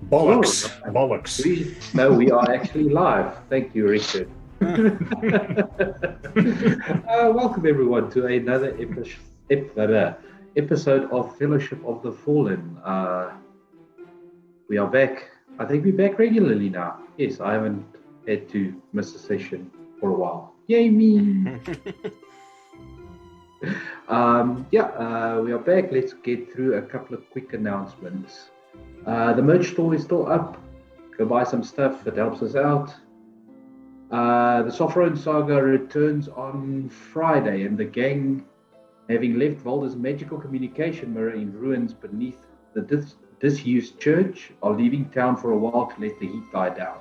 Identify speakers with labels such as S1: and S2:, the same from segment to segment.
S1: Bollocks.
S2: Oh,
S1: Bollocks.
S2: we are actually live. Thank you, Richard. Welcome everyone to another episode of Fellowship of the Fallen. We are back. I think we're back regularly now. Yes, I haven't had to miss a session for a while. Yay me! We are back. Let's get through a couple of quick announcements. The merch store is still up. Go buy some stuff. It helps us out. The Sovereign Saga returns on Friday, and the gang, having left Valder's magical communication mirror in ruins beneath the disused church, are leaving town for a while to let the heat die down.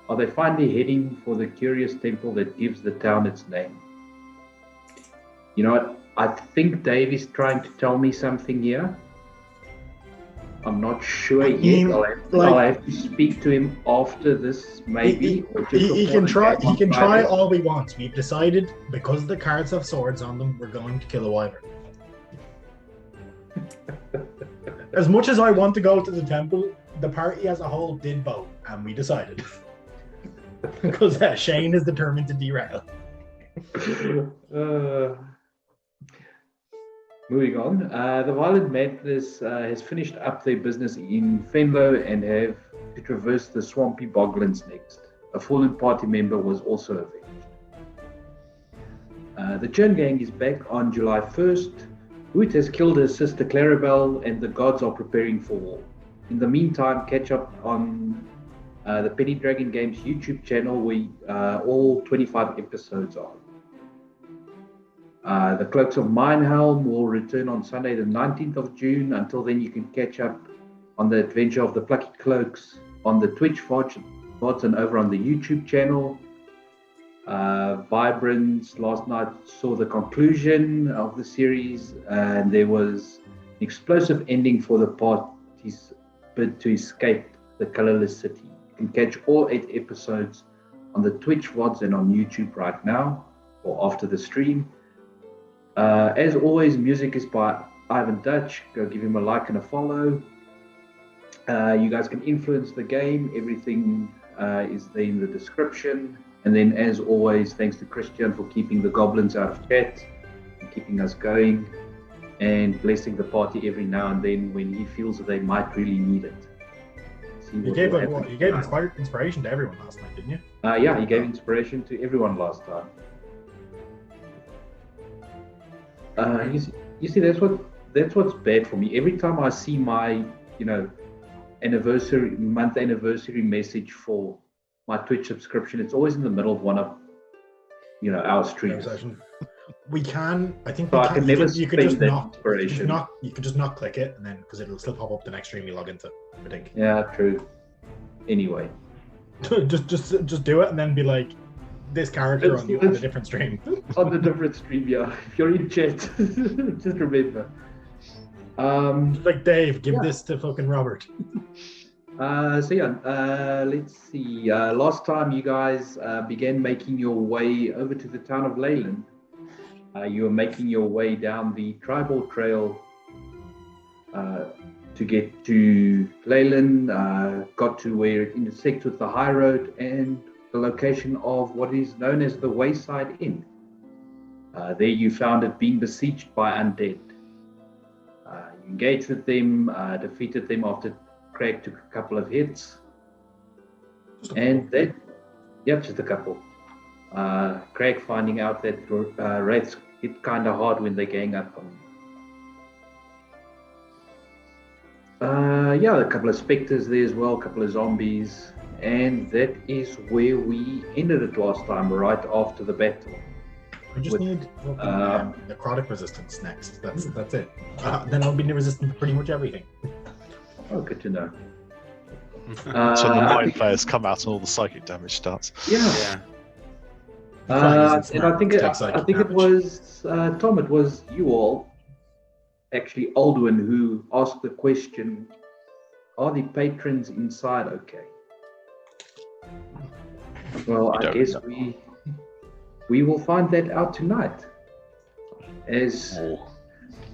S2: Are they finally heading for the curious temple that gives the town its name? You know what? I think Dave is trying to tell me something here. I'm not sure yet. I'll have to speak to him after this, maybe.
S1: He can try all we want. We've decided, because the cards have swords on them, we're going to kill a wyvern. As much as I want to go to the temple, the party as a whole did vote, and we decided. Because Shane is determined to derail.
S2: Moving on, the Violent Madness has finished up their business in Fenlo and have to traverse the swampy boglands next. A fallen party member was also avenged. The Churn Gang is back on July 1st. Woot has killed her sister Clarabelle, and the gods are preparing for war. In the meantime, catch up on the Penny Dragon Games YouTube channel where all 25 episodes are. The Cloaks of Minehelm will return on Sunday the 19th of June. Until then, you can catch up on the adventure of the Plucky Cloaks on the Twitch VODs and over on the YouTube channel. Vibrance last night saw the conclusion of the series, and there was an explosive ending for the party's bid to escape the colorless city. You can catch all 8 episodes on the Twitch VODs and on YouTube right now or after the stream. As always, music is by Ivan Dutch. Go give him a like and a follow. You guys can influence the game. Everything is there in the description. And then, as always, thanks to Christian for keeping the goblins out of chat and keeping us going and blessing the party every now and then when he feels that they might really need it.
S1: You gave inspiration to everyone last night, didn't you?
S2: Yeah, he gave inspiration to everyone last time. You see, that's what's bad for me. Every time I see my, month anniversary message for my Twitch subscription, it's always in the middle of one of, our streams.
S1: We can, I think,
S2: so
S1: you could just not click it, and then because it'll still pop up the next stream you log into. I think.
S2: Yeah, true. Anyway,
S1: just do it, and then be like, this character on a different stream.
S2: On a different stream, yeah. If you're in chat, just remember.
S1: Like Dave, give this to fucking Robert.
S2: Let's see. Last time you guys began making your way over to the town of Leulon. You were making your way down the tribal trail to get to Leulon. Got to where it intersects with the high road and the location of what is known as the Wayside Inn. There you found it being besieged by undead. You engaged with them, defeated them after Craig took a couple of hits. Just a couple. Craig finding out that wraiths hit kind of hard when they gang up on him. A couple of specters there as well, a couple of zombies. And that is where we ended it last time, right after the battle.
S1: We just need necrotic resistance next. That's it. Then I'll be resistant to pretty much everything.
S2: Oh, good to know.
S3: So the mind players come out and all the psychic damage starts.
S2: Yeah. And I think it was Tom. It was you all, actually Aldwin, who asked the question: are the patrons inside okay? Well, I guess we will find that out tonight, as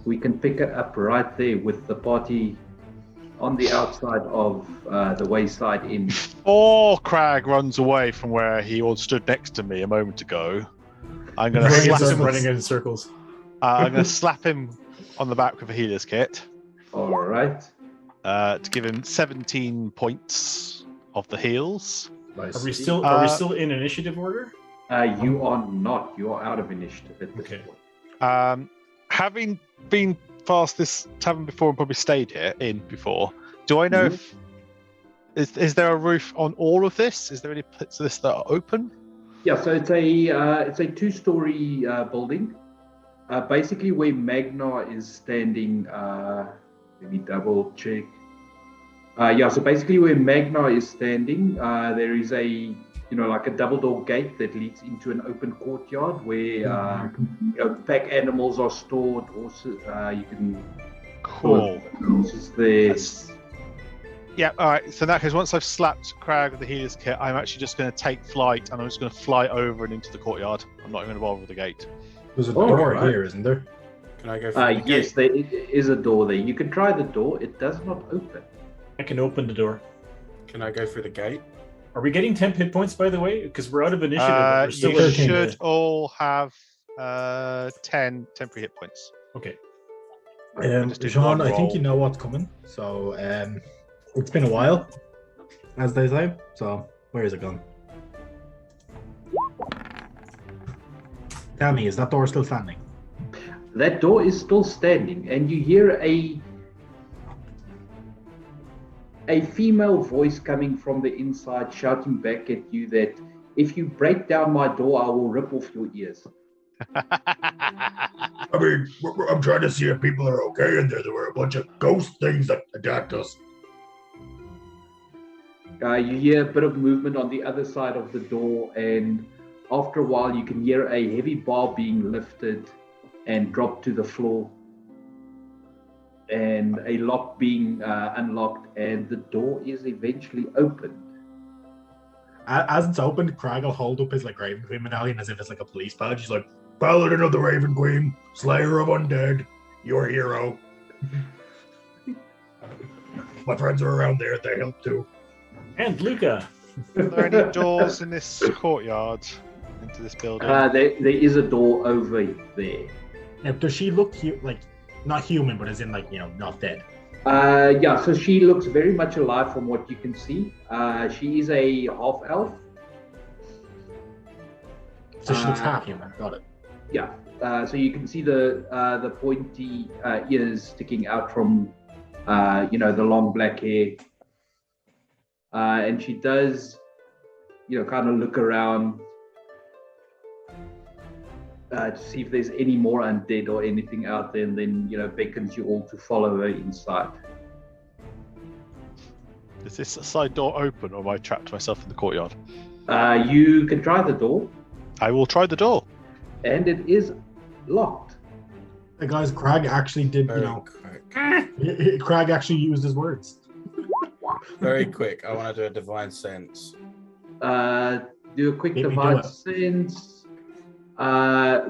S2: we can pick it up right there with the party on the outside of the Wayside Inn.
S3: Or Crag runs away from where he all stood next to me a moment ago. I'm going to
S1: Greg is
S3: slap
S1: just
S3: him.
S1: running in circles.
S3: I'm going to slap him on the back with a healer's kit.
S2: All right.
S3: To give him 17 points of the heals.
S1: Nice.
S4: Are we still in initiative order?
S2: You are not. You are out of initiative at this point.
S3: Having been past this tavern before and probably stayed in before, do I know if is there a roof on all of this? Is there any bits of this that are open?
S2: Yeah, so it's a two-story building. Basically, where Magna is standing. Let me double check. So basically, where Magna is standing, there is like a double door gate that leads into an open courtyard where pack animals are stored. Also, you can.
S3: Cool.
S2: There.
S3: Yeah, all right. So in that case, once I've slapped Crag with the healer's kit, I'm actually just going to take flight and I'm just going to fly over and into the courtyard. I'm not going to bother with the gate.
S1: There's a door here, isn't there?
S4: Can I go for the
S2: yes,
S4: gate?
S2: there is a door there. You can try the door. It does not open.
S4: I can open the door. Can I go through the gate? Are we getting 10 hit points, by the way? Because we're out of initiative. We're still
S3: You
S4: in
S3: should all have 10 temporary hit points.
S4: Okay.
S3: Just do
S1: Sean,
S3: one
S1: I think
S3: roll.
S1: you know what's coming. So it's been a while, as they say. So where is it gone? Tell me, is that door still standing?
S2: That door is still standing, and you hear a female voice coming from the inside shouting back at you that if you break down my door, I will rip off your ears.
S5: I mean, I'm trying to see if people are okay in there. There were a bunch of ghost things that attacked us.
S2: You hear a bit of movement on the other side of the door, and after a while, you can hear a heavy bar being lifted and dropped to the floor, and a lock being unlocked, and the door is eventually opened.
S1: As it's opened, Crag will hold up his Raven Queen medallion as if it's like a police badge. He's like,
S5: Paladin of the Raven Queen, Slayer of Undead, your hero. My friends are around there. They help too.
S4: And Luca.
S3: Are there any doors in this courtyard into this building?
S2: There is a door over there.
S1: now, does she look not human, but as in not dead?
S2: So she looks very much alive from what you can see. She is a half elf.
S1: So she looks half human. Got it.
S2: Yeah. So you can see the pointy ears sticking out from the long black hair. And she does kind of look around to see if there's any more undead or anything out there, and then beckons you all to follow her inside.
S3: Is this side door open, or am I trapped myself in the courtyard?
S2: You can try the door,
S3: I will try the door.
S2: and it is locked.
S1: Hey guys, Crag actually did.
S4: Very quick.
S1: Crag actually used his words.
S4: Very quick. I want to do a divine sense.
S2: Do a quick
S1: Maybe do
S2: divine
S1: it.
S2: sense.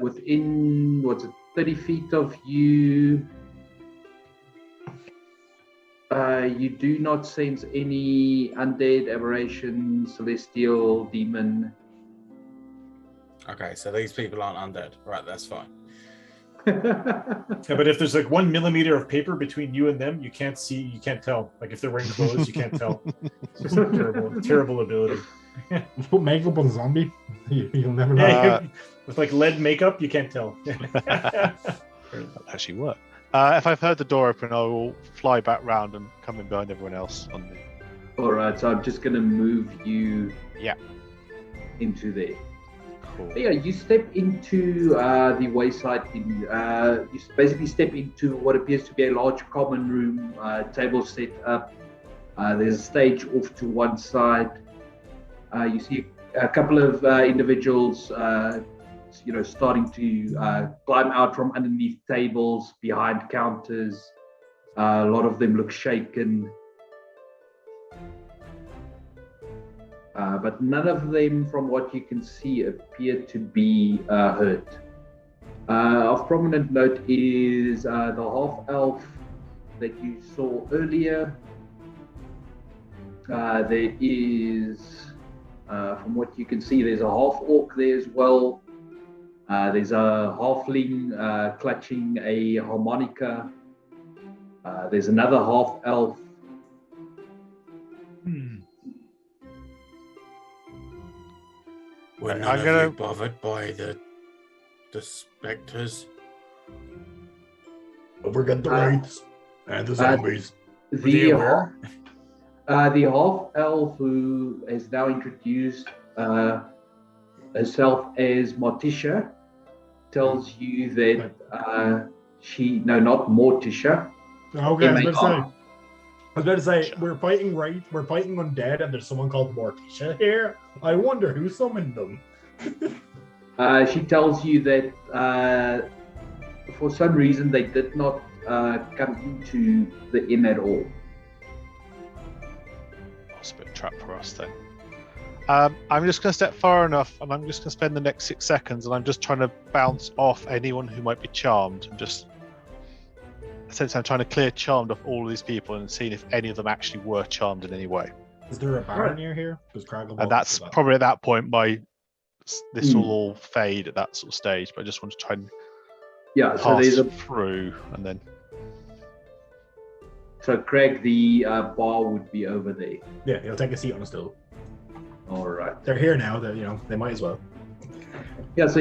S2: Within 30 feet of you. You do not sense any undead, aberration, celestial, demon.
S4: Okay, so these people aren't undead. Right, that's fine.
S2: Yeah,
S4: Yeah, but if there's 1 millimeter of paper between you and them, you can't tell. If they're wearing clothes, you can't tell. It's just a terrible ability.
S1: Just put makeup on a zombie. You'll never know.
S4: Yeah, with lead makeup, you can't tell.
S3: That actually work. If I've heard the door open, I will fly back round and come in behind everyone else on the.
S2: All right, so I'm just going to move you
S3: Yeah.
S2: into there.
S3: Cool.
S2: Yeah, you step into the Wayside Inn. You basically step into what appears to be a large common room, table set up. There's a stage off to one side. You see a couple of individuals, starting to climb out from underneath tables, behind counters. A lot of them look shaken. But none of them, from what you can see, appear to be hurt. Of prominent note is the half-elf that you saw earlier. There is, from what you can see, there's a half orc there as well. There's a halfling clutching a harmonica. There's another half elf.
S6: Were
S3: I'm
S6: none of
S3: gonna-
S6: you bothered by the specters?
S5: Don't forget the wraiths and the zombies.
S4: Were they aware?
S2: The half elf who has now introduced herself as Morticia tells you that not Morticia.
S1: Okay, I was about to say, we're fighting undead, and there's someone called Morticia here. I wonder who summoned them.
S2: She tells you that for some reason they did not come into the inn at all.
S3: That's a bit of a trap for us then. I'm just going to step far enough, and I'm just going to spend the next 6 seconds, and I'm just trying to bounce off anyone who might be charmed, and just essentially I'm trying to clear charmed off all of these people and seeing if any of them actually were charmed in any way.
S1: Is there a bar near here? Because Craggle
S3: And that's probably at that point this will all fade at that sort of stage. But I just want to try and
S2: So
S3: pass
S2: there's
S3: through, and then
S2: So Craig, the bar would be over there.
S1: Yeah, he'll take a seat on a stool.
S2: All right.
S1: They're here now. They might as well.
S2: Yeah. So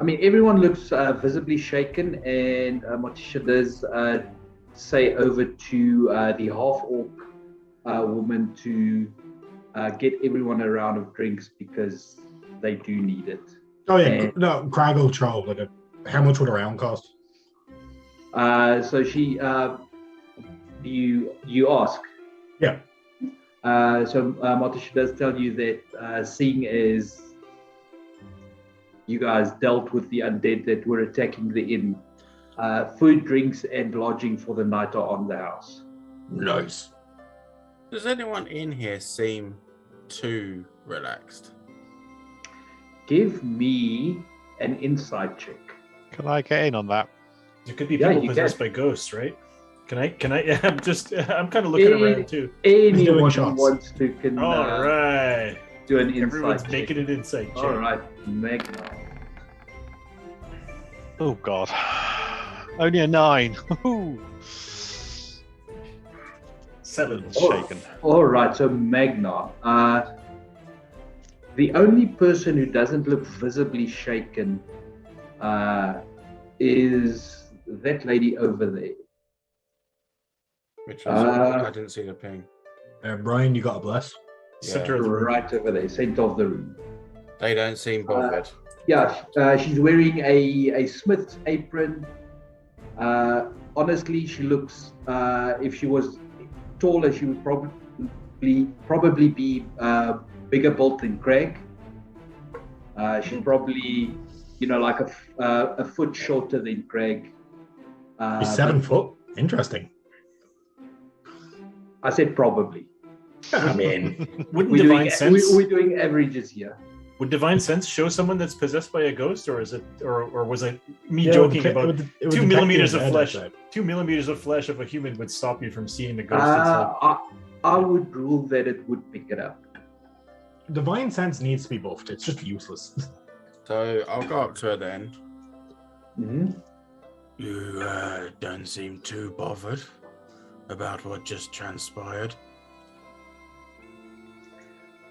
S2: everyone looks visibly shaken, and Morticia does say over to the half-orc woman to get everyone a round of drinks because they do need it.
S1: Oh yeah, no, Craggle troll. How much would a round cost?
S2: So she, you ask.
S1: Yeah.
S2: So Morticia does tell you that seeing as you guys dealt with the undead that were attacking the inn, food, drinks, and lodging for the night are on the house.
S5: Nice.
S6: Does anyone in here seem too relaxed?
S2: Give me an insight check.
S3: can I get in on that?
S4: There could be
S2: Yeah,
S4: people
S2: you
S4: possessed
S2: can.
S4: by ghosts, right? Can I? I'm kind of looking around too.
S1: doing
S2: Anyone who
S1: shots.
S2: wants to can
S4: All right.
S2: do an insight
S4: Everyone's
S2: check.
S4: making an insight check.
S2: All right, Magna.
S3: Oh God, only a 9. Ooh.
S4: 7.
S3: Shaken.
S2: All right, so Magna. The only person who doesn't look visibly shaken is that lady over there.
S6: Which was I didn't see the ping.
S1: Brian, you got a bless.
S4: Center of the room.
S2: Right over there, center of the room.
S6: They don't seem bothered.
S2: She's wearing a smith's apron. Honestly, she looks. If she was taller, she would probably be bigger built than Craig. She's probably, like a foot shorter than Craig.
S1: He's 7 foot. Interesting.
S2: I said probably.
S1: I mean,
S4: Wouldn't divine sense?
S2: We're doing averages here.
S4: Would divine sense show someone that's possessed by a ghost, or is it, or was it me
S1: yeah,
S4: joking
S1: it
S4: about
S1: would- it would
S4: 2
S1: detect
S4: millimeters
S1: the
S4: of
S1: head
S4: flesh?
S1: outside.
S4: 2 millimeters of flesh of a human would stop you from seeing the ghost itself.
S2: I would rule that it would pick it up.
S1: Divine sense needs to be buffed. It's just useless.
S6: So I'll go up to her then.
S2: Mm-hmm.
S6: You don't seem too bothered about what just transpired.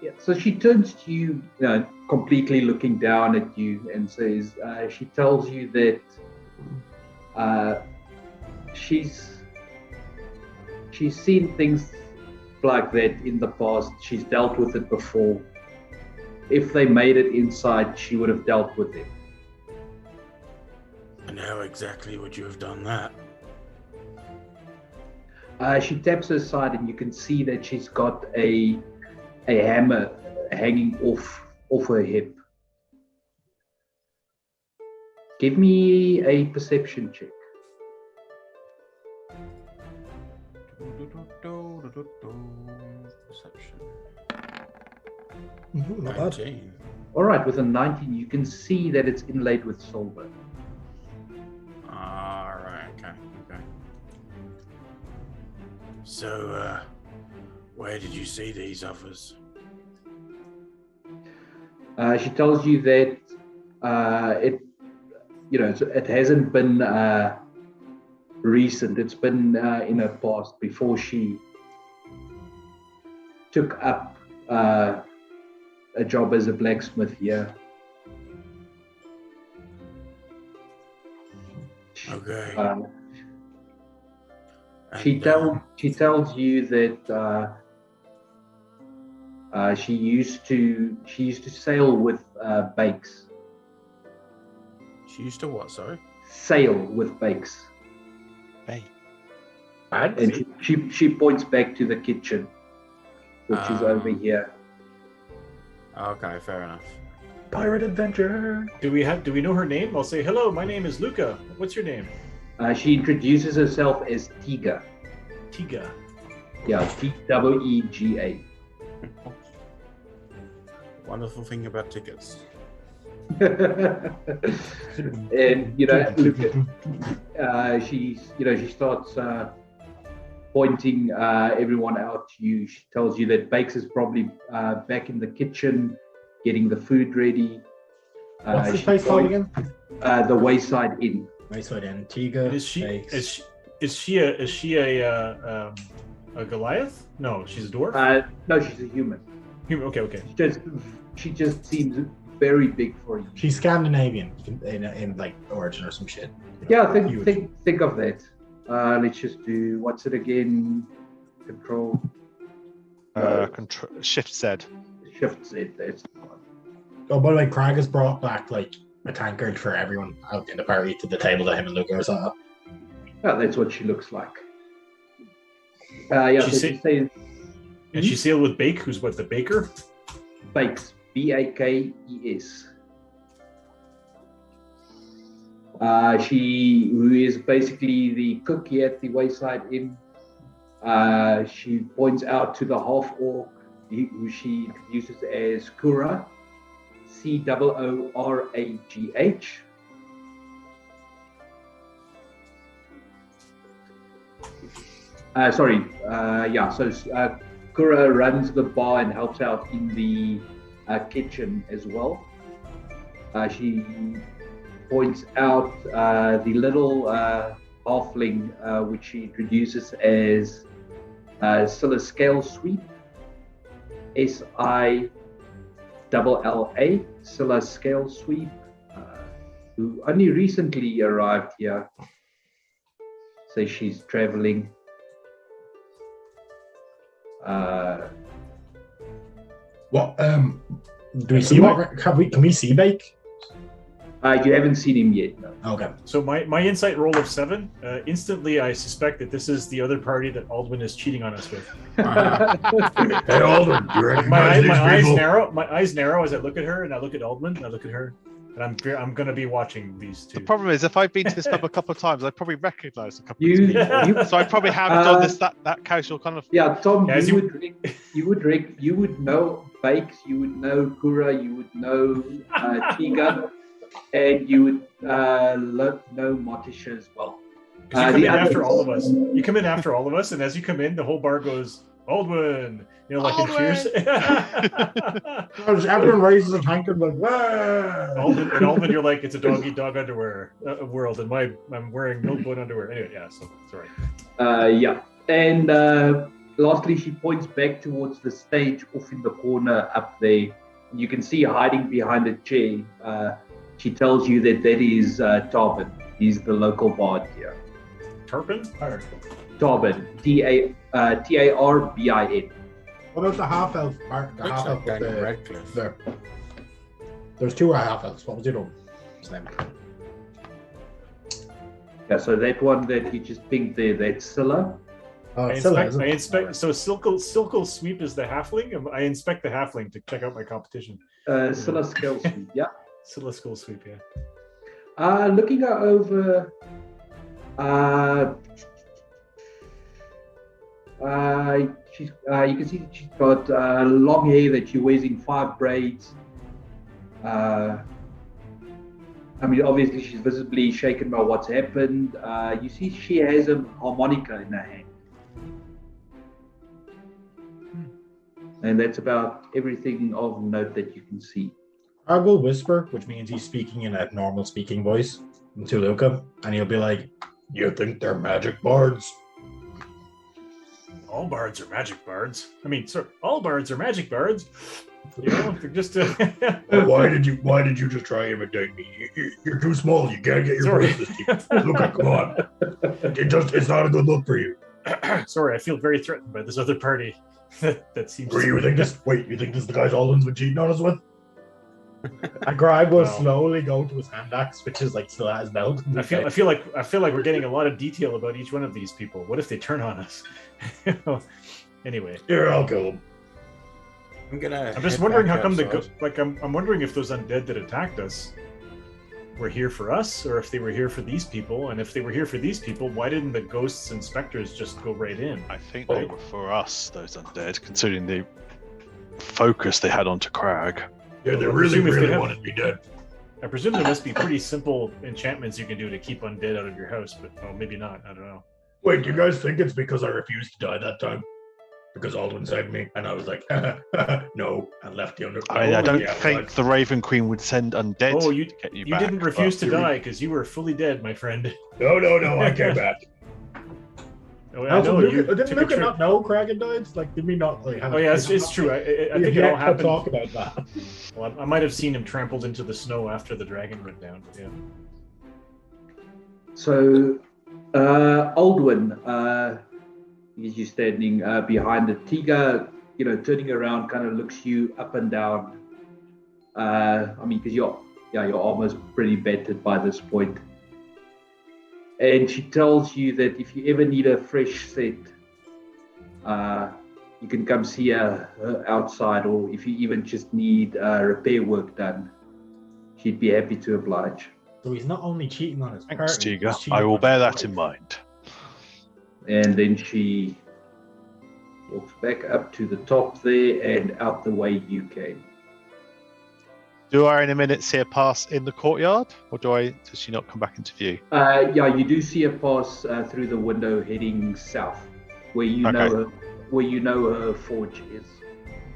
S2: Yeah, so she turns to you, completely looking down at you, and says, she tells you that she's seen things like that in the past. She's dealt with it before. If they made it inside, she would have dealt with it.
S6: And how exactly would you have done that?
S2: She taps her side, and you can see that she's got a hammer hanging off her hip. Give me a perception check.
S6: Perception.
S1: Not bad.
S6: 19.
S2: All right, with a 19, you can see that it's inlaid with silver.
S6: Alright, okay. So, Where did you see these others?
S2: She tells you that it hasn't been recent. It's been in her past before she took up a job as a blacksmith here.
S6: Okay.
S2: She tells you that she used to sail with Bakes.
S6: She used to what? Sorry.
S2: Sail with Bakes.
S3: Hey.
S2: And she points back to the kitchen, which is over here.
S6: Okay, fair enough.
S1: Pirate adventure.
S4: Do we know her name? I'll say hello. My name is Luca. What's your name?
S2: She introduces herself as Tiga.
S4: Tiga.
S2: Yeah, T-E-E-G-A.
S6: Wonderful thing about tickets.
S2: And Luca, she starts pointing everyone out to you. She tells you that Bakes is probably back in the kitchen getting the food ready.
S1: What's this place called again?
S2: The Wayside Inn.
S1: Wayside Inn. Tiga.
S4: Is she a Goliath? No, she's a dwarf.
S2: No, she's a human.
S4: Okay.
S2: She just seems very big for you.
S1: She's Scandinavian in like origin or some shit.
S2: Yeah, think of that. Let's just do what's it again? Control.
S3: Shift Z.
S2: Shift Z. That's the one.
S1: Oh, by the way, Craig has brought back like a tankard for everyone out in the party to the table that him and Luca are sat at.
S2: Oh, that's what she looks like. She says.
S4: And she sailed with Bake, who's what, the baker?
S2: Bakes. B-A-K-E-S. Who is basically the cook here at the Wayside Inn. She points out to the half-orc, who she introduces as Kura, C-O-O-R-A-G-H. So Kura runs the bar and helps out in the kitchen as well. She points out the little halfling, which she introduces as Scylla Scale Sweep, S-I-L-L-A, Scylla Scale Sweep, who only recently arrived here. So she's traveling.
S1: Do we see can we see Bake?
S2: You haven't seen him yet, no.
S1: Okay.
S4: So my insight roll of 7, instantly I suspect that this is the other party that Aldwin is cheating on us with.
S5: Hey, Alden, you recognize
S4: My
S5: these
S4: eyes
S5: people?
S4: narrow. My eyes narrow as I look at her, and I look at Aldwin, and I look at her, and I'm going to be watching these two.
S3: The problem is, if I've been to this pub a couple of times, I probably recognise a couple
S2: You-
S3: of these people. So I probably have done this that casual kind of.
S2: Yeah, Tom,
S4: Yeah,
S2: you would know Bakes, you would know Kura, you would know Tiga, and you would know Motisha as well.
S4: Because you come in after all of us. You come in after all of us, and as you come in, the whole bar goes, Aldwin! You know, like in Fierce.
S1: Everyone raises a tankard like, wow.
S4: Aldwin, you're like, it's a dog-eat-dog underwear world, and I'm wearing milk-bone underwear. Anyway, yeah, so it's all right.
S2: And lastly, she points back towards the stage off in the corner up there. You can see hiding behind a chair. She tells you that is Tarbin. He's the local bard here.
S4: Tarpon?
S2: Tarbin. T-A-R-B-I-N.
S1: What about the half elf part? The
S6: Looks
S1: half
S6: like
S1: elf
S6: Daniel
S1: with
S6: Radcliffe.
S1: there. There's two half elves. What was the other one? His name?
S2: Yeah, so that one that you just pinged there, that's Scylla.
S1: Oh,
S4: I
S1: Scylla,
S4: inspect.
S1: isn't it?
S4: So Silkle Sweep is the halfling. I inspect the halfling to check out my competition.
S2: Scylla Scale Sweep, yeah.
S4: Scylla Skull Sweep, yeah.
S2: Looking her over, you can see that she's got long hair that she wears in 5 braids. Obviously she's visibly shaken by what's happened. You see she has a harmonica in her hand. And that's about everything of note that you can see.
S1: I will whisper, which means he's speaking in a normal speaking voice to Luca, and he'll be like,
S5: You think they're magic bards?
S4: All bards are magic bards. I mean, sir, all bards are magic bards. You know, they're just.
S5: Why did you just try and imitate me? You're too small. You can't get your
S4: Sorry.
S5: voice this deep. Luca, come on. It's not a good look for you.
S4: Sorry, I feel very threatened by this other party. that seems.
S5: You think this is the guy Alden's been cheating on us with?
S1: and Greg will
S4: No.
S1: slowly go to his hand axe, which is like still at his belt.
S4: I feel like we're getting a lot of detail about each one of these people. What if they turn on us? Anyway,
S5: Here, I'll kill him.
S4: I'm just wondering how come I'm wondering if those undead that attacked us were here for us, or if they were here for these people. And if they were here for these people, why didn't the ghosts and specters just go right in?
S3: I think they were for us, those undead, considering the focus they had onto Crag.
S5: Yeah, they
S4: Well, I
S5: really,
S4: presume if they
S5: really
S4: have-
S5: wanted me dead.
S4: I presume there must be pretty simple enchantments you can do to keep undead out of your house, but maybe not. I don't know.
S5: Wait, do you guys think it's because I refused to die that time? Because Alden saved me, and I was like, no, and left the under.
S3: I don't
S5: yeah,
S3: think the Raven Queen would send undead
S4: Oh,
S3: to get you
S4: You
S3: back.
S4: didn't refuse to
S5: but-
S4: die because you were fully dead, my friend.
S5: No, I came back.
S4: Oh, I know you
S1: Didn't
S4: took a
S1: Luca
S4: trip.
S1: not know Crag had died? Like, did we not? Like,
S4: Oh yeah, it's true. I think it all happened.
S1: Talk about that.
S4: Well, I might have seen him trampled into the snow after the dragon went down. But yeah.
S2: So, Aldwin, you're standing behind the Tiga, turning around, kind of looks you up and down. I mean, because your armor's pretty battered by this point. And she tells you that if you ever need a fresh set, you can come see her outside, or if you even just need repair work done, she'd be happy to oblige.
S1: So he's not only cheating on his
S3: Thanks,
S1: partner, he's
S3: Tiga.
S1: cheating
S3: I will
S1: on
S3: bear
S1: his
S3: that
S1: wife.
S3: in mind.
S2: And then she walks back up to the top there and out the way you came.
S3: Do I in a minute see her pass in the courtyard, or does she not come back into view?
S2: Yeah, you do see her pass through the window heading south, where you know her forge is.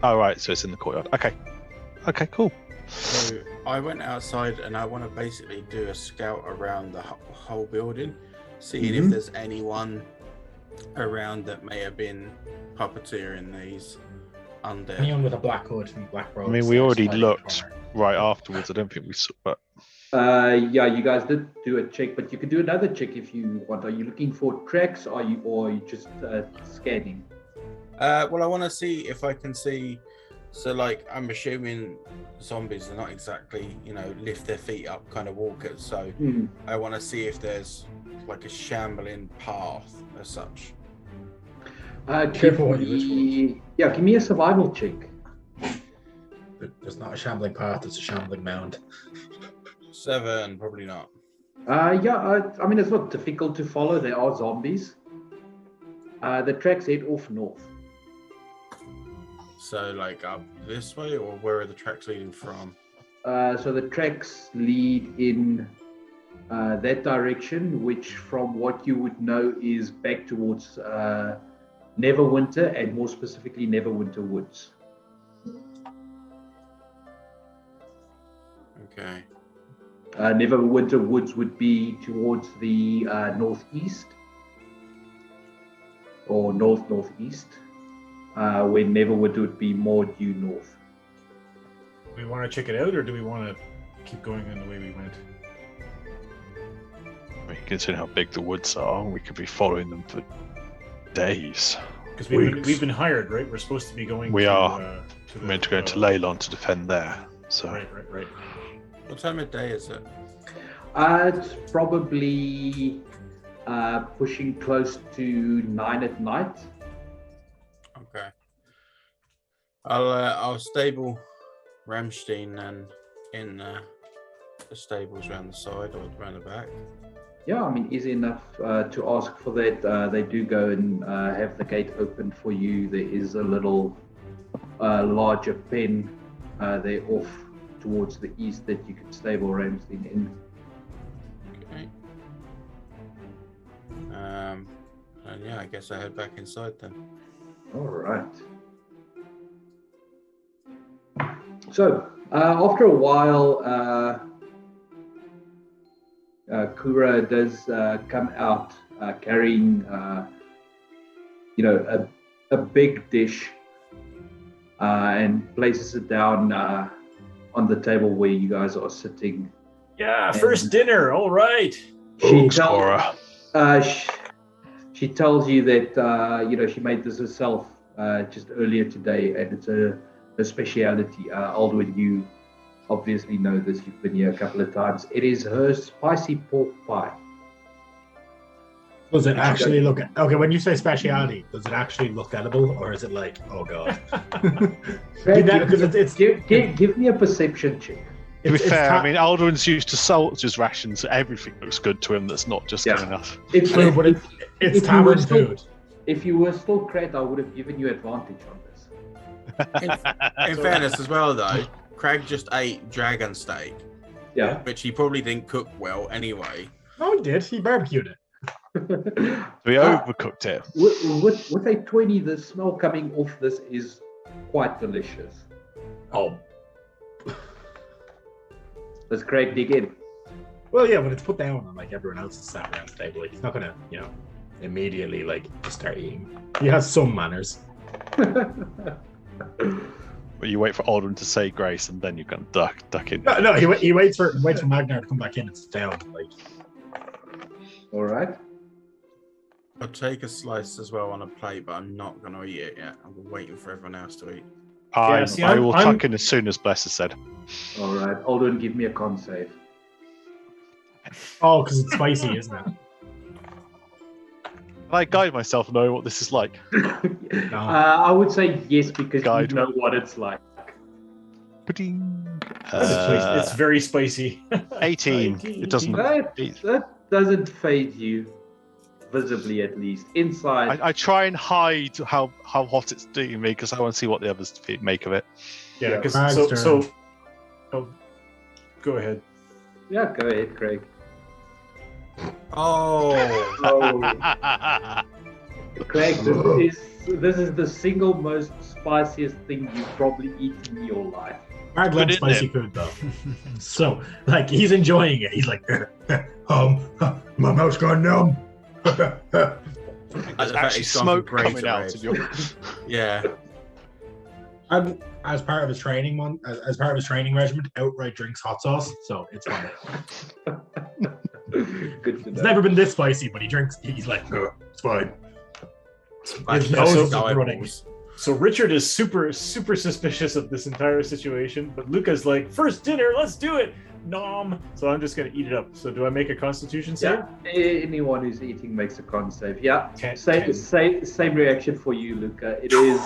S3: Oh, right, so it's in the courtyard. Okay, cool.
S6: So I went outside and I want to basically do a scout around the whole building, seeing if there's anyone around that may have been puppeteering these undead.
S1: Anyone with a black hood and black robe.
S3: I mean, we already
S1: standing in the
S3: looked
S1: corner.
S3: right afterwards. I don't think we saw, but
S2: Yeah, you guys did do a check, but you could do another check if you want. Are you looking for tracks, or are you just scanning?
S6: Well, I want to see if I can see. So, like, I'm assuming zombies are not exactly, lift their feet up kind of walkers. So, I want to see if there's like a shambling path as such.
S1: Careful what you wish for.
S2: Yeah, give me a survival check.
S1: There's not a shambling path, it's a shambling mound.
S6: 7, probably not.
S2: Yeah, I mean, it's not difficult to follow. There are zombies. The tracks head off north.
S6: So, like, up this way, or where are the tracks leading from?
S2: So the tracks lead in that direction, which from what you would know is back towards Neverwinter, and more specifically Neverwinter Woods.
S6: Okay.
S2: Neverwinter Woods would be towards the northeast or northeast, where Neverwinter would be more due north.
S4: Do we want to check it out, or do we want to keep going in the way we went?
S3: I mean, considering how big the woods are, we could be following them for days.
S4: Because
S5: Weeks.
S4: we've been hired, right? We're supposed to be going.
S3: We
S4: to,
S3: are.
S4: To
S3: We're meant to go into Leulon to defend there. So
S4: Right.
S6: What time of day is it?
S2: It's probably pushing close to 9 at night.
S6: Okay. I'll stable Ramstein and in the stables around the side or around the back.
S2: Yeah, I mean, easy enough to ask for that. They do go and have the gate open for you. There is a little larger pen there off towards the east that you can stable Ramstein in.
S6: Okay. And yeah, I guess I head back inside then.
S2: All right. So, after a while, Kura does come out carrying, a big dish and places it down on the table where you guys are sitting.
S4: Yeah, first dinner. All right.
S2: She tells you that she made this herself just earlier today, and it's a speciality. Aldwin, you obviously know this. You've been here a couple of times. It is her spicy pork pie.
S1: Does it actually look? Okay, when you say speciality, does it actually look edible, or is it like, oh god?
S2: Give me a perception check.
S3: To be fair, I mean, Aldrin's used to soldiers' rations, so everything looks good to him that's not just good enough.
S1: It's tavern food.
S2: If you were still Craig, I would have given you advantage on this.
S6: In fairness as well, though, Craig just ate dragon steak.
S2: Yeah.
S6: Which he probably didn't cook well anyway.
S1: No, he did. He barbecued it.
S3: We overcooked it.
S2: With a 20, the smell coming off this is quite delicious.
S1: Oh.
S2: Does Craig dig in?
S1: Well, yeah, when it's put down and like everyone else is sat around the table, like, he's not gonna, immediately like just start eating. He has some manners.
S3: Well, you wait for Aldrin to say grace, and then you can duck in.
S1: No, he waits for Magnar to come back in and sit down. Like,
S2: all right.
S6: I'll take a slice as well on a plate, but I'm not going to eat it yet. I'm waiting for everyone else to eat.
S3: I will tuck in as soon as Bless has said.
S2: All right. Aldrin, give me a con save.
S1: Oh, because it's spicy, isn't it?
S3: Can I guide myself knowing what this is like?
S1: No.
S2: I would say yes, because
S3: Guide.
S2: you know what it's like.
S4: It's very spicy.
S3: 18. It doesn't.
S2: That doesn't fade you, visibly at least. Inside.
S3: I try and hide how hot it's doing me because I want to see what the others make of it.
S4: Yeah, because go ahead.
S2: Yeah, go ahead, Craig.
S6: Oh.
S2: Craig, this is the single most spiciest thing you've probably eaten in your life.
S1: Craig loves spicy food though. So, like, he's enjoying it. He's like, my mouth's gone numb.
S3: There's actually smoke coming out of your.
S6: Yeah.
S1: As part of his training regiment, outright drinks hot sauce, so it's fine.
S2: Good to know.
S1: It's never been this spicy, but he's like, it's fine. His
S6: nose
S1: is running.
S4: So Richard is super, super suspicious of this entire situation, but Luca's like, first dinner, let's do it. Nom. So I'm just gonna eat it up. So do I make a Constitution save?
S2: Yeah. Anyone who's eating makes a con save. Yeah.
S4: 10.
S2: Same reaction for you, Luca. It is.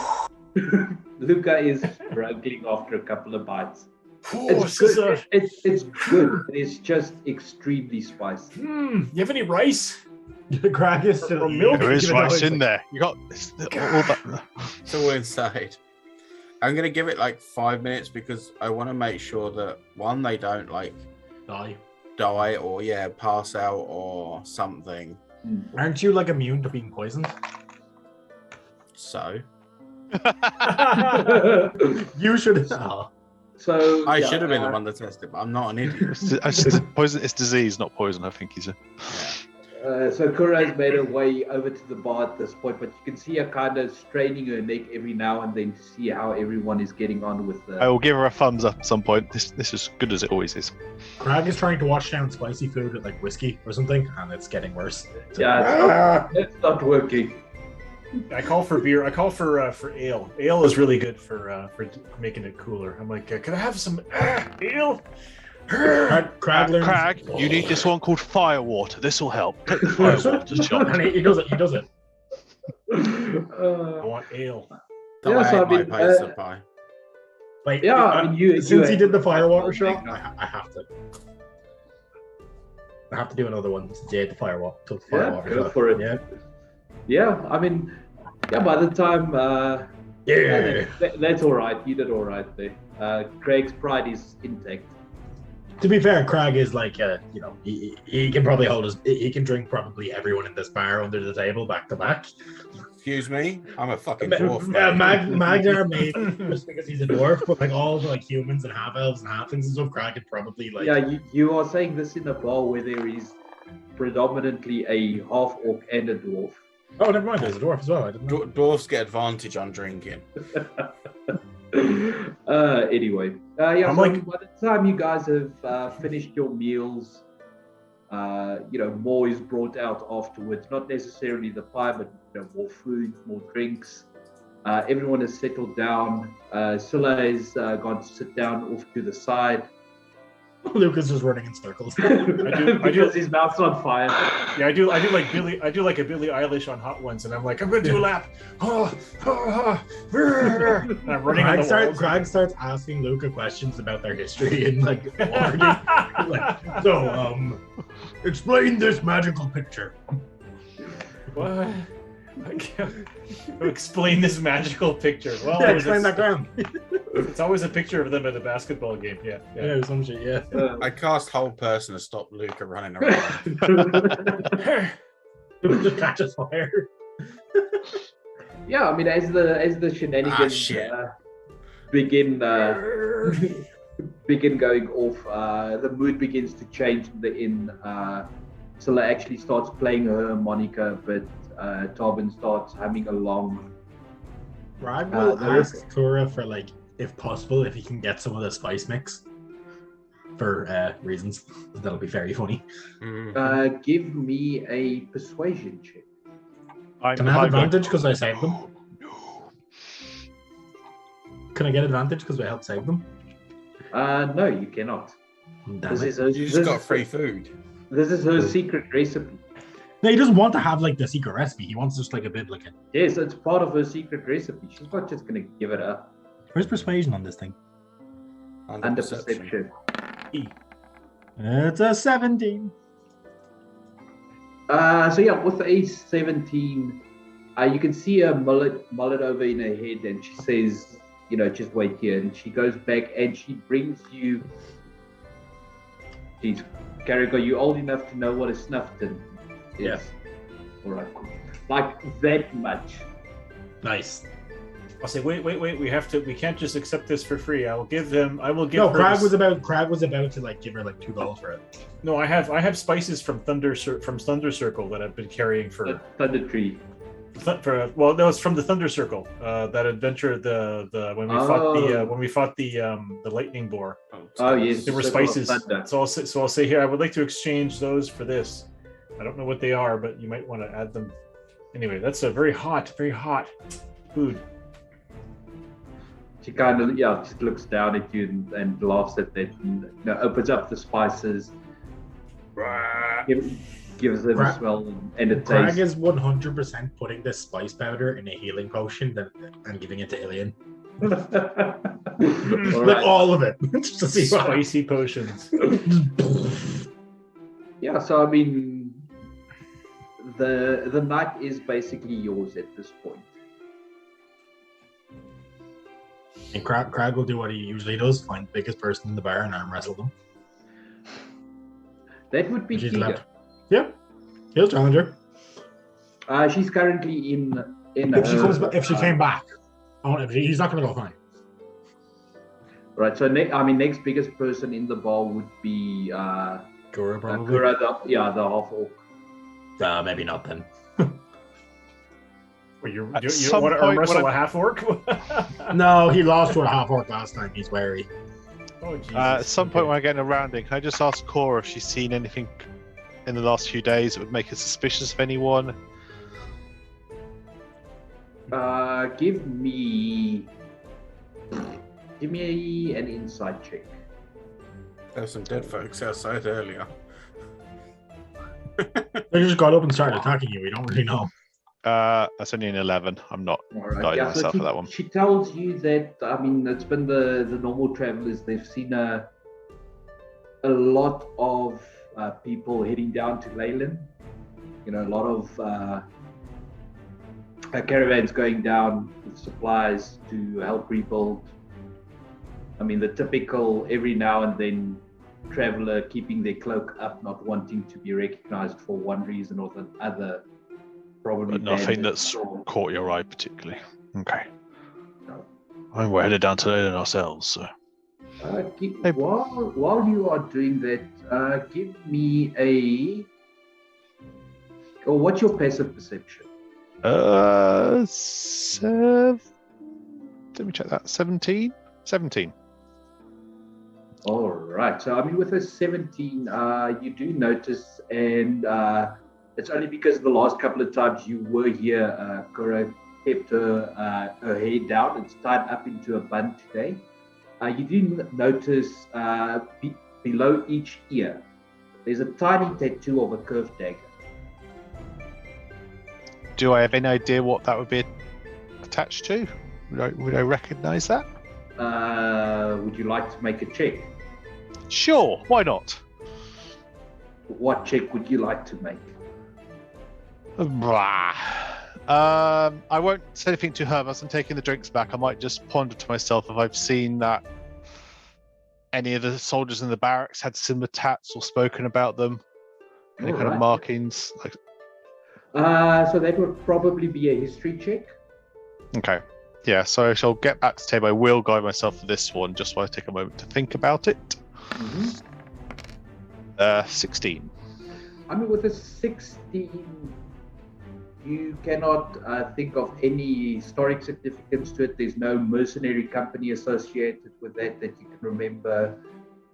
S2: Luca is struggling after a couple of bites. It's good. It's good. It's just extremely spicy.
S4: You have any rice?
S1: Craig is still
S4: milk.
S3: There is rice in there. You got this. All that.
S6: It's all inside. I'm going to give it like 5 minutes because I want to make sure that, one, they don't like die or pass out or something.
S1: Aren't you like immune to being poisoned?
S6: So?
S1: You should.
S2: So
S6: I should have been the one that tested, but I'm not an idiot.
S3: It's disease, not poison. I think he's a.
S2: So Kura's made her way over to the bar at this point, but you can see her kind of straining her neck every now and then to see how everyone is getting on with the...
S3: I will give her a thumbs up at some point. This is as good as it always is.
S1: Craig is trying to wash down spicy food with like whiskey or something, and it's getting worse.
S2: It's not working.
S4: I call for beer. I call for ale. Ale is really good for making it cooler. I'm like, can I have some ale?
S1: Crag,
S3: you need this one called Firewater. This will help. Take the Firewater shot.
S1: And he does it.
S4: I want ale.
S6: Pie.
S1: Wait,
S2: yeah, I mean,
S1: since he did the Firewater shot, I have to do another one. Since he ate the Firewater.
S2: Go for it. Yeah, I mean, by the time... that's all right. You did all right there. Craig's pride is intact.
S1: To be fair, Craig is like, he can probably he can drink probably everyone in this bar under the table back to back.
S6: Excuse me, I'm a fucking dwarf, mate.
S1: Magnar maybe just because he's a dwarf, but like all the like humans and half elves and halflings and stuff, Crag could probably like.
S2: Yeah, you are saying this in a bar where there is predominantly a half orc and a dwarf.
S1: Oh, never mind. There's a dwarf as well. I didn't know.
S6: Dwarfs get advantage on drinking.
S2: Anyway, by the time you guys have finished your meals, more is brought out afterwards. Not necessarily the pie, but more food, more drinks. Everyone has settled down. Scylla has gone to sit down off to the side.
S1: Lucas is running in circles.
S2: Because his mouth's on fire.
S4: Yeah, I do like Billy. I do like a Billie Eilish on Hot Ones, and I'm like, I'm gonna do a lap. And I'm running on the walls.
S1: Craig starts asking Luca questions about their history and like, explain this magical picture.
S4: What? I can't explain this magical picture. Well,
S1: yeah, explain that ground.
S4: It's always a picture of them at a basketball game. Yeah.
S1: Some shit. Yeah.
S6: I cast hold person to stop Luca running around.
S1: Just catches fire.
S2: Yeah, I mean, as the shenanigans begin going off, the mood begins to change in the inn. Scylla actually starts playing her harmonica, but Tobin starts humming along.
S1: Rag will ask Kura for, like, if possible, if he can get some of the spice mix for reasons. That'll be very funny.
S2: Give me a persuasion check.
S1: Can I have advantage because I saved them? Can I get advantage because I helped save them?
S2: No, you cannot.
S6: You just got free food.
S2: This is her secret recipe.
S1: No, he doesn't want to have like the secret recipe. He wants just like a bit like a...
S2: Yes, it's part of her secret recipe. She's not just going to give it up.
S1: Where's persuasion on this thing?
S2: Under perception.
S1: It's a 17.
S2: With the 17, you can see her mullet over in her head, and she says, just wait here. And she goes back and she brings you... Jeez, Carrick, are you old enough to know what a snuff tin is?
S1: Yeah.
S2: All right, cool. Like that much.
S1: Nice.
S4: I'll say, wait. We can't just accept this for free. I will give her.
S1: Crag was about to like give her like $2 for it.
S4: No, I have spices from Thunder Circle that I've been carrying for
S2: Thunder Tree.
S4: That was from the Thunder Circle. That adventure, when we fought the lightning boar.
S2: Oh yes,
S4: there were spices. So I'll say here, I would like to exchange those for this. I don't know what they are, but you might want to add them. Anyway, that's a very hot food.
S2: She kind of just looks down at you and laughs at that, and opens up the spices, gives them a smell and a taste.
S1: Crag is 100% putting this spice powder in a healing potion and giving it to Ilian. All of it. Just to see
S4: spicy potions.
S2: Yeah, so I mean, the night is basically yours at this point.
S1: And Crag will do what he usually does: find the biggest person in the bar and arm wrestle them.
S2: That would be Kiga.
S1: Yeah, he'll challenge her.
S2: She's currently in.
S1: If she came back, he's not going to go fine.
S2: Right. So next biggest person in the bar would be
S1: Gura, probably.
S2: Gura, the half orc.
S1: Maybe not then.
S4: Well, you want to arm wrestle a half orc?
S1: No, he lost to a half orc last time. He's wary.
S4: Oh, Jesus.
S3: At some point when I get in a rounding, can I just ask Cora if she's seen anything in the last few days that would make her suspicious of anyone?
S2: Give me an insight check.
S6: There's some dead folks outside earlier.
S1: They just got up and started attacking you. We don't really know.
S3: That's only an 11. I'm not guiding myself for that one.
S2: She tells you that, it's been the normal travelers. They've seen a lot of people heading down to Leulon. A lot of caravans going down with supplies to help rebuild. The typical every now and then traveler keeping their cloak up, not wanting to be recognized for one reason or the other. probably
S3: But nothing
S2: bandits
S3: that's
S2: or-
S3: caught your eye particularly. Okay.
S2: No.
S3: I mean, we're headed down to Leulon ourselves, so.
S2: While you are doing that, give me or what's your passive perception?
S3: Let me check that. 17? 17.
S2: All right. So, I mean, with a 17, you do notice, and it's only because the last couple of times you were here, Kura kept her hair down. It's tied up into a bun today. You do notice below each ear, there's a tiny tattoo of a curved dagger.
S3: Do I have any idea what that would be attached to? Would I recognize that?
S2: Would you like to make a check?
S3: Sure, why not?
S2: What check would you like to make?
S3: I won't say anything to her as I'm taking the drinks back. I might just ponder to myself if I've seen that any of the soldiers in the barracks had similar tats or spoken about them. Any kind of markings.
S2: So that would probably be a history check.
S3: Okay. Yeah, so I shall get back to the table. I will guide myself for this one just while I take a moment to think about it. 16.
S2: I mean, with a 16, you cannot think of any historic significance to it. There's no mercenary company associated with that you can remember.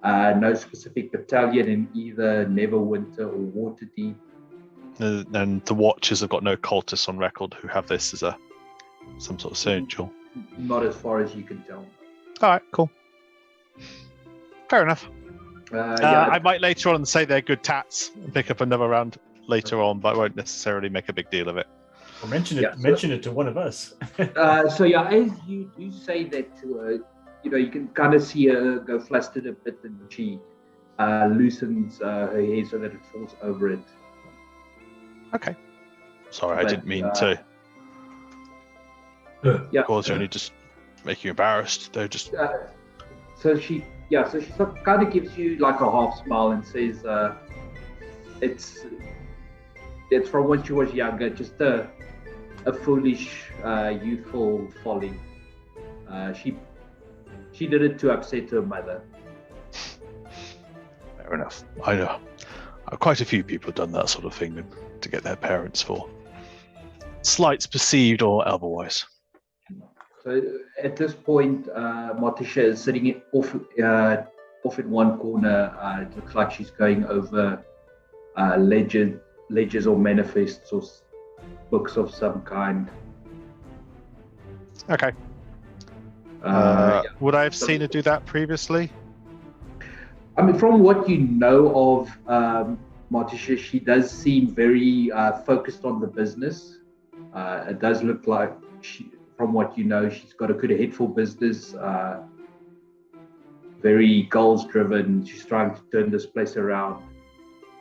S2: No specific battalion in either Neverwinter or Waterdeep.
S3: And the Watchers have got no cultists on record who have this as some sort of sigil.
S2: Not as far as you can tell.
S3: All right, cool. Fair enough. I might later on say they're good tats and pick up another round later on, but I won't necessarily make a big deal of it.
S4: Or mention it to one of us.
S2: As you do say that to her, you can kind of see her go flustered a bit, and she loosens her hair so that it falls over it.
S3: Okay. Sorry, I didn't mean to cause you any just make you embarrassed. They're just.
S2: So she kind of gives you like a half smile and says, "It's from when she was younger, just a foolish, youthful folly. She did it to upset her mother."
S3: Fair enough. I know. Quite a few people have done that sort of thing to get their parents for slights perceived or otherwise.
S2: So at this point, Morticia is sitting off in one corner. It looks like she's going over ledgers or manifests or books of some kind.
S3: Okay. Would I have seen her do that previously?
S2: I mean, from what you know of Morticia, she does seem very focused on the business. It does look like, from what you know, she's got a good head for business, very goals-driven. She's trying to turn this place around.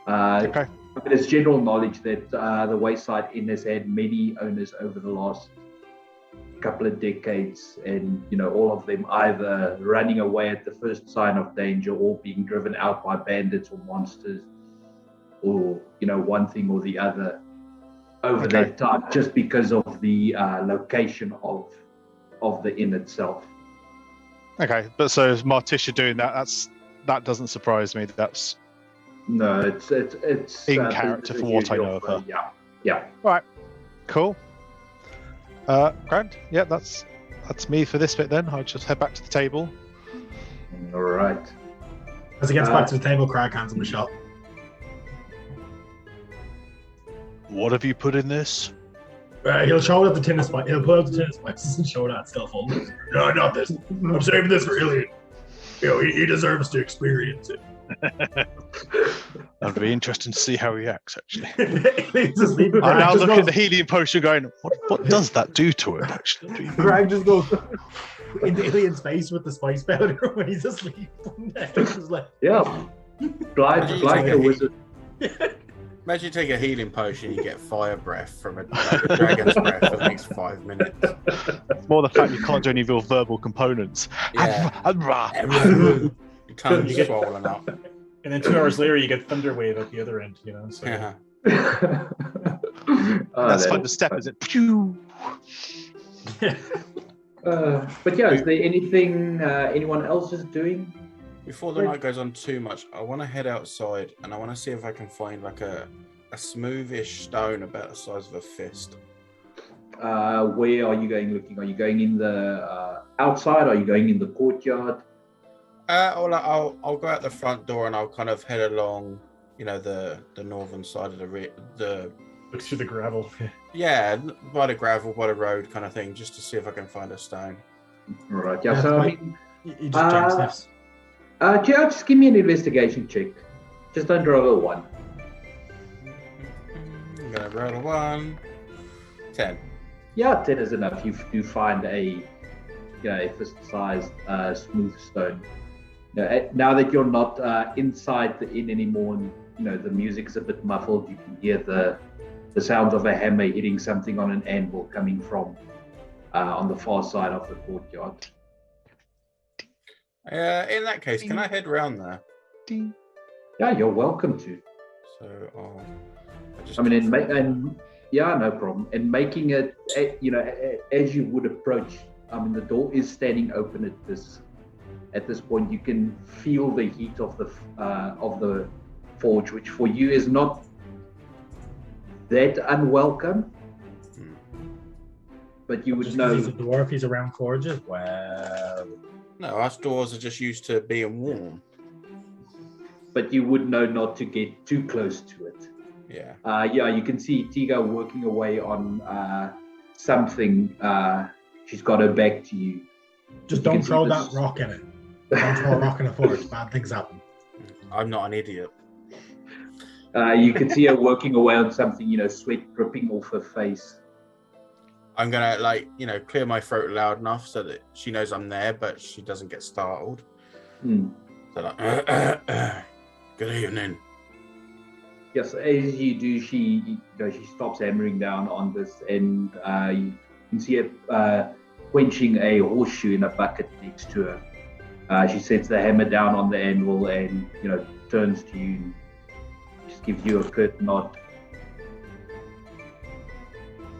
S3: Okay.
S2: But it's general knowledge that the Wayside Inn has had many owners over the last couple of decades, and all of them either running away at the first sign of danger or being driven out by bandits or monsters, or one thing or the other over that time, just because of the location of the inn itself.
S3: Okay, but so is Morticia doing that doesn't surprise me. That's
S2: no, it's
S3: in character for what I know of her.
S2: Yeah.
S3: All right, cool. Grand. Yeah, that's me for this bit then. I'll just head back to the table.
S2: All right.
S1: As he gets back to the table, Crag hands him a shot.
S3: What have you put in this?
S1: He'll show out the tin of spices. He'll pull out the tin of spices and show that still full. No, not this. I'm saving this for Ilian. He deserves to experience it.
S3: That'd be interesting to see how he acts, actually.
S1: I'm
S3: I'm now looking at the healing potion going, what does that do to him, actually?
S1: Greg just goes into Ilian's face with the spice powder when he's asleep.
S2: Like a wizard.
S6: Imagine you take a healing potion, you get fire breath from a dragon's breath for the next 5 minutes.
S3: It's more the fact you can't do any of your verbal components.
S6: Yeah. Your tongue's swollen up.
S4: And then 2 hours later, you get Thunderwave at the other end, So.
S6: Yeah.
S3: That's fun to step, is it? Pew!
S2: But yeah, is there anything anyone else is doing?
S6: Before the night goes on too much, I want to head outside and I want to see if I can find like a smoothish stone about the size of a fist.
S2: Where are you going looking? Are you going in the outside? Are you going in the courtyard?
S6: I'll go out the front door and I'll kind of head along, the northern side of the
S4: Look through the gravel.
S6: yeah, by the gravel, by the road kind of thing, just to see if I can find a stone.
S2: All right. Yeah. So I mean,
S1: you just James sniffs.
S2: Just give me an investigation check. Just don't roll a 1.
S6: I'm gonna roll a 1. 10.
S2: Yeah, 10 is enough. You do find a fist-sized smooth stone. Now that you're not inside the inn anymore, and the music's a bit muffled, you can hear the sounds of a hammer hitting something on an anvil coming from on the far side of the courtyard.
S6: In that case, can I head round there?
S2: Yeah, you're welcome to.
S6: So
S2: no problem. And making it, as you would approach, the door is standing open at this point. You can feel the heat of the forge, which for you is not that unwelcome. But you would know.
S1: He's a dwarf. He's around forges. Well,
S6: no, us dwarves are just used to being warm.
S2: But you would know not to get too close to it.
S6: Yeah.
S2: You can see Tiga working away on something. She's got her back to you.
S1: Just don't throw that rock in it. Don't throw a rock in a forge. Bad things happen.
S6: I'm not an idiot.
S2: You can see her working away on something, sweat dripping off her face.
S6: I'm gonna clear my throat loud enough so that she knows I'm there, but she doesn't get startled. So good evening.
S2: Yes, as you do, she stops hammering down on this, and you can see her quenching a horseshoe in a bucket next to her. She sets the hammer down on the anvil and turns to you and just gives you a curt nod.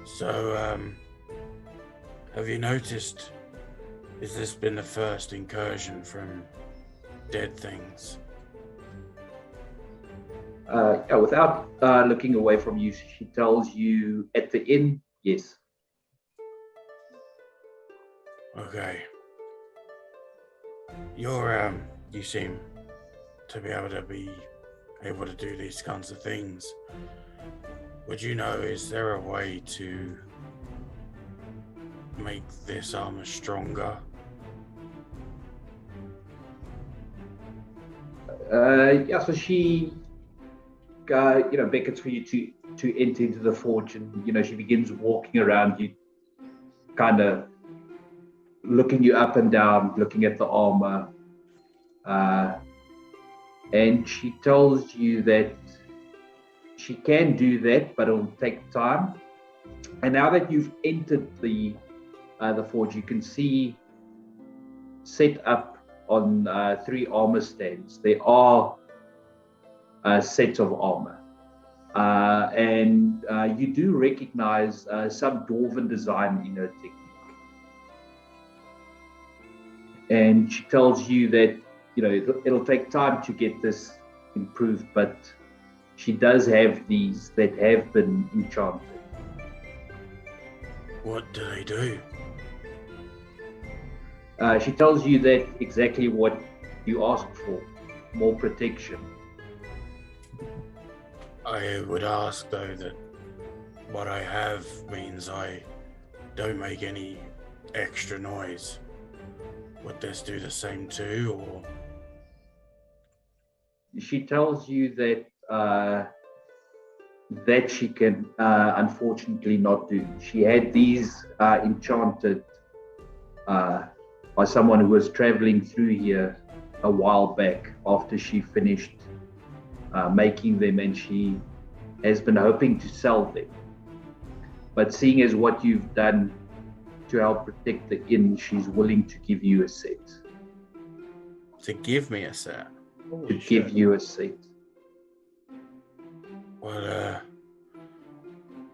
S6: So, have you noticed? Has this been the first incursion from dead things?
S2: Without looking away from you, she tells you at the inn, yes.
S6: Okay. You seem to be able to do these kinds of things. Would you know, is there a way to make this armor stronger?
S2: So she beckons for you to enter into the forge, and she begins walking around you, kind of looking you up and down, looking at the armor, and she tells you that she can do that, but it'll take time. And now that you've entered the forge, you can see set up on 3 armor stands. There are sets of armor, and you do recognize some dwarven design in her technique. And she tells you that it'll take time to get this improved, but she does have these that have been enchanted.
S6: What do they do?
S2: She tells you that exactly what you asked for, more protection.
S6: I would ask, though, that what I have means I don't make any extra noise. Would this do the same too, or?
S2: She tells you that that she can unfortunately not do. She had these enchanted by someone who was traveling through here a while back after she finished making them, and she has been hoping to sell them. But seeing as what you've done to help protect the inn, she's willing to give you a set.
S6: To give me a set?
S2: Give you a set.
S6: Well,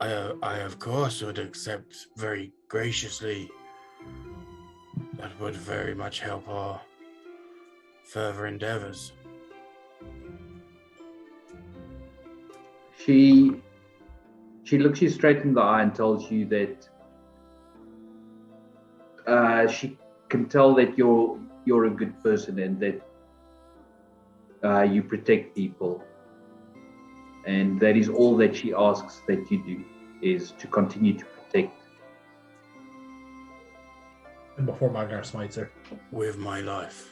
S6: I of course would accept very graciously. That would very much help our further endeavors.
S2: She looks you straight in the eye and tells you that she can tell that you're a good person and that you protect people. And that is all that she asks that you do, is to continue to protect.
S1: And before Magnar smites her.
S6: With my life.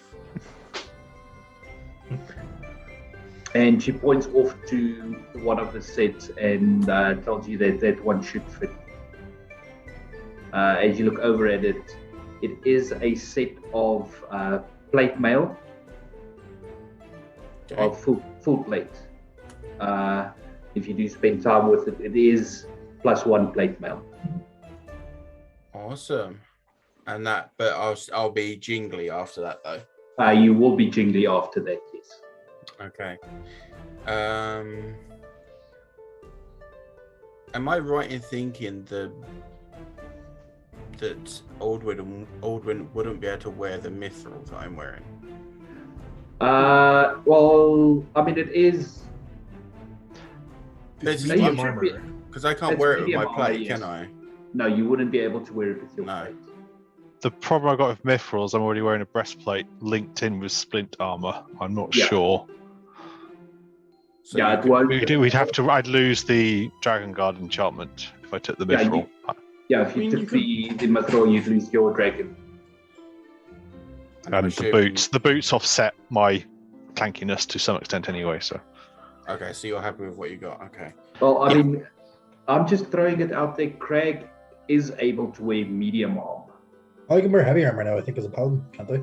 S2: And she points off to one of the sets and tells you that one should fit. As you look over at it, it is a set of plate mail, of full plate. If you do spend time with it, it is +1 plate mail.
S6: Awesome. And that, but I'll be jingly after that though.
S2: You will be jingly after that, yes.
S6: Okay. Am I right in thinking that Aldwin wouldn't be able to wear the mithril that I'm wearing?
S2: Well, I mean, it is.
S4: Medium armor.
S6: Because I can't wear it with my
S2: medium
S6: plate,
S2: armor,
S6: can
S2: yes.
S6: I?
S2: No, you wouldn't be able to wear it with your
S6: No.
S2: plate.
S3: The problem I got with mithril is I'm already wearing a breastplate linked in with splint armor. I'm not
S2: Yeah.
S3: sure.
S6: So
S2: Yeah,
S6: you
S2: it
S6: could-
S2: won't.
S3: We'd have to. I'd lose the Dragon Guard enchantment if I took the
S2: Yeah,
S3: mithril.
S2: Yeah, if you took the mithril, you'd lose your dragon.
S6: and I'm
S3: And the
S6: assuming-
S3: boots. The boots offset my clankiness to some extent anyway. So
S6: Okay, so you're happy with what you got. Okay.
S2: Well, I mean, I'm just throwing it out there. Craig is able to wear medium armor.
S1: Oh, you can wear heavy armor now, I think, as a paladin, can't they?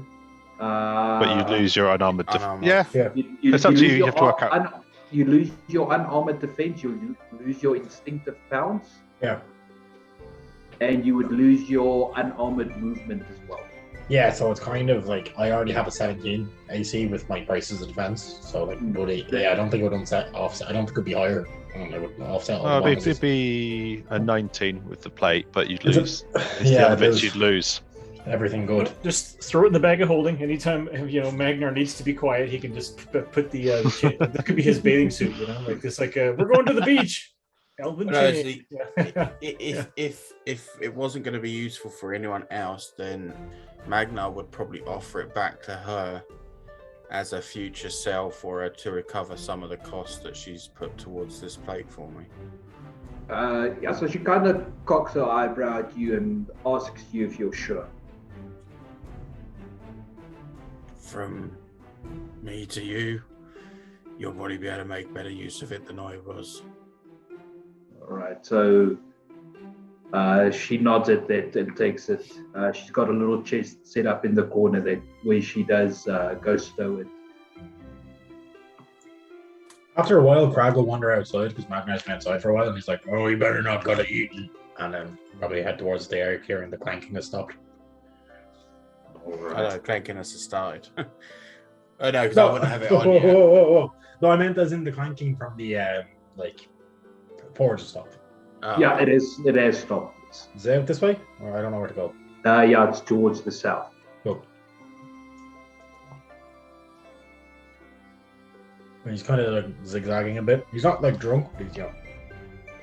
S3: but you'd lose your unarmored.
S6: Unarmored.
S3: Yeah,
S1: Yeah.
S3: It's up to
S2: lose
S3: you, you
S2: your
S3: have to work out.
S2: You lose your unarmored defense, you lose your instinctive pounce,
S1: Yeah.
S2: and you would lose your unarmored movement as well.
S1: Yeah, so it's kind of like I already have a 17 AC with my prices of defense, so like, would it, yeah, I don't think it would offset. I don't think it would be higher. I don't know, it would offset. all the
S3: it'd
S1: bonuses.
S3: be a 19 with the plate, but you'd
S1: Is it-
S3: lose. It's the
S1: Yeah,
S3: other
S1: it
S3: bits
S1: is.
S3: you'd lose.
S1: Everything good.
S4: Just throw it in the bag of holding. Anytime Magnar needs to be quiet, he can just put the that could be his bathing suit. Like this. Like we're going to the beach. Elven
S6: No,
S4: chain.
S6: see,
S4: Yeah.
S6: if it wasn't going to be useful for anyone else, then Magnar would probably offer it back to her as a future sell for her to recover some of the costs that she's put towards this plate for me.
S2: Yeah, so she kind of cocks her eyebrow at you and asks you if you're sure.
S6: From me to you, you'll probably be able to make better use of it than I was.
S2: All right, so she nods at that and takes it. She's got a little chest set up in the corner where she does go stow it.
S1: After a while, Crag will wander outside because Magnar's been outside for a while, and he's like,
S5: Oh, you better not gotta eat.
S1: and then probably head towards the area hearing the clanking has stopped.
S2: All
S6: I
S2: right.
S6: know, clankiness has started. Oh no, because I wouldn't have it on
S1: whoa,
S6: yet.
S1: whoa, whoa, whoa. No, I meant as in the clanking from the like forge and stuff.
S6: Oh.
S2: Yeah, it is. It has stopped.
S1: Is it out this way? Or I don't know where to go.
S2: Yeah, it's towards the south.
S1: Go. And he's kind of like zigzagging a bit. He's not like drunk, but he's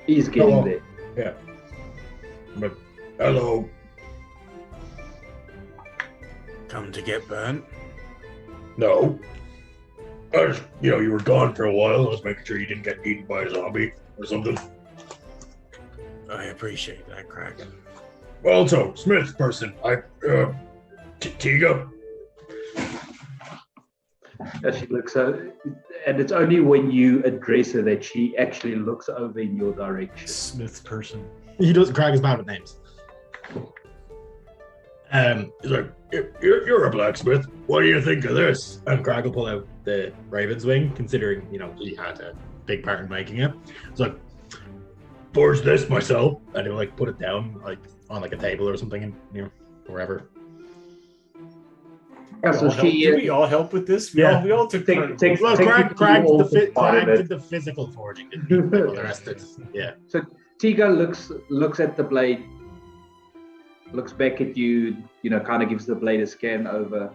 S2: He's getting
S1: Hello.
S2: there.
S1: yeah.
S5: But hello.
S6: Come to get burnt.
S5: No. You were gone for a while. I was making sure you didn't get eaten by a zombie or something.
S6: I appreciate that, Craig.
S5: Well, so Smith person, Tiga.
S2: As she looks over, and it's only when you address her that she actually looks over in your direction.
S4: Smith person.
S1: He does. Crag is bad with names.
S5: He's like, you're a blacksmith. What do you think of this?
S1: And Crag will pull out the Raven's Wing, considering he had a big part in making it. It's like,
S5: Forged this myself.
S1: and he'll like put it down like on like a table or something, and wherever.
S2: Yeah, so she.
S4: we all help with this? We all took part.
S1: Well,
S2: Take
S1: Crag
S2: you all
S1: did
S2: part of it.
S1: the physical forging, didn't he? Well, the rest did. Yeah.
S2: Tiga looks at the blade, looks back at you, kind of gives the blade a scan over,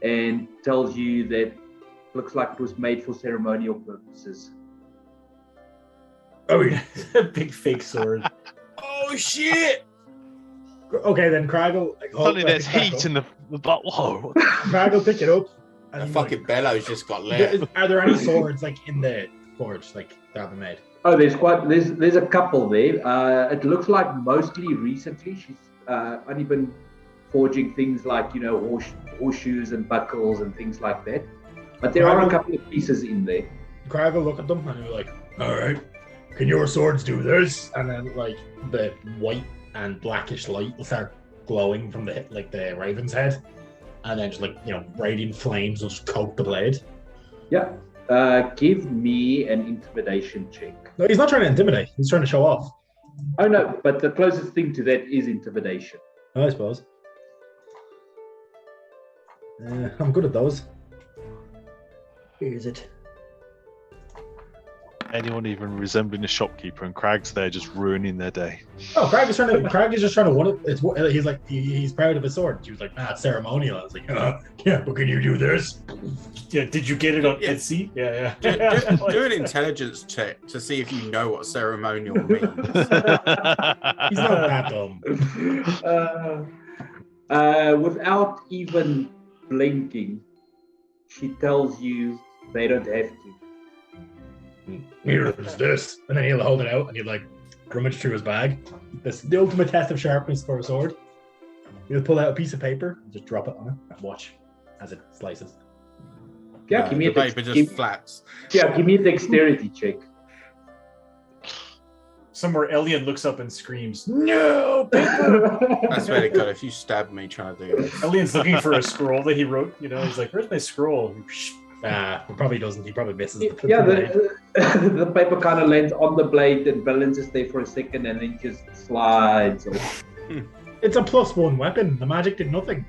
S2: and tells you that looks like it was made for ceremonial purposes.
S5: Oh, yeah.
S4: A big fake sword.
S6: Oh shit!
S1: Okay, then Crag will.
S3: Suddenly there's heat in the butt. Whoa.
S1: Crag will pick it up.
S6: The
S1: And
S6: fucking bellows just got lit.
S1: Are there any swords in the forge that have been made?
S2: Oh, there's a couple there. It looks like mostly recently she's only been forging things like horseshoes and buckles and things like that. But there are a couple of pieces in there.
S1: Crag will look at them and he'll be like,
S5: All right. Can your swords do this?
S1: and then the white and blackish light will start glowing from the raven's head, and then just radiant flames will just coat the blade.
S2: Yeah. Give me an intimidation check.
S1: No, he's not trying to intimidate. He's trying to show off.
S2: Oh no, but the closest thing to that is intimidation.
S1: I suppose. I'm good at those. Here is it.
S3: Anyone even resembling a shopkeeper, and Crag's there just ruining their day.
S1: Oh, Crag is just trying to one it. He's like he's proud of his sword. She was like, it's ceremonial. I was like,
S5: Yeah, but can you do this?
S4: Yeah, did you get it on Etsy? Yeah.
S6: Do an intelligence check to see if you know what ceremonial means.
S1: he's not that dumb.
S2: Without even blinking, she tells you they don't have to.
S5: Here is this.
S1: And then he'll hold it out and he'll rummage through his bag. This the ultimate test of sharpness for a sword. He'll pull out a piece of paper and just drop it on it and watch as it slices.
S2: Yeah, give me
S6: the paper just flaps.
S2: Yeah, give me a dexterity check.
S4: Somewhere Elian looks up and screams, "No, paper!"
S6: I swear to God, if you stab me trying to do this.
S4: Elian's looking for a scroll that he wrote. He's like, "Where's my scroll?"
S1: He probably doesn't. He probably misses the
S2: Yeah, the paper kind of lands on the blade and balances there for a second and then just slides off.
S1: It's a +1 weapon. The magic did nothing.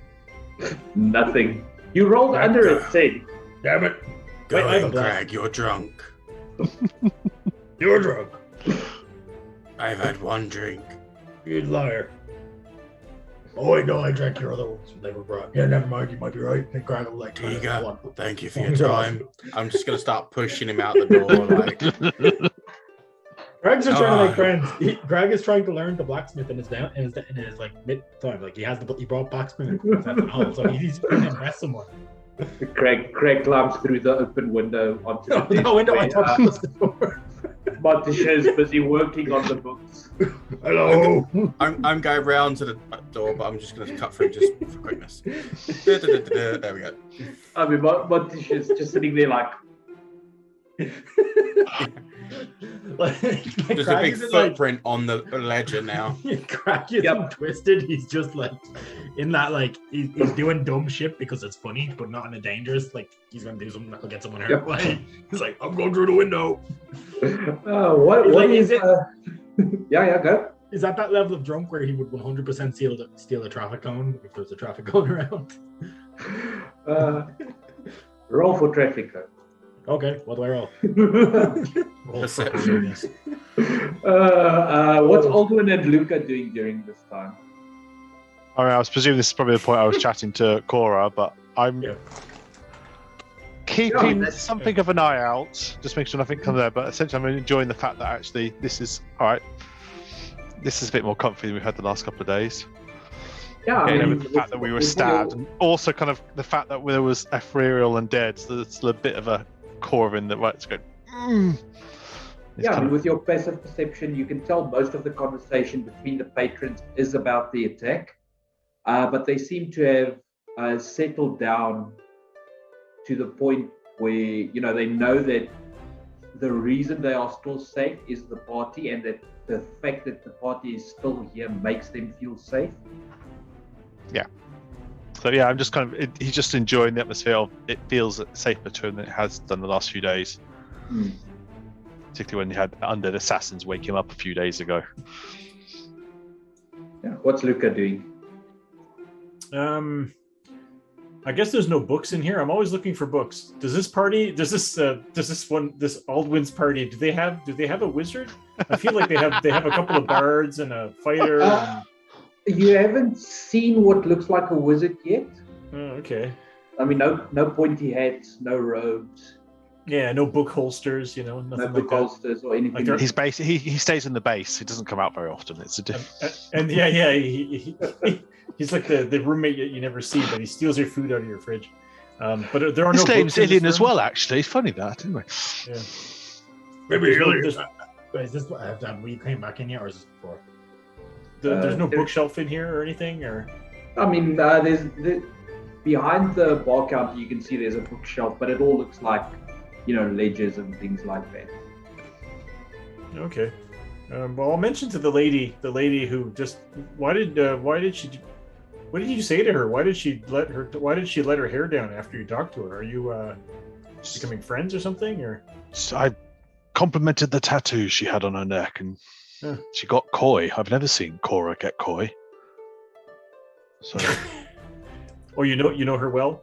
S2: Nothing. You rolled under a 10.
S5: Damn it.
S6: Go
S1: I have a
S6: in,
S1: blast.
S6: Crag, you're drunk.
S5: You're drunk.
S6: I've had one drink.
S5: You liar. Oh, wait, no, I drank your other ones when they were brought. Yeah, never mind. You might be right. And Crag will
S6: Tiga, thank you for your time. I'm just going to start pushing him out the door.
S1: Greg's just trying to make friends. Greg is trying to learn the blacksmith in his mid time. He has he brought blacksmith, so he's trying to impress someone.
S2: Craig climbs through the open window onto the desk.
S1: No window. I thought that was the door.
S2: Martisha is busy working on the books.
S5: Hello.
S6: I'm going round to the door, but I'm just going to cut through just for quickness. There we go.
S2: I mean, Martisha is just sitting there like...
S6: There's a big footprint on the ledger now.
S1: Crack isn't twisted. He's just in that he's doing dumb shit because it's funny, but not in a dangerous he's gonna do something that'll get someone hurt.
S5: He's like, I'm going through the window.
S2: What is it? Yeah, go.
S1: Is that level of drunk where he would 100% steal a traffic cone if there's a traffic cone around?
S2: Roll for traffic cone.
S1: Okay, what do I roll?
S6: Perception.
S2: What's Aldwin and Luca doing during this time?
S3: I was presuming this is probably the point I was chatting to Cora, but I'm keeping something of an eye out, just make sure nothing comes there. But essentially, I'm enjoying the fact that actually this is all right. This is a bit more comfy than we've had the last couple of days.
S2: Yeah,
S3: the fact that we were stabbed, and also kind of the fact that there was ethereal and dead. So there's a bit of a core of in that right to go.
S2: With your passive perception, you can tell most of the conversation between the patrons is about the attack, but they seem to have settled down to the point where they know that the reason they are still safe is the party, and that the fact that the party is still here makes them feel safe.
S3: Yeah. So I'm just he's just enjoying the atmosphere of it feels safer to him than it has done the last few days. Particularly when he had undead assassins wake him up a few days ago.
S2: Yeah. What's Luca doing?
S4: I guess there's no books in here. I'm always looking for books. Does this Aldwin's party? Do they have a wizard? I feel like they have a couple of bards and a fighter.
S2: You haven't seen what looks like a wizard yet.
S4: Oh, okay.
S2: I mean, no pointy hats, no robes.
S4: Yeah, no book holsters. Nothing
S2: No
S4: like
S2: book
S4: that.
S2: holsters or anything.
S3: He's he stays in the base. He doesn't come out very often. It's a different.
S4: And he's like the roommate you never see, but he steals your food out of your fridge. But there are
S3: His
S4: no
S3: name's
S4: books in this
S3: Illian as
S4: room.
S3: well. Actually, anyway.
S4: Yeah.
S5: Maybe
S4: There's-
S1: Is this have we came back in yet, or is this before?
S4: There's no bookshelf in here or anything, or
S2: I mean, behind the bar counter, you can see there's a bookshelf, but it all looks like, ledgers and things like that.
S4: okay. Well, I'll mention to the lady who just what did you say to her? Why did she let her hair down after you talked to her? Are you becoming friends or something? Or
S3: I complimented the tattoo she had on her neck, and she got coy. I've never seen Cora get coy. So,
S4: oh, you know her well?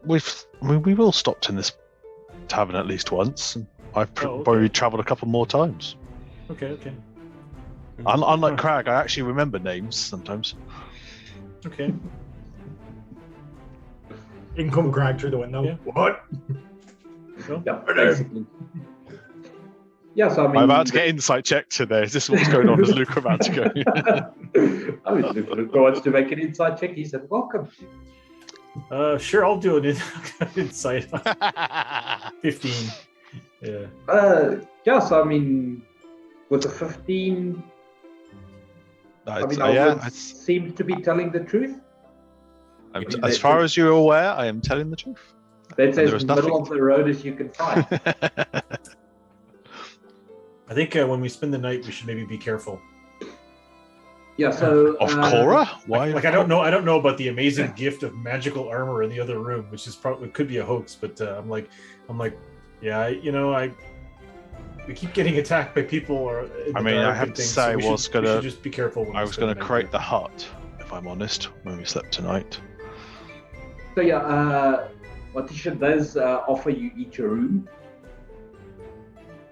S3: we've all stopped in this tavern at least once, and I've probably travelled a couple more times.
S4: Okay.
S3: Unlike Crag, I actually remember names sometimes.
S4: Okay.
S1: In come Crag through the window.
S4: Yeah.
S5: What?
S2: Yeah, basically. Yeah, so I mean,
S3: I'm about to get insight check today. Is this what's going on? Is Luke about to go?
S2: I mean, Luke wants to make an inside check. He said, "Welcome."
S4: Sure, I'll do an insight. 15. Yeah.
S2: So I mean, with the 15, seems to be telling the truth.
S3: As far as you're aware, I am telling the truth.
S2: That's as middle of the road as you can find.
S4: I think when we spend the night, we should maybe be careful.
S2: Yeah. So
S3: of Cora? Why?
S4: Like I don't know about the amazing gift of magical armor in the other room, which is probably could be a hoax. But I'm like, yeah, we keep getting attacked by people. Or
S3: I have to say,
S4: we should just be careful.
S3: I was going to create the hut, if I'm honest, when we slept tonight.
S2: So yeah, Watisha does offer you each a room.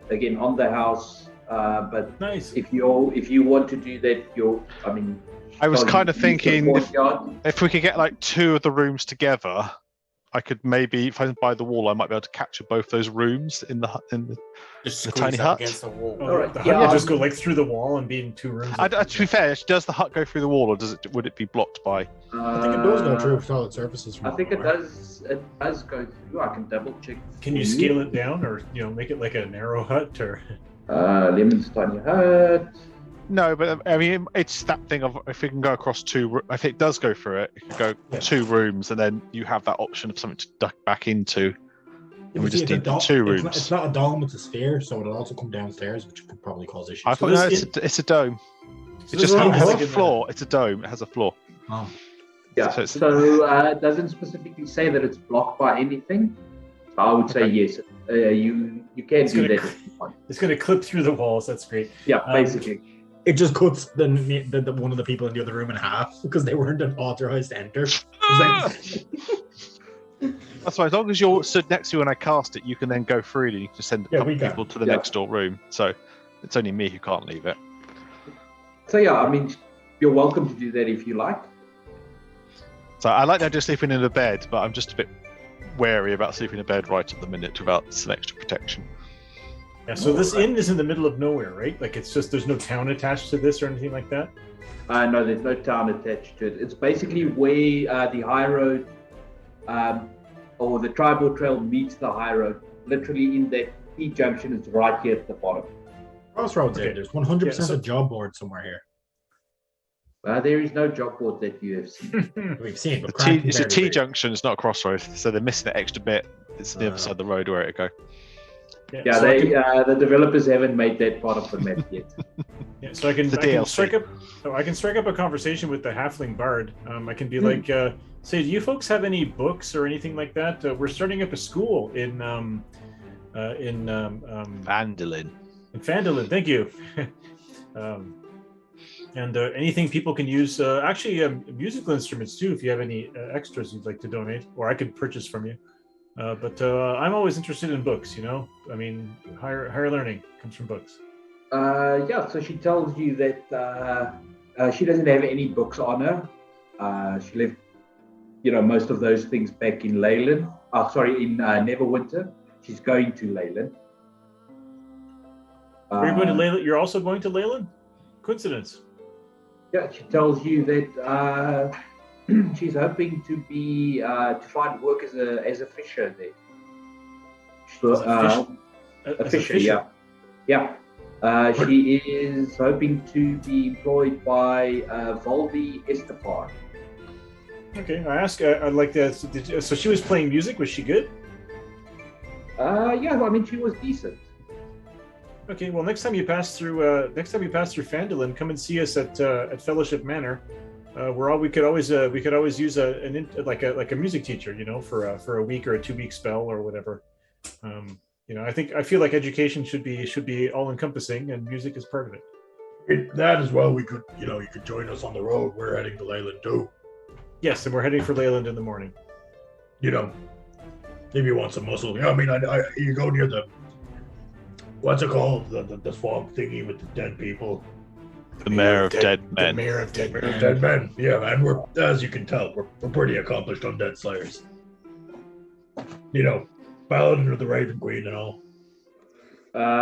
S2: Again, on the house, but
S4: nice.
S2: If you want to do that,
S3: I was kind of thinking if we could get like 2 of the rooms together, I could maybe, if I buy the wall, I might be able to capture both those rooms in the tiny hut.
S6: Against the wall.
S2: All right.
S4: The hut will just go like through the wall and be in 2 rooms.
S3: To be fair, does the hut go through the wall, or would it be blocked by?
S1: I think it does go through solid surfaces.
S2: I think it does. It does go through. I can double check.
S4: Can you scale it down, or make it like a narrow hut, or?
S2: Lemon's tiny hut.
S3: No, but I mean, it's that thing of if we can go across 2. I think it does go through it. It can go 2 rooms, and then you have that option of something to duck back into. And we just need 2 rooms.
S1: It's not a dome; it's a sphere, so it'll also come downstairs, which could probably cause issues.
S3: I thought it's a dome. It just has a floor. It's a dome. It has a floor.
S1: Oh.
S2: Yeah. So it doesn't specifically say that it's blocked by anything. So I would say yes. You can do that.
S4: It's going to clip through the walls. That's great.
S2: Yeah, basically.
S1: It just cuts the one of the people in the other room in half because they weren't authorized to enter.
S3: That's why, as long as you're stood next to you when I cast it, you can then go through and you can send a couple people to the next door room. So it's only me who can't leave it.
S2: So yeah, I mean, you're welcome to do that if you like.
S3: So I like the idea of sleeping in a bed, but I'm just a bit wary about sleeping in a bed right at the minute without some extra protection.
S4: Yeah, so this inn is in the middle of nowhere, right? Like it's just there's no town attached to this or anything like that?
S2: No, there's no town attached to it. It's basically where the high road or the tribal trail meets the high road. Literally in that T-junction is right here at the bottom.
S1: Crossroads here. There's 100% a job board somewhere here.
S2: There is no job board that you have seen.
S1: We've seen it.
S3: It's a T-junction, it's not a crossroad, so they're missing the extra bit. It's the other side of the road where it go.
S2: Yeah, so the developers haven't made that part of the map yet.
S4: Yeah, so I can strike up a conversation with the halfling bard. I can be like, say, do you folks have any books or anything like that? We're starting up a school in
S3: Phandalin.
S4: In Phandalin, thank you. And anything people can use, actually musical instruments too, if you have any extras you'd like to donate, or I could purchase from you. But I'm always interested in books, you know? I mean, higher learning comes from books.
S2: Yeah, so she tells you that she doesn't have any books on her. She left, most of those things back in Leulon. In Neverwinter. She's going to Leulon.
S4: Are you going to Leulon? You're also going to Leulon? Coincidence.
S2: Yeah, she tells you that she's hoping to find work as a fisher there. So, a fisher, yeah. Yeah. She is hoping to be employed by Volby Estepar.
S4: Okay, I ask. I like that. So she was playing music. Was she good?
S2: Yeah, I mean she was decent.
S4: Okay, well, next time you pass through Phandalin, come and see us at Fellowship Manor. We could always use a music teacher, for a week or a 2-week spell or whatever. I feel like education should be all encompassing, and music is part of it.
S5: That as well, we could, you could join us on the road. We're heading to Leulon too.
S4: Yes, and we're heading for Leulon in the morning.
S5: If you want some muscle. I mean, you go near the, what's it called? The swamp thingy with the dead people.
S3: The Mayor of Dead Men.
S4: The Mayor of Dead Men.
S5: Dead Men. Yeah, man. We're, as you can tell, we're pretty accomplished undead slayers. Paladin of the Raven Queen and all.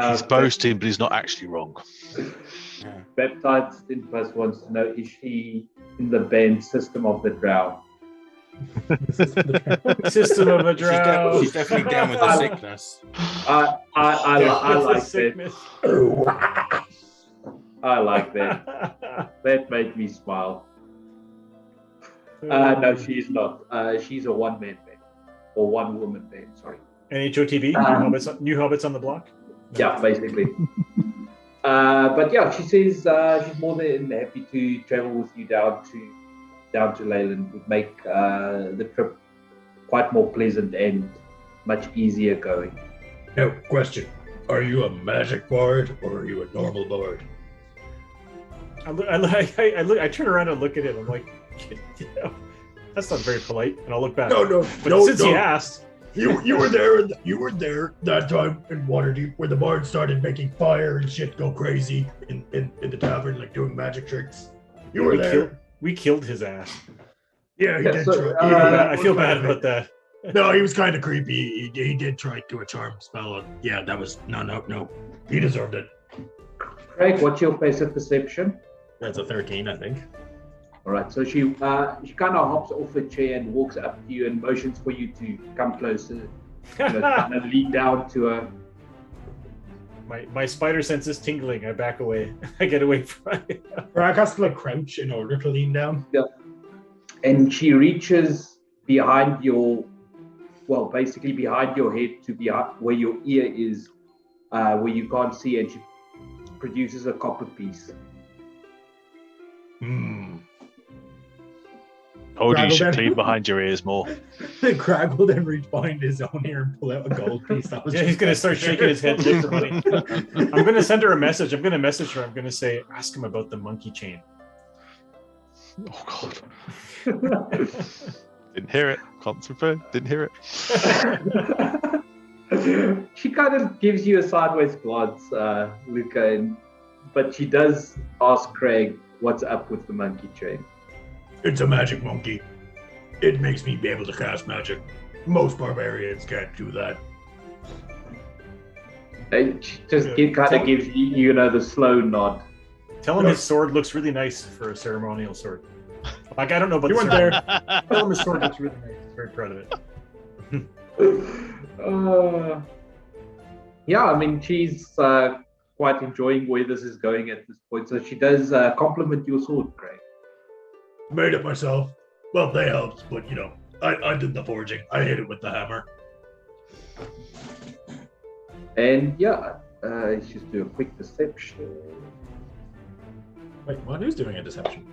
S3: He's boasting, but he's not actually wrong.
S2: Baptized Stinpus wants to know, is she in the band System of the Drow?
S4: System of a Drow.
S6: She's definitely down with the sickness.
S2: I like that. I like that. That made me smile. No, she's not. She's a one-man band. Or one-woman band, sorry.
S4: NHOTB? New Hobbits on the block?
S2: Yeah, basically. But yeah, she says she's more than happy to travel with you down to Leulon. Would make the trip quite more pleasant and much easier going.
S5: Now, question. Are you a magic bard or are you a normal bard?
S4: I turn around and look at him. I'm like, that's not very polite. And I'll look back.
S5: No.
S4: But since he asked,
S5: you were there. You were there that time in Waterdeep where the bard started making fire and shit go crazy in the tavern, like doing magic tricks. You were there.
S4: We killed his ass.
S5: Yeah, he did.
S4: I feel bad about that.
S5: No, he was kind of creepy. He did try to do a charm spell. And yeah, that was no. He deserved it.
S2: Craig, what's your passive perception?
S5: That's a 13, I think.
S2: All right, so she kind of hops off her chair and walks up to you and motions for you to come closer. Kind of lean down to her.
S4: My spider sense is tingling. I back away. I get away from it.
S1: Or I cast like crouch in order to lean down.
S2: Yeah. And she reaches behind basically behind your head to where your ear is, where you can't see, and she produces a copper piece.
S3: Told you should clean behind your ears more.
S1: Crag will then reach behind his own ear and pull out a gold piece.
S4: He's going to start shaking his head to look for money. I'm going to send her a message. I'm going to message her. I'm going to say, ask him about the monkey chain.
S3: Oh, God. Didn't hear it. Can't confirm. Didn't hear
S2: it. She kind of gives you a sideways glance, Luca, but she does ask Craig what's up with the monkey chain.
S5: It's a magic monkey. It makes me be able to cast magic. Most barbarians can't do that.
S2: It just kind of gives you the slow nod.
S4: Tell him his sword looks really nice for a ceremonial sword. Like, I don't know about the sword. Tell him his sword looks really nice. Very proud of
S2: it. Yeah, I mean, she's quite enjoying where this is going at this point. So she does compliment your sword, Craig.
S5: Made it myself. Well, they helped, but I did the forging. I hit it with the hammer.
S2: And yeah, let's just do a quick deception.
S1: Wait, what? Who's doing a deception?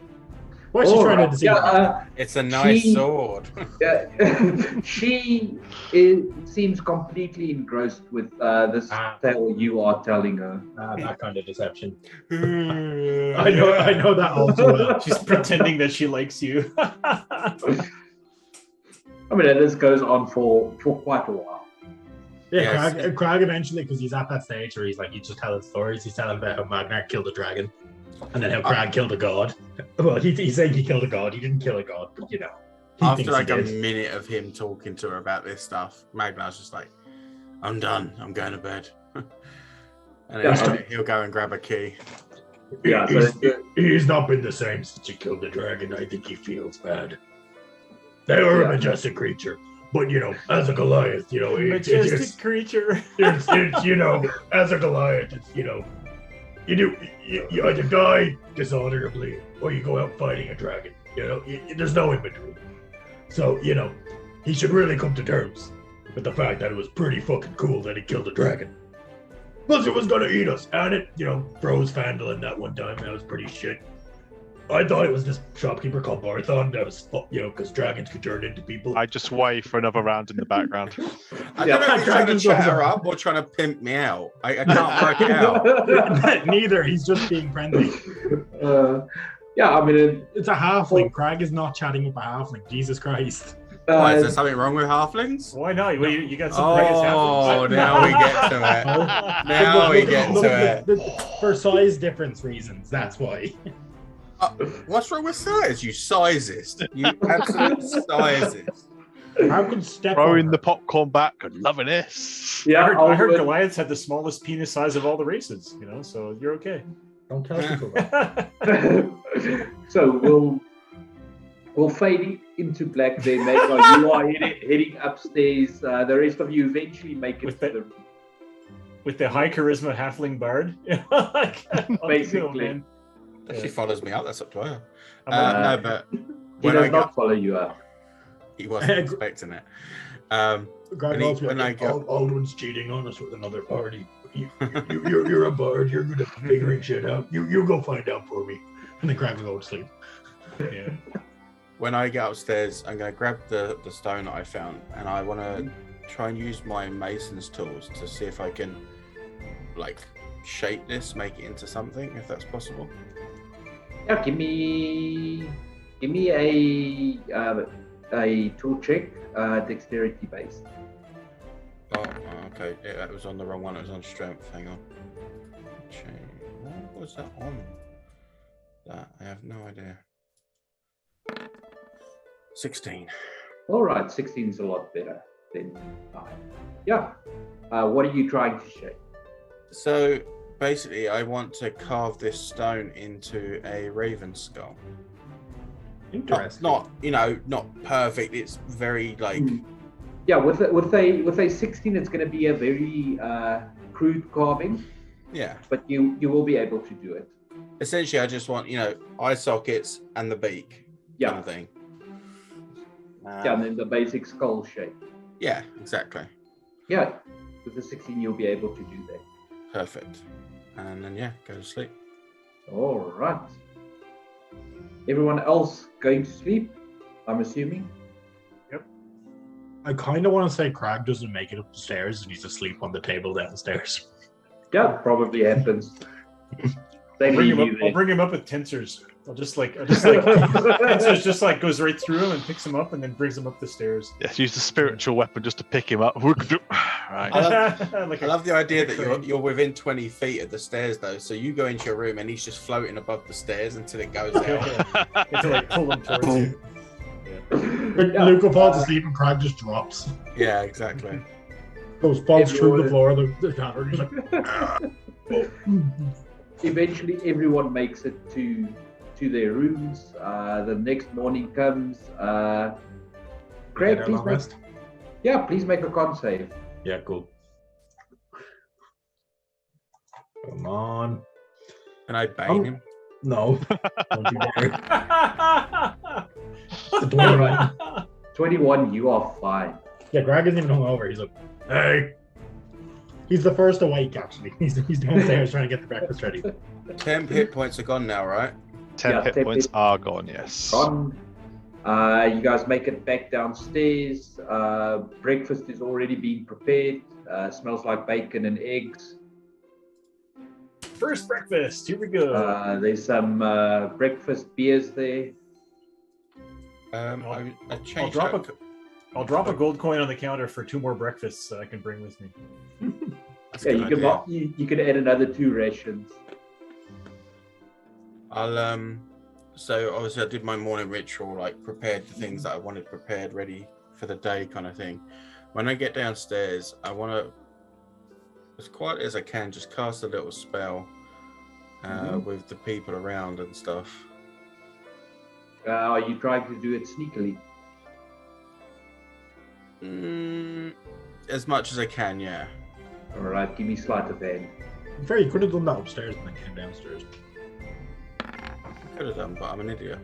S1: What's she trying to deceive?
S6: It's a nice sword.
S2: She seems completely engrossed with this tale you are telling her.
S1: That kind of deception. I know that also well.
S4: She's pretending that she likes you.
S2: I mean, this goes on for quite a while.
S1: Yeah, yes. Crag eventually, because he's at that stage where he's just telling stories. He's telling about how Magnar killed a dragon, and then how Crag killed a god. Well, he's saying he killed a god. He didn't kill a god, but
S6: After like a minute of him talking to her about this stuff, Magnar's just like, "I'm done. I'm going to bed." And then he'll go and grab a key.
S5: Yeah, he's not been the same since he killed the dragon. I think he feels bad. They were a majestic creature. But, as a Goliath,
S4: majestic creature.
S5: It's as a Goliath, it's, you either die dishonorably or you go out fighting a dragon. There's no in between. So, he should really come to terms with the fact that it was pretty fucking cool that he killed a dragon. Plus, it was gonna eat us, and it, froze Fandolin that one time. That was pretty shit. I thought it was this shopkeeper called Barthon that was, because dragons could turn into people.
S3: I just wait for another round in the background.
S6: I don't know if he's trying to chat her up or trying to pimp me out. I can't work it out.
S1: Neither. He's just being friendly.
S2: I mean...
S1: It's a halfling. Crag is not chatting up a halfling. Jesus Christ.
S6: Why, is there something wrong with halflings?
S4: Why not? You got some previous halflings.
S6: Oh, now we get to it. Now we get to it.
S1: For size difference reasons, that's why.
S6: What's wrong with size? You sizist. You absolute sizist.
S1: How can step
S3: throwing the popcorn back and loving this?
S4: Yeah, I heard Goliaths had the smallest penis size of all the races. So you're okay.
S1: Don't tell people that.
S2: So we'll fade into black there, mate. While you are heading upstairs, the rest of you eventually make it
S4: with the high charisma halfling bard.
S2: Basically.
S6: If she follows me up, that's up to her.
S2: No, but he does not follow you up.
S6: He wasn't expecting it.
S5: When I go, Aldwin's cheating on us with another party. You're a bard. You're good at figuring shit out. You go find out for me.
S1: And then Crag will go to sleep.
S4: Yeah.
S6: When I get upstairs, I'm going to grab the stone that I found, and I want to try and use my mason's tools to see if I can, shape this, make it into something, if that's possible.
S2: Yeah, give me a tool check, dexterity based.
S6: Oh, okay. It was on the wrong one. It was on strength. Hang on. What was that on? That I have no idea. 16.
S2: All right, 16 is a lot better than 9. Yeah. What are you trying to shape?
S6: So basically, I want to carve this stone into a raven skull.
S1: Interesting.
S6: Not perfect. It's very
S2: Yeah, with a 16, it's going to be a very crude carving.
S6: Yeah.
S2: But you will be able to do it.
S6: Essentially, I just want eye sockets and the beak.
S2: Yeah.
S6: Kind of thing.
S2: And then the basic skull shape.
S6: Yeah, exactly.
S2: Yeah, with the 16, you'll be able to do that.
S6: Perfect. And then go to sleep.
S2: All right. Everyone else going to sleep, I'm assuming?
S4: Yep.
S1: I kind of want to say Crag doesn't make it up the stairs and he's asleep on the table downstairs.
S2: Yeah, probably happens.
S4: I'll bring him up with tensors. I'll just Tensors just goes right through him and picks him up and then brings him up the stairs.
S3: Yes, use the spiritual weapon just to pick him up. Right.
S6: I love the idea that you're within 20 feet of the stairs though, so you go into your room and he's just floating above the stairs until it goes out.
S4: To pull him towards you.
S1: Yeah. Luca falls asleep and Crag just drops.
S6: Yeah, exactly.
S1: Falls through the floor of the tower.
S2: Eventually, everyone makes it to their rooms. The next morning comes. Craig, please make a con save.
S1: Yeah, cool. Come on.
S6: Can I bang him?
S1: No. Don't you dare.
S2: 21, you are fine.
S1: Yeah, Greg isn't even hungover. He's like, hey. He's the first awake, actually. He's downstairs trying to get the breakfast ready.
S6: 10 hit points are gone now, right?
S3: 10 hit
S2: 10
S3: points
S2: hit
S3: are gone, yes.
S2: gone. You guys make it back downstairs. Breakfast is already being prepared. Smells like bacon and eggs.
S4: First breakfast. Here we go.
S2: There's some breakfast beers there.
S4: I'll drop a gold coin on the counter for 2 more breakfasts that I can bring with me.
S2: Yeah, you can add another 2 rations.
S6: So obviously I did my morning ritual, like prepared the things that I wanted prepared, ready for the day kind of thing. When I get downstairs, I want to, as quiet as I can, just cast a little spell with the people around and stuff.
S2: Are you trying to do it sneakily?
S6: As much as I can, yeah.
S2: All right, give me sleight of hand.
S1: Fair, you could have done that upstairs and then came downstairs.
S6: Could have done, but I'm an idiot.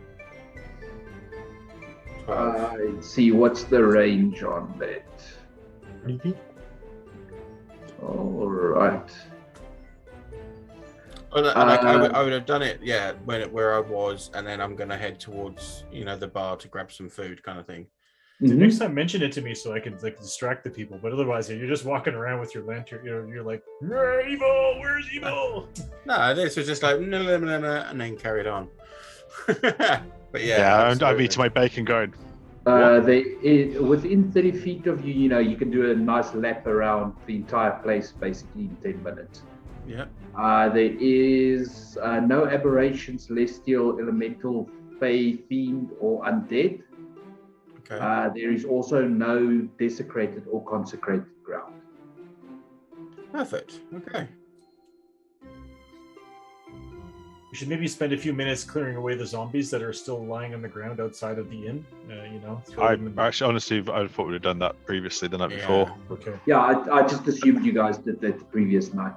S2: 12. Let's see, what's the range on that?
S1: 20 feet?
S2: All right.
S6: Well, I would have done it, yeah, where I was, and then I'm gonna head towards, the bar to grab some food, kind of thing.
S4: Next time, mention it to me so I can distract the people. But otherwise, you're just walking around with your lantern. You're like, evil. Where's evil?
S6: No, this was just like, and then carried on. But yeah,
S3: I'm eating my bacon going.
S2: Within 30 feet of you, you can do a nice lap around the entire place basically in 10 minutes.
S6: Yeah.
S2: There is no aberrations, celestial, elemental, fey, fiend, or undead.
S6: Okay.
S2: There is also no desecrated or consecrated ground.
S6: Perfect. Okay.
S4: You should maybe spend a few minutes clearing away the zombies that are still lying on the ground outside of the inn.
S3: Honestly, I thought we'd have done that previously the night before.
S4: Okay.
S2: Yeah, I just assumed you guys did that the previous night.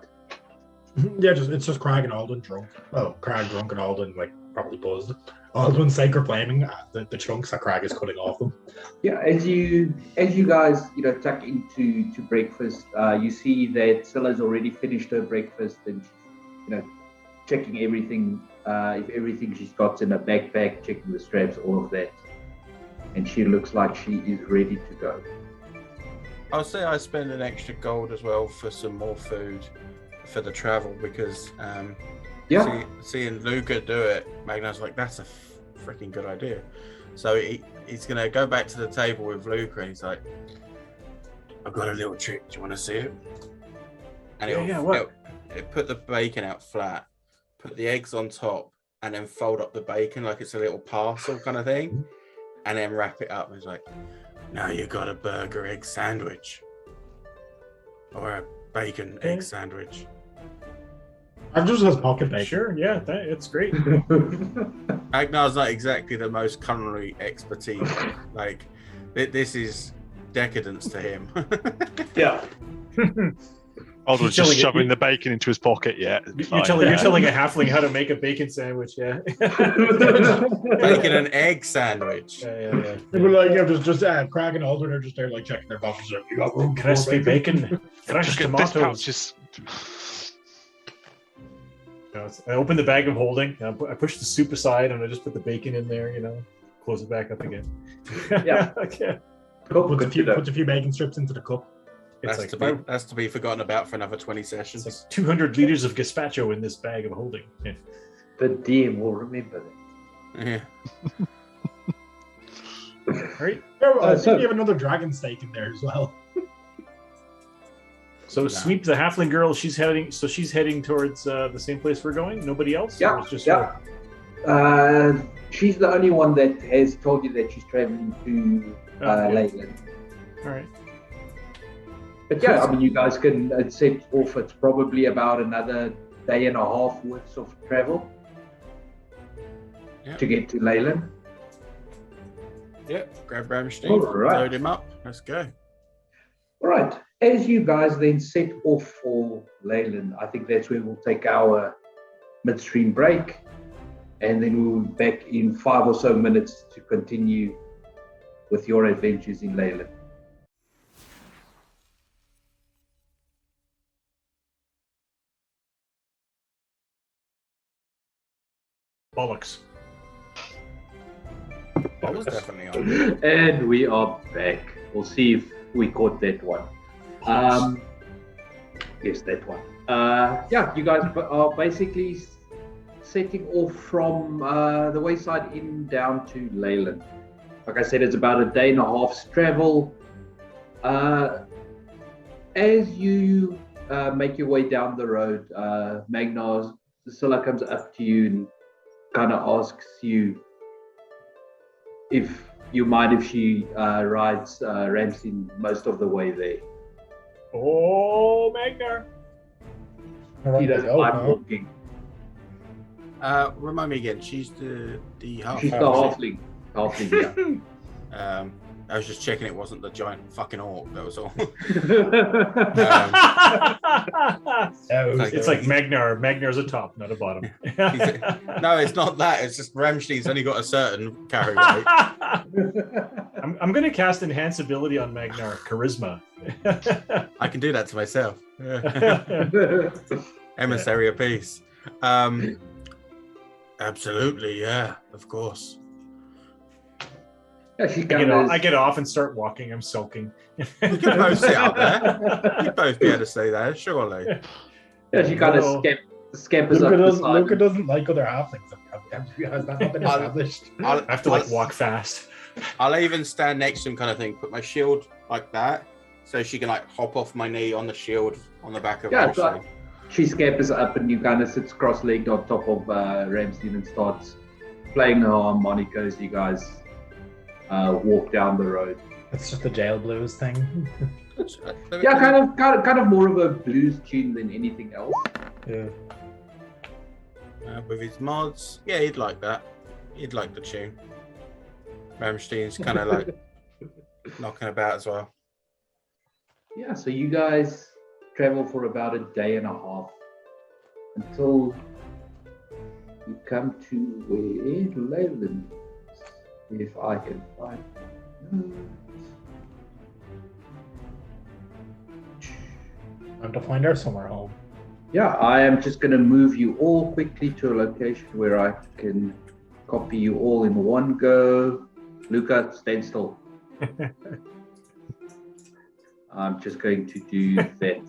S1: Yeah, it's just Crag and Alden drunk. Oh, Crag drunk and Alden probably buzzed. Alden's sacred flaming the chunks that Crag is cutting off them.
S2: Yeah, as you guys tuck into breakfast, you see that Scylla's already finished her breakfast and she's checking everything, if everything she's got in her backpack, checking the straps, all of that, and she looks like she is ready to go.
S6: I'll say I spend an extra gold as well for some more food for the travel because seeing Luca do it, Magnus like, that's a freaking good idea. So he's gonna go back to the table with Luca and he's like, I've got a little trick, do you want to see it? And it'll put the bacon out flat, put the eggs on top, and then fold up the bacon like it's a little parcel kind of thing, and then wrap it up. And he's like, now you got a burger egg sandwich or a bacon egg sandwich.
S1: I've just has pocket bacon.
S4: Sure, yeah, it's great.
S6: Agnar's not exactly the most culinary expertise. Like, this is decadence to him.
S2: Yeah.
S3: Alden's just shoving the bacon into his pocket. Yeah,
S4: you're telling a halfling how to make a bacon sandwich. Yeah.
S6: Bacon and egg sandwich.
S4: Yeah.
S1: But just Crag and Alden are just there checking their boxes. You got room
S4: crispy bacon, fresh tomatoes. I open the bag of holding. I push the soup aside, and I just put the bacon in there. Close it back up again.
S2: Yeah.
S4: Okay.
S1: Puts a few bacon strips into the cup.
S6: That's to be forgotten about for another 20 sessions.
S4: It's like 200 liters of gazpacho in this bag of holding. Yeah.
S2: The DM will remember that.
S6: Yeah.
S1: All right. I think we have another dragon steak in there as well.
S4: So Sweep, the halfling girl, she's heading towards the same place we're going. Nobody else?
S2: Yeah. She's the only one that has told you that she's traveling to Leulon.
S4: All right.
S2: But yeah, you guys can set off. It's probably about another day and a half worth of travel to get to Leulon.
S6: Yep, grab Ramstein, load him up. Let's go.
S2: All right. As you guys then set off for Leulon, I think that's where we'll take our midstream break, and then we'll be back in 5 or so minutes to continue with your adventures in Leulon.
S4: Bollocks.
S6: I was definitely on.
S2: And we are back. We'll see if we caught that one. Yes, that one. Yeah, you guys are basically setting off from the Wayside Inn down to Leulon. Like I said, it's about a day and a half's travel. As you make your way down the road, Scylla comes up to you and kind of asks you if you mind if she rides Ramsey most of the way there.
S4: Oh, Magnar.
S2: He doesn't mind walking.
S6: Remind me again. She's the half.
S2: She's the halfling. Halfling, yeah.
S6: I was just checking it wasn't the giant fucking orc. That was all.
S4: It's like Magnar. Magnar's a top, not a bottom.
S6: No, it's not that. It's just Ramsey's only got a certain carry weight.
S4: I'm going to cast Enhance ability on Magnar. Charisma.
S6: I can do that to myself. Emissary of peace. Absolutely, yeah, of course.
S2: Yeah,
S4: I get off and start walking. I'm sulking.
S6: You can both sit out there. You'd both be able to stay there, surely.
S2: Yeah, she kind of scampers up the side.
S1: Luca doesn't like other halflings. Has that not been established?
S4: I have to walk fast.
S6: I'll even stand next to him, kind of thing. Put my shield like that, so she can hop off my knee on the shield on the back of her.
S2: Yeah, she scampers up and you kind of sits cross-legged on top of Ramsey and starts playing her harmonica as you guys walk down the road.
S1: It's just the jail blues thing.
S2: Yeah, kind of more of a blues tune than anything else.
S1: Yeah.
S6: With his mods, yeah, he'd like that. He'd like the tune. Ramstein's kind of like knocking about as well.
S2: Yeah, so you guys travel for about a day and a half until you come to where Leulon is. If I can find
S1: Time to find our summer home.
S2: Yeah, I am just going to move you all quickly to a location where I can copy you all in one go. Luca, stand still. I'm just going to do that.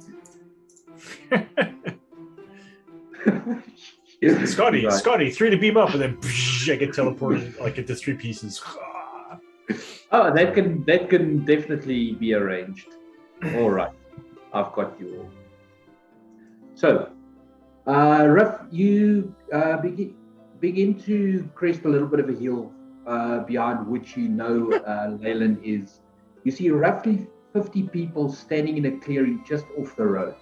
S4: Scotty, 3 to beam up, and then I get teleported into 3 pieces.
S2: Oh, that can definitely be arranged. All right, I've got you all. So, Ruff, you begin to crest a little bit of a hill behind which Leulon is. You see roughly 50 people standing in a clearing just off the road,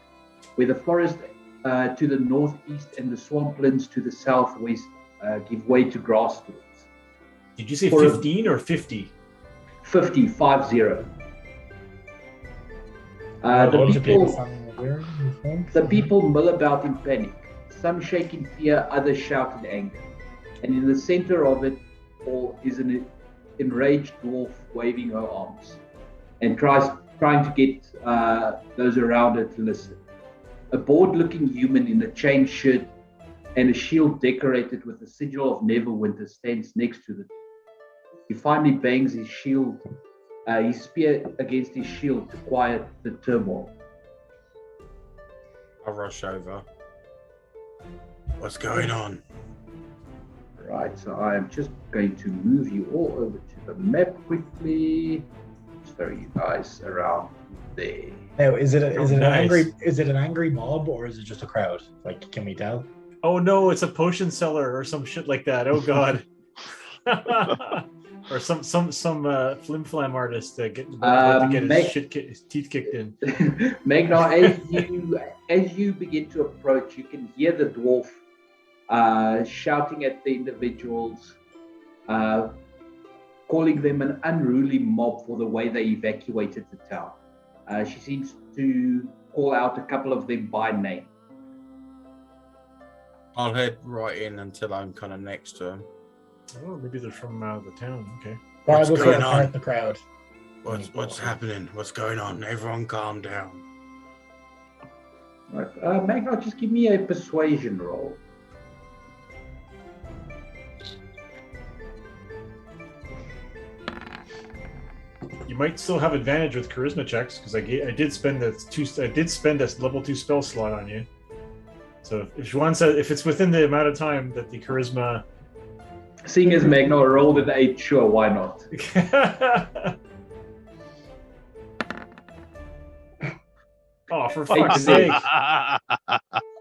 S2: where the forest to the northeast and the swamplands to the southwest give way to grasslands.
S4: Did you say 15 or 50?
S2: 50, 50. The people mill about in panic, some shake in fear, others shout in anger. And in the center of it all is an enraged dwarf waving her arms and trying to get those around her to listen. A bored-looking human in a chain shirt and a shield decorated with a sigil of Neverember stands next to them. He finally bangs his spear against his shield to quiet the turmoil.
S6: I'll rush over. What's going on?
S2: Right, so I am just going to move you all over to the map quickly. Just throw you guys around there.
S1: Now, is it an angry mob or is it just a crowd? Can we tell?
S4: Oh no, it's a potion seller or some shit like that. Oh god. Or some flim flam artist to get his teeth kicked in.
S2: Magnar, as you begin to approach, you can hear the dwarf shouting at the individuals, calling them an unruly mob for the way they evacuated the town. She seems to call out a couple of them by name.
S6: I'll head right in until I'm kind of next to him.
S4: Oh, maybe they're from the town. Okay.
S6: What's going on?
S1: The crowd.
S6: What's happening? What's going on? Everyone calm down.
S2: Right. Magnar, just give me a persuasion roll.
S4: you might still have advantage with charisma checks because I did spend a level 2 spell slot on you. So if it's within the amount of time that the charisma.
S2: Seeing as Magna rolled an 8, sure, why not?
S4: Oh, for fuck's sake!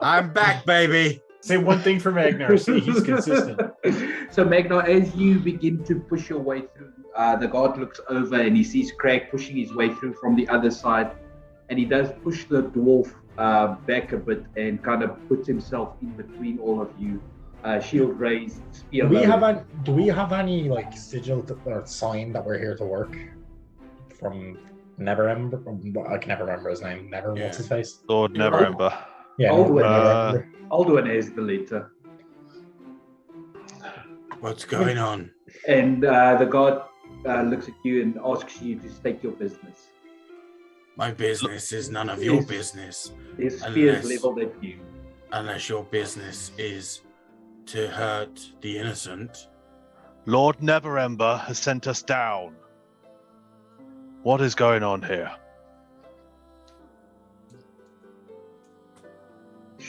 S6: I'm back, baby.
S4: Say one thing for Magnar. See, he's consistent.
S2: So Magnar, as you begin to push your way through, the guard looks over and he sees Craig pushing his way through from the other side, and he does push the dwarf back a bit and kind of puts himself in between all of you. Shield raised, spear.
S1: Do we have any like sigil or sign that we're here to work from Neverember? I can never remember his name. What's his face?
S3: Lord Neverember.
S1: Yeah,
S2: Alduin has the letter.
S6: What's going on?
S2: And the guard looks at you and asks you to state your business.
S6: My business is none of your business.
S2: His spear is leveled at you.
S6: Unless your business is to hurt the innocent.
S3: Lord Neverember has sent us down. What is going on here?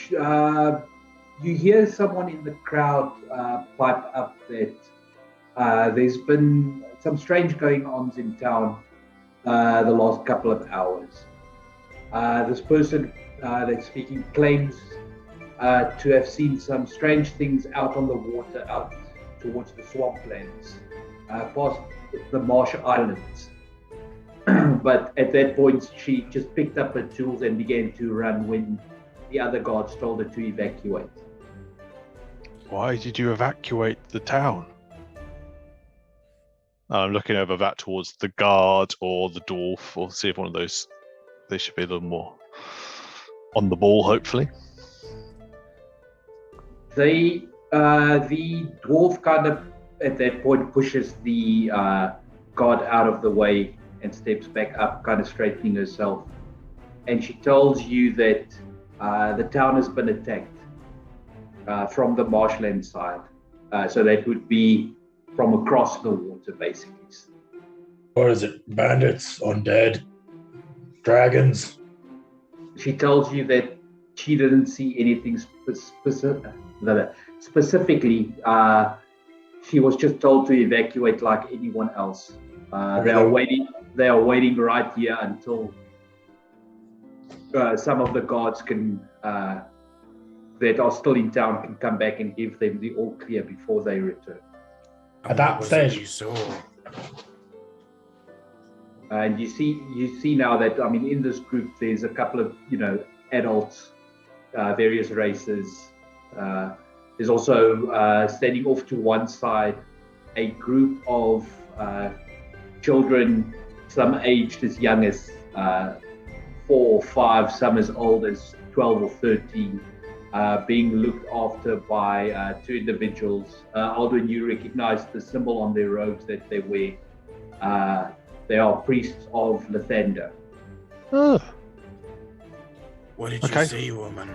S2: You hear someone in the crowd pipe up that there's been some strange going-ons in town the last couple of hours. This person that's speaking claims to have seen some strange things out on the water, out towards the swamplands, past the marsh islands. But at that point, she just picked up her tools and began to run when the other guards told her to evacuate.
S3: Why did you evacuate the town? I'm looking over that towards the guard or the dwarf, or see if one of those, they should be a little more on the ball, hopefully.
S2: The dwarf kind of at that point pushes the guard out of the way and steps back up, kind of straightening herself. And she tells you that the town has been attacked from the marshland side. So that would be from across the water, basically.
S5: What is it? Bandits, undead, dragons?
S2: She tells you that she didn't see anything specifically. She was just told to evacuate like anyone else. They are waiting right here until some of the guards that are still in town can come back and give them the all clear before they return.
S1: At that stage,
S6: you saw?
S2: And you see now that, I mean, in this group there's a couple of adults, various races. There's also standing off to one side a group of children, some aged as young as 4 or 5, some as old as 12 or 13, being looked after by 2 individuals. Alduin, you recognize the symbol on their robes that they wear. They are priests of Lathander.
S3: Oh.
S6: What did you see, woman?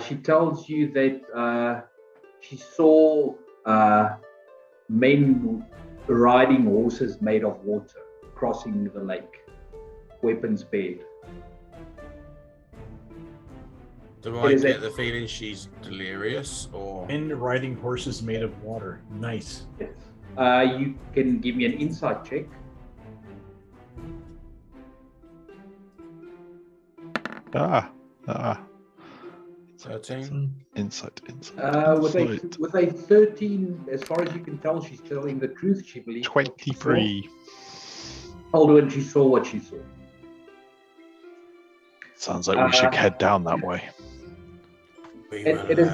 S2: She tells you that she saw men riding horses made of water crossing the lake, weapons bared.
S6: Do I get the feeling she's delirious, or
S4: men riding horses made of water? Nice.
S2: Yes. You can give me an insight check.
S6: 13.
S3: Insight.
S2: With a 13, as far as you can tell, she's telling the truth. She believes
S3: 23.
S2: Alduin, she saw what she saw.
S3: Sounds like we should head down that way.
S2: It is,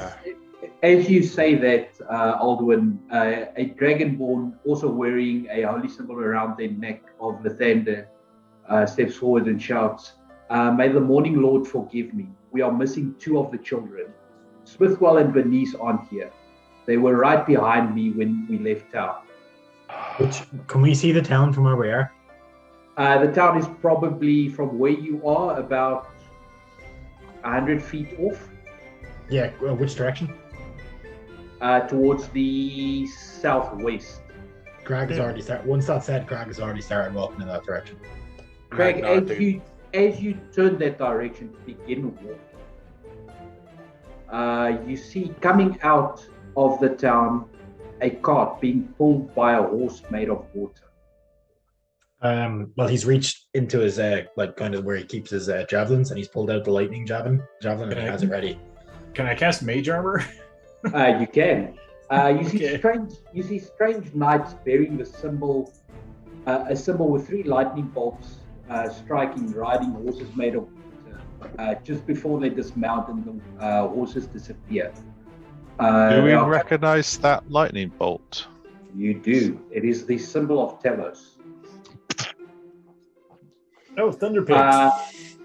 S2: as you say that, Alduin, a dragonborn also wearing a holy symbol around their neck of Lathander steps forward and shouts, "May the Morning Lord forgive me. We are missing 2 of the children. Smithwell and Bernice aren't here. They were right behind me when we left town."
S1: Can we see the town from where we are?
S2: The town is probably from where you are about 100 feet off.
S1: Yeah, which direction?
S2: Towards the southwest.
S1: Crag has already started. Once that's said, Crag has already started walking in that direction.
S2: Craig, as you turn that direction to begin walking, you see coming out of the town a cart being pulled by a horse made of water.
S1: Well, he's reached into his like kind of where he keeps his javelins, and he's pulled out the lightning javelin, and he has it ready.
S4: Can I cast mage armor?
S2: You can. You see strange knights bearing the symbol, a symbol with 3 lightning bolts riding horses made of water. Just before they dismount and the horses disappear.
S3: Do we recognize that lightning bolt?
S2: You do. It is the symbol of Telos.
S4: Oh, thunder pigs.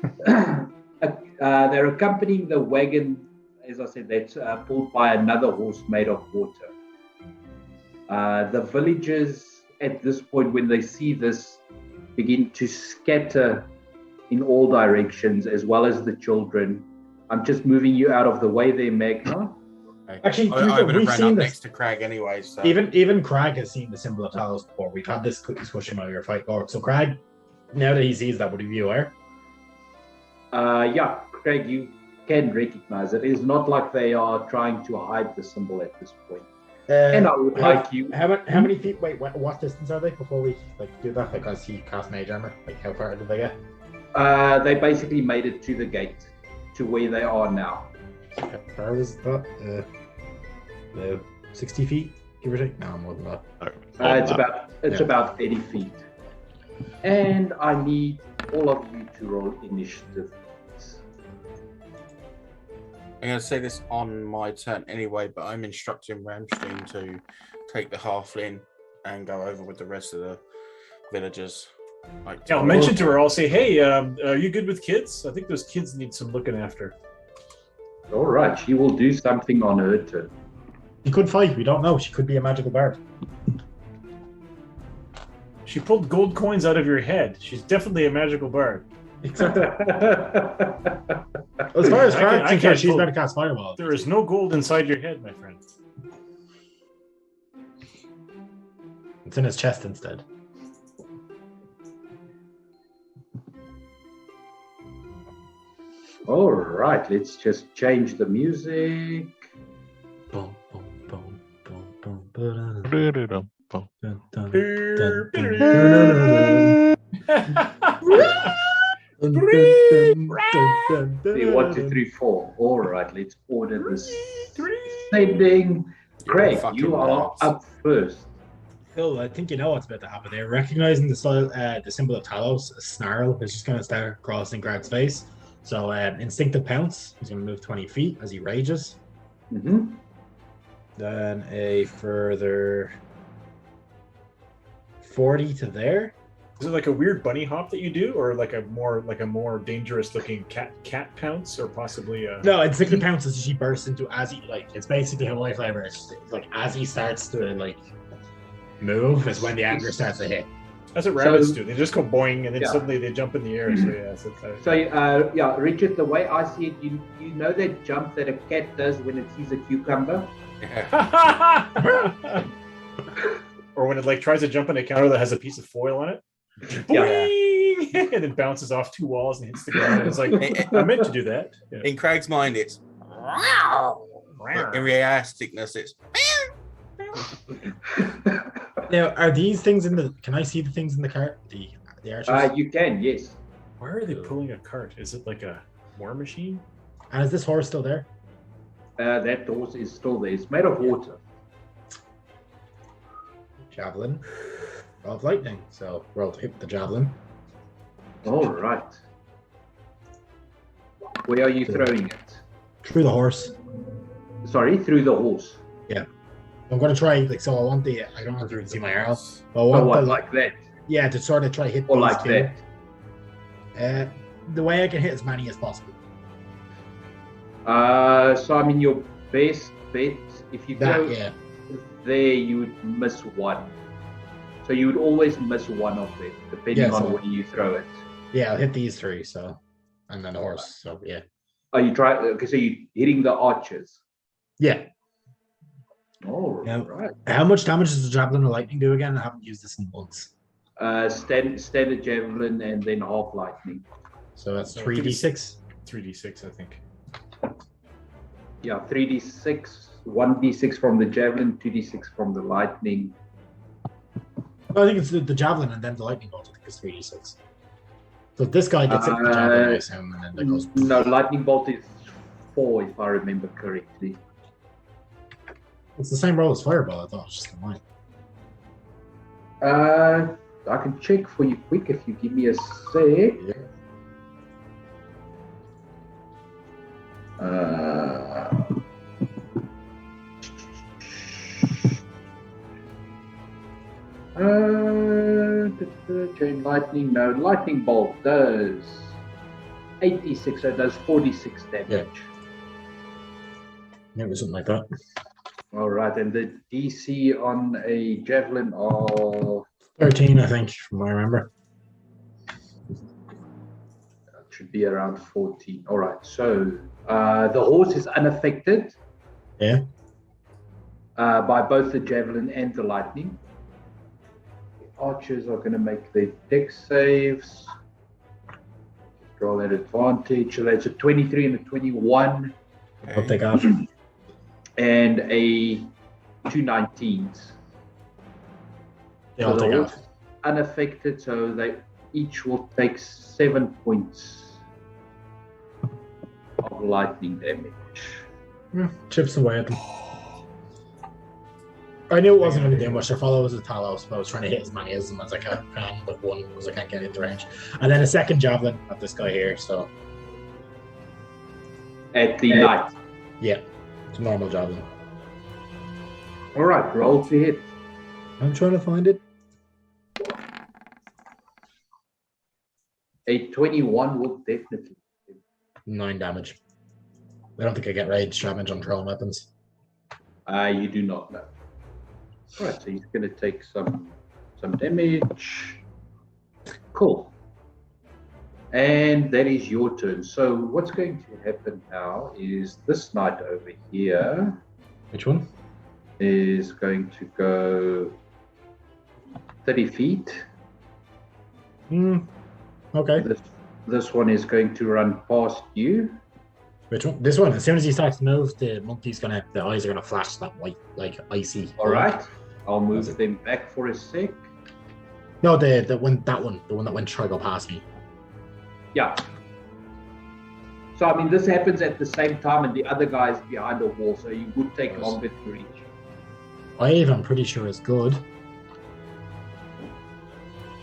S2: They're accompanying the wagon, as I said, that's pulled by another horse made of water. The villagers at this point, when they see this, begin to scatter in all directions, as well as the children. I'm just moving you out of the way there, Magna.
S1: Actually,
S6: I would have
S1: we've
S6: ran
S1: seen
S6: up
S1: this.
S6: next to Crag anyway. So
S1: Even Crag has seen the symbol of Talos before. We've had this discussion while we were fighting orcs. So Crag, now that he sees that, would he be aware?
S2: Yeah, Craig, you can recognize it. It's not like they are trying to hide the symbol at this point. And I would like you.
S1: How many feet? Wait, what distance are they before we do that? Because he cast mage armor. Like, how far did they get?
S2: They basically made it to the gate, to where they are now.
S1: How far was that? 60 feet, give or take? No, more than that.
S2: It's about 80 feet. And I need all of you to roll initiative.
S6: I'm going to say this on my turn anyway, but I'm instructing Ramstein to take the halfling and go over with the rest of the villagers.
S4: Yeah, I'll mention to her, I'll say, hey, are you good with kids? I think those kids need some looking after.
S2: All right, she will do something on her turn.
S1: She could fight, we don't know. She could be a magical bard.
S4: She pulled gold coins out of your head. She's definitely a magical bard.
S1: Exactly. As far as Crag's concerned, she's going to cast Fireball.
S4: There is no gold inside your head, my friend.
S1: It's in his chest instead.
S2: All right, let's just change the music.
S1: Boom, boom, boom, boom, boom, ba-da. Dun, dun, dun, dun, dun,
S2: 1, 2, 3, 4. All right, let's order this. Ascending. Craig, you are up first.
S1: Phil, I think you know what's about to happen there. Recognizing the symbol of Talos, a snarl is just going to start crossing Crag's face. So, instinctive pounce. He's going to move 20 feet as he rages.
S2: Mm-hmm.
S1: Then a further 40 to there.
S4: Is it like a weird bunny hop that you do, or like a more dangerous looking cat pounce, or possibly a...
S1: No, instinctive pounce is she bursts into as he it's basically how life flavor is. Like as he starts to move is when the anger starts to hit.
S4: That's what rabbits do. They just go boing, and then suddenly they jump in the air.
S2: So Richard, the way I see it, you know that jump that a cat does when it sees a cucumber.
S4: Or when it tries to jump on a counter that has a piece of foil on it.
S2: Yeah.
S4: Boing! And it bounces off 2 walls and hits the ground. And it's like, I meant to do that. Yeah.
S6: In Craig's mind, it's in realisticness, it's.
S1: Now, are these things in the? Can I see the things in the cart? The archers.
S2: You can, yes.
S4: Why are they pulling a cart? Is it like a war machine?
S1: And is this horse still there?
S2: That horse is still there. It's made of water.
S1: Javelin of lightning. So roll to hit the javelin.
S2: All right. Where are you throwing it?
S1: Through the horse.
S2: Sorry, through the horse.
S1: Yeah. I'm going to try, so I want I don't know if you can see my arrow. But I
S2: Oh,
S1: want
S2: what, like that?
S1: Yeah, to sort of try hit
S2: Or
S1: these
S2: like
S1: two.
S2: that?
S1: The way I can hit as many as possible.
S2: So I mean, your best bet, if you go there, you would miss one. So you would always miss one of them, depending on where you throw it.
S1: Yeah, I'll hit these 3, and then the horse, so.
S2: Oh, you try, okay, so you're hitting the archers.
S1: Yeah.
S2: All
S1: Yeah.
S2: right.
S1: How much damage does the javelin of lightning do again? I haven't used this in months.
S2: Standard javelin and then half lightning.
S1: So that's
S4: So I think it's
S1: 3d6.
S4: 3d6, I think.
S2: Yeah, 3d6, 1d6 from the javelin, 2d6 from the lightning.
S1: I think it's the javelin and then the lightning bolt. I think it's 3d6. So this guy gets hit with the javelin, I assume, and then that goes.
S2: No, lightning bolt is 4, if I remember correctly.
S1: It's the same roll as fireball. I thought it was just a line.
S2: I can check for you quick if you give me a sec.
S1: Yeah.
S2: Chain lightning, no. Lightning bolt does 86, so it does 46 damage.
S1: Yeah, it was something like that.
S2: All right, and the DC on a javelin of
S1: 13, I think, from what I remember.
S2: that should be around 14. All right, so the horse is unaffected.
S1: Yeah.
S2: By both the javelin and the lightning. The archers are going to make their dex saves. Roll that advantage. So that's a 23 and a 21.
S1: I'll take off.
S2: And a 2 19s.
S1: They all take off.
S2: Unaffected, so they each will take 7 points of lightning damage.
S1: Yeah, chips away at them. I knew it wasn't going to do much. Their follow was a Talos, but I was trying to hit as many of them as I can, but one was I can't get into range. And then a second javelin at this guy here, so.
S2: At the knight.
S1: Yeah, it's a normal javelin.
S2: All right, roll to hit.
S1: I'm trying to find it.
S2: A 21 will definitely.
S1: 9 damage. I don't think I get rage damage on thrown weapons.
S2: You do not know. All right, so he's going to take some damage. Cool. And that is your turn. So what's going to happen now is this knight over here.
S1: Which one?
S2: Is going to go 30 feet.
S1: Okay.
S2: This one is going to run past you.
S1: Which one? This one. As soon as he starts to move, the eyes are gonna flash that white, like icy.
S2: All right. I'll move them back for a sec.
S1: No, the one that went to try to go past me.
S2: Yeah. So I mean, this happens at the same time, and the other guy is behind a wall, so you would take longer to reach.
S1: I'm pretty sure is good.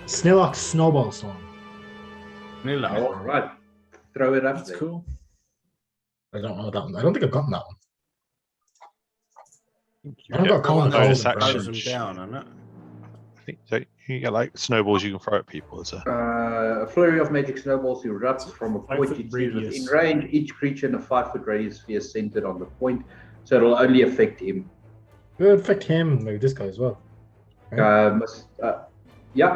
S1: Snillock's Snowball Storm.
S2: All right. Throw it up.
S4: That's
S2: there.
S4: cool.
S1: I don't know that one. I don't think I've gotten that one. I don't
S3: get
S1: got common
S3: bonus
S1: cold and
S3: action.
S6: Throws them down, isn't it?
S3: I think so. You get like snowballs you can throw at people. As a
S2: A flurry of magic snowballs erupt from a
S4: 5
S2: point
S4: foot
S2: you see
S4: radius.
S2: within range. Each creature in a 5-foot radius sphere centered on the point, so it'll only affect him.
S1: It would affect him, like this guy as well.
S2: Yeah,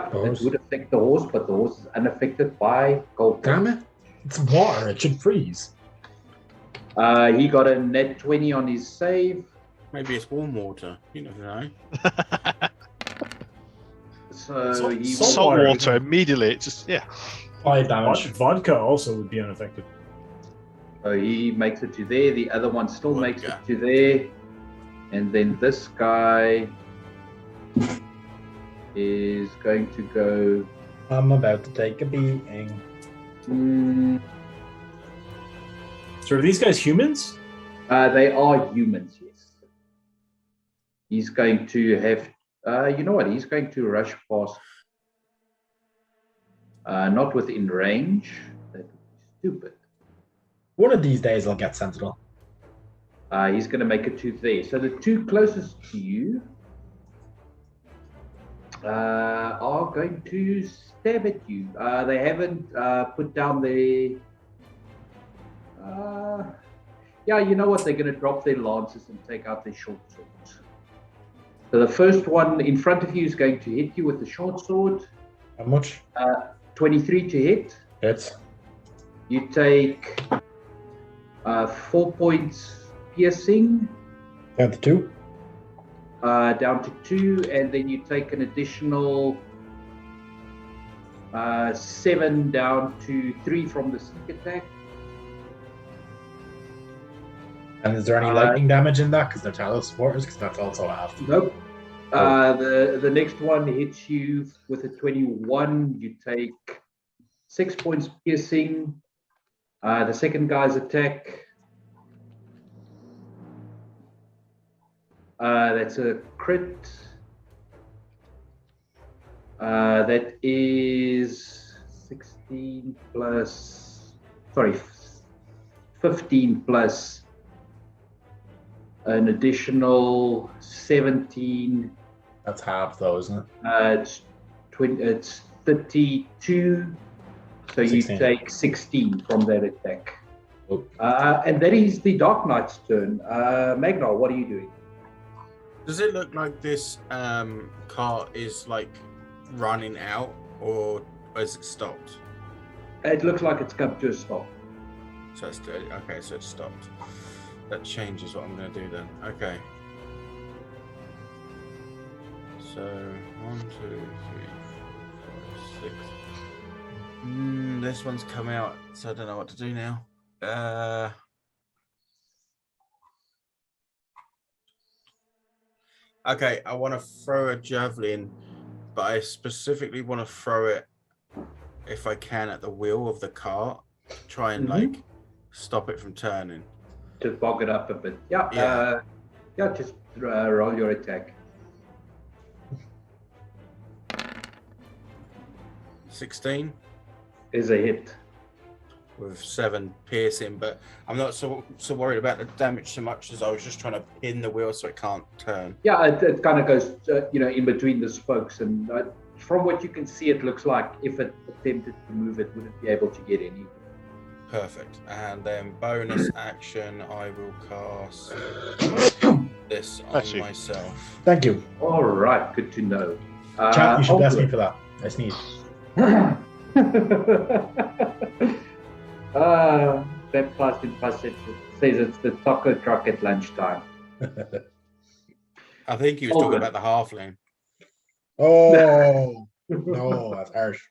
S1: Horse.
S2: it would affect the horse, but the horse is unaffected by cold.
S1: Damn it! It's water. It should freeze.
S2: He got a net 20 on his save.
S6: Maybe it's warm water. You never know.
S2: So he
S3: salt
S4: water.
S3: water immediately. It's just
S1: 5 damage.
S4: Vodka also would be unaffected.
S2: So he makes it to there. The other one still makes it
S6: Okay.
S2: to there. And then this guy is going to go.
S1: I'm about to take a beating.
S4: So are these guys humans?
S2: They are humans, yes. He's going to have. You know what? He's going to rush past. Not within range. That would be stupid.
S1: One of these days I'll get Sentinel.
S2: He's going to make it to there. So the two closest to you are going to stab at you. They haven't put down their. Yeah, you know what? They're going to drop their lances and take out their short swords. So the first one in front of you is going to hit you with the short sword.
S1: How much?
S2: 23 to hit.
S1: Hits.
S2: You take 4 points piercing.
S1: Down to 2.
S2: down to 2, and then you take an additional 7 down to 3 from the sneak attack.
S1: And is there any lightning damage in that? Because they're Talos supporters, because that's also half.
S2: Nope. The next one hits you with a 21. You take 6 points piercing. The second guy's attack. That's a crit. That is 16 plus. Sorry, 15 plus an additional 17.
S1: That's half, though, isn't it?
S2: It's 32. So 16. You take 16 from that attack. And that is the Dark Knight's turn. Magnar, what are you doing?
S6: Does it look like this cart is like running out, or is it stopped?
S2: It looks like it's come to a stop.
S6: So it's okay. So it's stopped. That changes what I'm going to do then. Okay. So 1, 2, 3, 4, 5, 6. This one's come out, so I don't know what to do now. Okay, I want to throw a javelin, but I specifically want to throw it, if I can, at the wheel of the cart. Try and like stop it from turning.
S2: Just bog it up a bit. Yeah. Just roll your attack.
S6: 16
S2: is a hit
S6: with 7 piercing, but I'm not so worried about the damage so much as I was just trying to pin the wheel so it can't turn.
S2: Yeah, it kind of goes, in between the spokes, and from what you can see, it looks like if it attempted to move, it wouldn't be able to get any.
S6: Perfect. And then bonus action, I will cast this on myself.
S1: Thank you.
S2: All right, good to know.
S1: Chat, you should bless me for that. I sneeze.
S2: That plastic says it's the taco truck at lunchtime.
S6: I think he was talking about the halfling.
S1: Oh, no, that's harsh.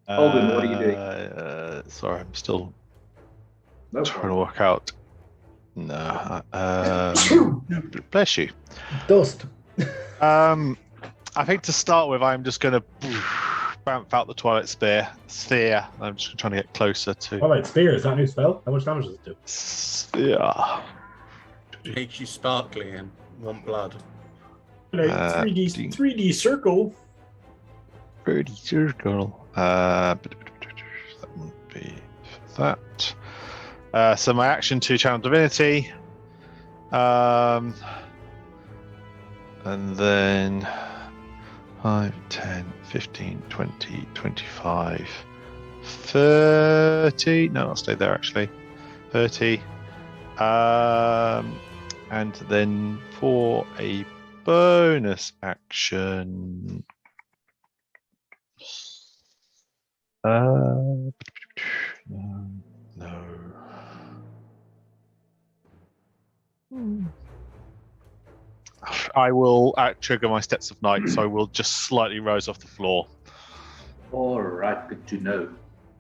S2: Alden, what are you doing?
S3: Sorry, I'm still trying to work out. No, bless you.
S1: Dust.
S3: I think to start with, I'm just going to bamf out the Twilight Sphere. I'm just trying to get closer to.
S1: Twilight Sphere, is that a new spell? How much damage does it do?
S3: Sphere.
S6: Makes you sparkly and want blood.
S4: 3D circle.
S3: 3D circle. That wouldn't be that. So my action to channel divinity. And then 5, 10, 15, 20, 25, 30. No, I'll stay there actually. 30. And then for a bonus action. No. I will trigger my Steps of Night, so I will just slightly rise off the floor.
S2: All right, good to know.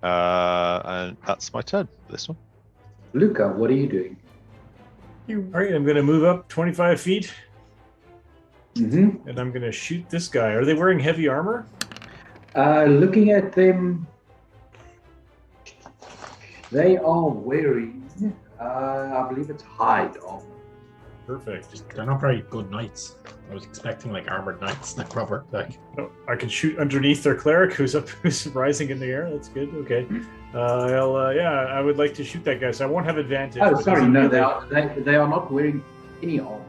S3: And that's my turn for this one.
S2: Luca, what are you doing?
S4: All right, I'm going to move up 25 feet.
S2: Mm-hmm.
S4: And I'm going to shoot this guy. Are they wearing heavy armor?
S2: Looking at them, they are wearing, I believe it's hide armor.
S1: Perfect. They're not very good knights. I was expecting like armored knights, like proper. Like
S4: I can shoot underneath their cleric who's rising in the air. That's good. Okay. I would like to shoot that guy. So I won't have advantage.
S2: Oh, sorry, no, they are not wearing any armor.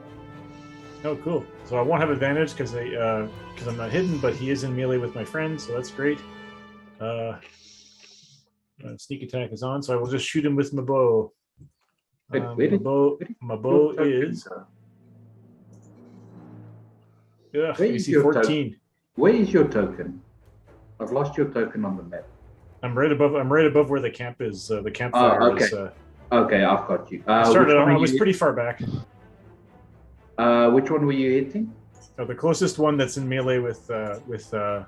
S4: Oh, cool. So I won't have advantage because I'm not hidden, but he is in melee with my friend, so that's great. Sneak attack is on, so I will just shoot him with my bow. My bow is. Yeah, AC 14.
S2: Where is your token? I've lost your token on the map.
S4: I'm right above where the camp is. The campfire is.
S2: Okay, I've got you.
S4: I was pretty far back.
S2: Which one were you hitting?
S4: Oh, the closest one that's in melee with.
S2: All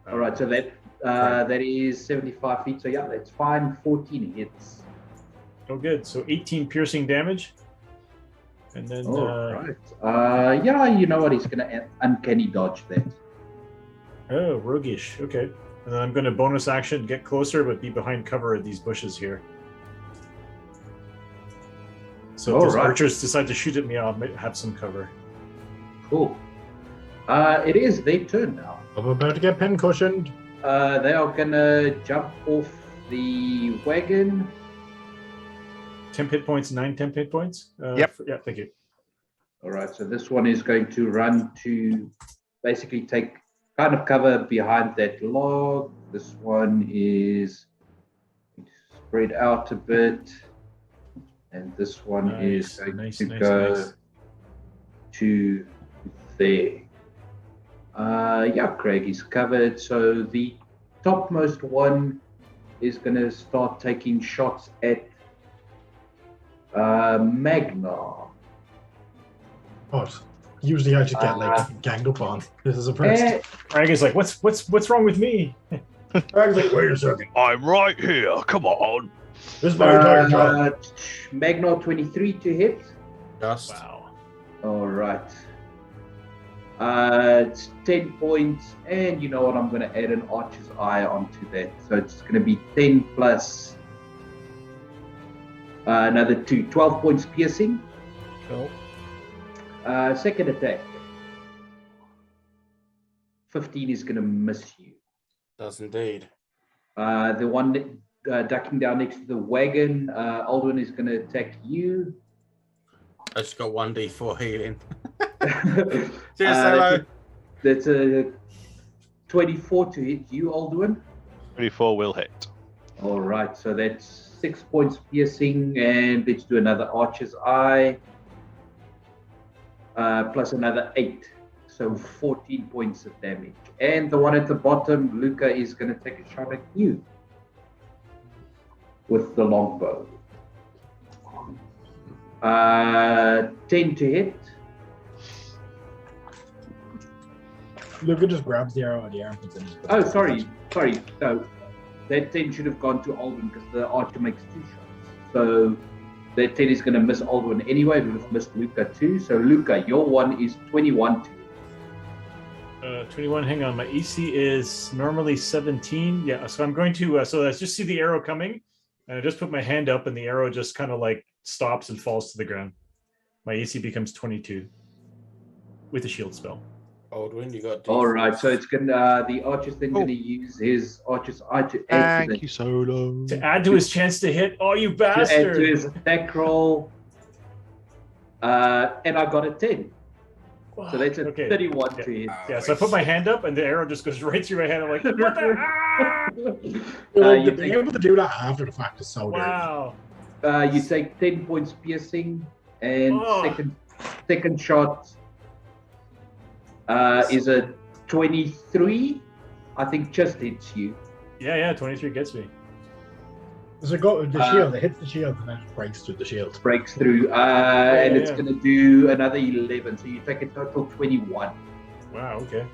S2: right, so that is 75 feet. So yeah, that's fine. 14 hits.
S4: Oh, good. So 18 piercing damage. And then.
S2: Right. Yeah, you know what? He's gonna uncanny dodge that.
S4: Oh, roguish. Okay. And then I'm going to bonus action, get closer, but be behind cover of these bushes here. So if those archers decide to shoot at me, I'll have some cover.
S2: Cool. It is their turn now.
S1: I'm about to get pin-cushioned.
S2: They are going to jump off the wagon.
S4: 10 hit points, 9 temp hit points?
S3: Yep.
S4: Yeah, thank you.
S2: All right, so this one is going to run to basically take kind of cover behind that log. This one is spread out a bit. And this one is going to go to there. Yeah, Craig is covered. So the topmost one is going to start taking shots at Magna.
S1: What? Usually I just get ganged up on. This is a first.
S4: Craig is like, what's wrong with me?
S1: Craig's like, wait a second.
S3: I'm right here. Come on.
S1: This is my entire job.
S2: Magna 23 to hit.
S6: Just.
S4: Wow.
S2: All right. It's 10 points, and you know what? I'm going to add an Archer's Eye onto that. So it's going to be 10 plus another 2. 12 points piercing.
S4: Cool.
S2: Second attack. 15 is going to miss you.
S6: Does indeed.
S2: The one ducking down next to the wagon, Aldwin is going to attack you.
S6: I just got 1d4 healing.
S2: Cheers, hello. That's a 24 to hit you, Aldwin.
S3: 24 will hit.
S2: All right, so that's 6 points piercing, and let's do another Archer's Eye. Plus another 8, so 14 points of damage. And the one at the bottom, Luca, is going to take a shot at you with the longbow. 10 to hit.
S1: Luca just grabs the arrow out of the arm.
S2: Oh, sorry. No, that 10 should have gone to Aldwin because the archer makes 2 shots. So that 10 is going to miss Aldwin anyway. It would have missed Luca too. So Luca, your one is 21 to hit.
S4: 21. Hang on, my AC is normally 17. Yeah, so I'm going to. So I just see the arrow coming, and I just put my hand up, and the arrow just kind of like stops and falls to the ground. My AC becomes 22 with a shield spell.
S6: Aldwin, you got.
S2: All right, so it's gonna. The archer's then going to use his Archer's Eye to add
S3: Thank you, Solo.
S4: To add to his chance to hit. Oh, you bastard!
S2: To add to his attack roll. And I got a 10. So that's a 31 to hit.
S4: Yeah, so I put my hand up, and the arrow just goes right through my hand. I'm like, what the?
S1: You're being able to do that after the fact is so
S4: wow.
S2: You take 10 points piercing, and second shot is a 23. I think just hits you.
S4: Yeah, 23 gets me.
S1: Does it go the shield? It hits the shield and then it breaks through the shield.
S2: Breaks through, and it's going to do another 11. So you take a total 21.
S4: Wow. Okay.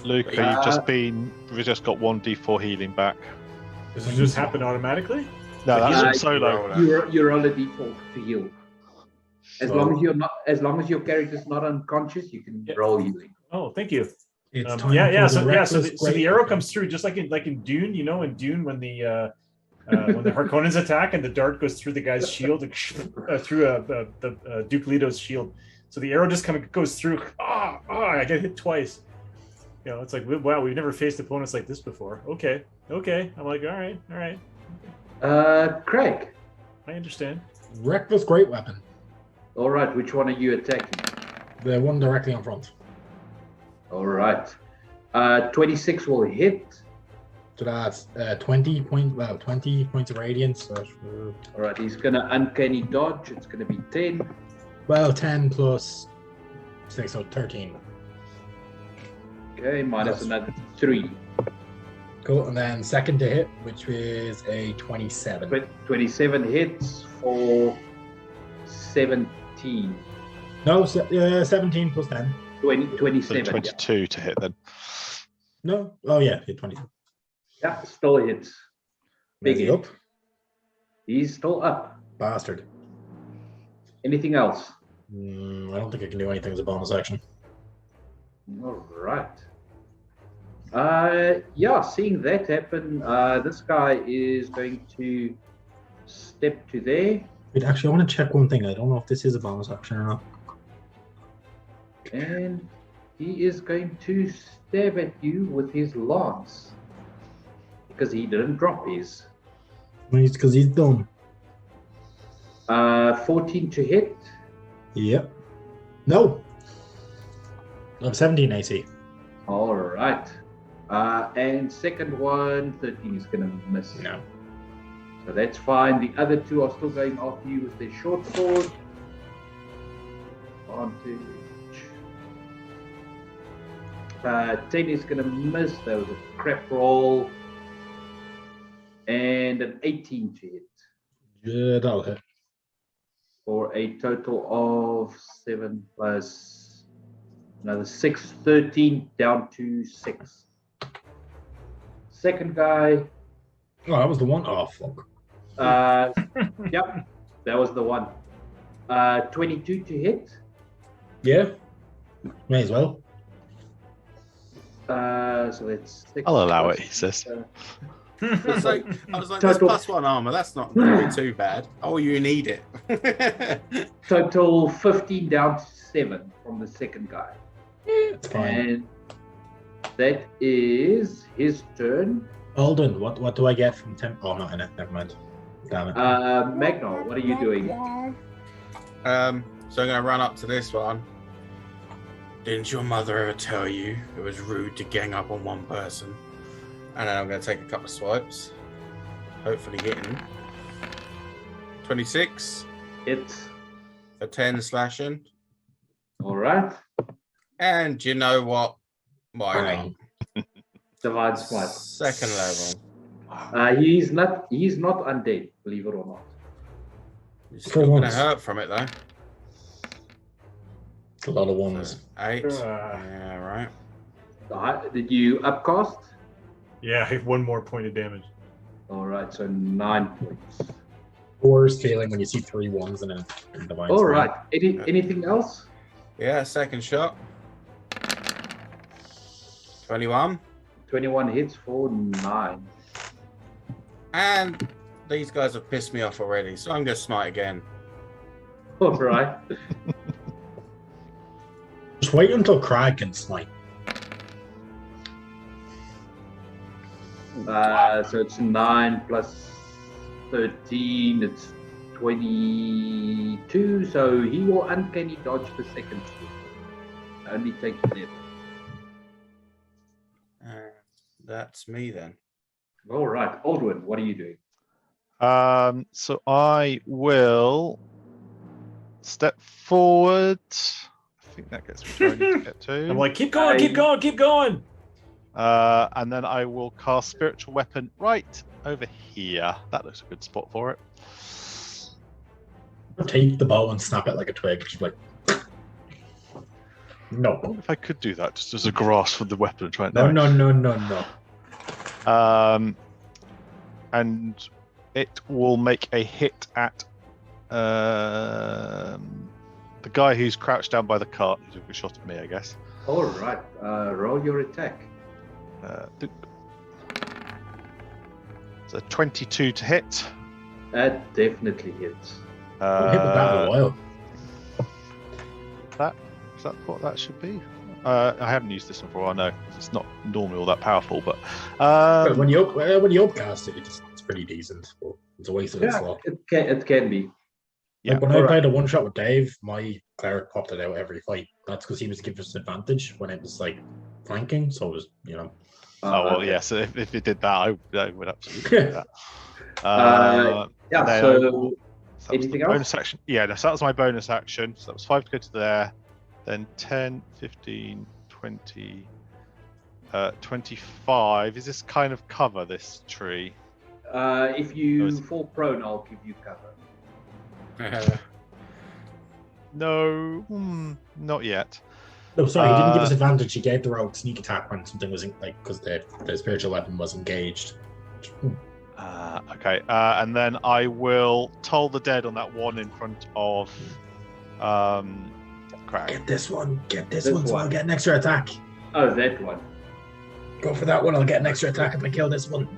S3: Luca, you've just got 1d4 healing back.
S4: Does it just happen automatically?
S3: No, that's from Solo.
S2: You're on a default to heal. As long as your character's not unconscious, you can roll healing.
S4: Oh, thank you.
S1: It's
S4: So the arrow comes through just like in Dune. You know, in Dune when the Harkonnens attack and the dart goes through the guy's shield, through the Duke Leto's shield. So the arrow just kind of goes through. I get hit twice. You know, it's like, wow, we've never faced opponents like this before. Okay. I'm like, all right.
S2: Craig.
S4: I understand.
S1: Reckless great weapon.
S2: All right, which one are you attacking?
S1: The one directly in front.
S2: All right. 26 will hit.
S1: So that's 20 points of radiance.
S2: All right, he's going to uncanny dodge. It's going to be 10.
S1: Well, 10 plus 6, so 13.
S2: Okay, minus another 3.
S1: Cool. And then second to hit, which is a 27.
S2: 27 hits for 17.
S1: No, 17 plus 10.
S2: 27.
S3: So 22 to hit then.
S1: No. Oh, yeah, hit 20.
S2: Yeah, still hits. Big hit.
S1: Up.
S2: He's still up.
S1: Bastard.
S2: Anything else?
S1: I don't think I can do anything as a bonus action.
S2: All right. Seeing that happen, this guy is going to step to there.
S1: Wait, actually, I want to check one thing. I don't know if this is a bonus action or not.
S2: And he is going to stab at you with his lance. Because he didn't drop his.
S1: Because he's dumb.
S2: 14 to hit.
S1: Yep. No. I'm 17 AC.
S2: All right. And second one, 13 is going to miss.
S1: No.
S2: So that's fine. The other two are still going after you with their short sword. Advantage. 10 is going to miss. That was a crap roll. And an 18 to hit.
S1: Yeah, that'll hit.
S2: For a total of 7 plus another 6, 13 down to 6. Second guy.
S1: Oh, that was the one. Oh, fuck.
S2: Yep, that was the one. 22 to hit.
S1: Yeah. May as well.
S2: So that's 6.
S3: I'll allow it, he says.
S6: I was like, there's +1 armor. That's not going to be too bad. Oh, you need it.
S2: Total 15 down to 7 from the second guy.
S1: It's fine.
S2: And that is his turn.
S1: Alden, what do I get from temp? Oh, not in it. Never mind. Damn it.
S2: Magnar, what are you doing?
S6: So I'm going to run up to this one. Didn't your mother ever tell you it was rude to gang up on one person? And then I'm going to take a couple of swipes. Hopefully hitting. 26.
S2: Hits.
S6: For 10 slashing.
S2: All right.
S6: And you know what? Why not?
S2: Divine Smite.
S6: Second level.
S2: He's not undead, believe it or not.
S6: You're still going to hurt from it though.
S1: It's a lot of ones.
S6: So 8. Yeah, right.
S2: Did you upcast?
S4: Yeah, I have 1 more point of damage.
S2: All right, so 9 points.
S1: Worst feeling when you see 3 ones in a divine.
S2: All right. Anything else?
S6: Yeah, second shot. 21.
S2: 21 hits for 9.
S6: And these guys have pissed me off already, so I'm going to smite again.
S2: All right.
S1: Just wait until Crag can smite.
S2: So it's 9 plus 13. It's 22. So he will uncanny dodge the second. Only take 11.
S6: That's me then.
S2: All right, Aldwin, what are you doing?
S3: So I will step forward. I think that gets me where I need to get to.
S4: I'm like, keep going, keep going, keep going.
S3: And then I will cast Spiritual Weapon right over here. That looks a good spot for it.
S1: Take the bow and snap it like a twig. Just like, no.
S3: I wonder if I could do that just as a grasp for the weapon and try it.
S1: No.
S3: And it will make a hit at the guy who's crouched down by the cart. Who took a shot at me, I guess.
S2: All right, roll your attack.
S3: So 22 to hit.
S2: That definitely hits.
S1: Hit with that in a while.
S3: Is that what that should be? I haven't used this one for a while. No, it's not normally all that powerful. But
S1: when you upcast it, it's pretty decent. But it's a waste of its slot.
S2: It can be.
S3: Yeah.
S1: Like when I played a one shot with Dave, my cleric popped it out every fight. That's because he was giving us advantage when it was like flanking. So it was,
S3: yes. So if it did that, I would absolutely do that.
S2: So anything else?
S3: Bonus action. Yeah, so that was my bonus action. So that was 5 to go to there. Then 10, 15, 20, 25. Is this kind of cover, this tree?
S2: If you fall prone, I'll give you cover.
S3: No, not yet.
S1: No, sorry, he didn't give us advantage. He gave the rogue sneak attack when something was because the spiritual weapon was engaged.
S3: Okay, and then I will toll the dead on that one in front of Crag.
S1: Get this one, so I'll get an extra attack.
S2: Oh, that one.
S1: Go for that one, I'll get an extra attack if I kill this one.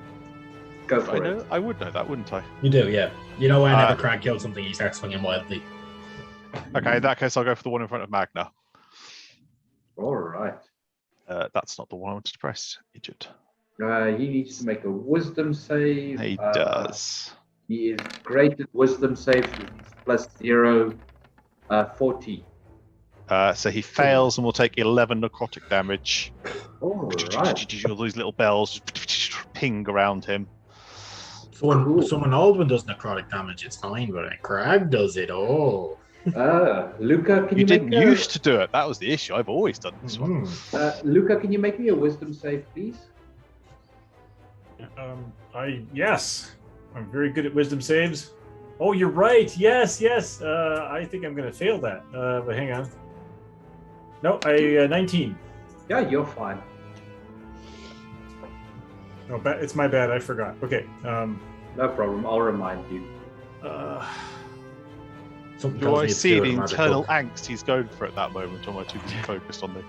S2: Go for it.
S3: I would know that, wouldn't I?
S1: You do, yeah. You know whenever Crag kills something, he starts swinging wildly.
S3: Okay, in that case, I'll go for the one in front of Magna.
S2: All right.
S3: That's not the one I wanted to press, idiot.
S2: He needs to make a wisdom save.
S3: He does.
S2: He is great at wisdom saves with +0, 40.
S3: So he fails and will take 11 necrotic damage.
S2: All right.
S3: All these little bells ping around him.
S1: So when someone old one does necrotic damage, it's fine, but when Crag does it,
S2: Luca, can you
S3: didn't used to do it. That was the issue. I've always done this one.
S2: Luca, can you make me a wisdom save, please?
S4: Yes. I'm very good at wisdom saves. Oh, you're right. Yes. I think I'm going to fail that. But hang on. No, 19.
S2: Yeah, you're fine.
S4: No, it's my bad. I forgot. Okay.
S2: No problem. I'll remind you.
S3: Do I see the internal angst he's going for at that moment, or am I too focused on the...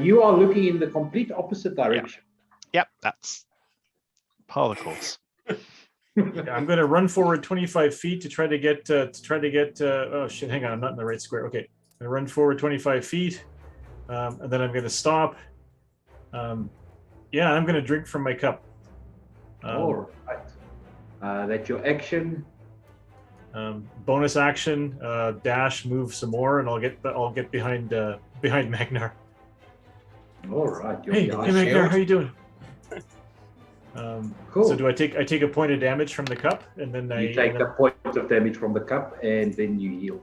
S2: You are looking in the complete opposite direction.
S3: Yep, that's part of the course.
S4: Yeah, I'm going to run forward 25 feet to try to get. Oh shit! Hang on, I'm not in the right square. Okay, I'm going to run forward 25 feet, and then I'm going to stop. Yeah, I'm going to drink from my cup.
S2: All right. That's your action.
S4: Bonus action, dash, move some more, and I'll get behind Magnar.
S2: All right.
S4: Hey, Magnar, how you doing?
S2: Cool.
S4: So do I take a point of damage from the cup, and then
S2: you take a point of damage from the cup, and then you heal.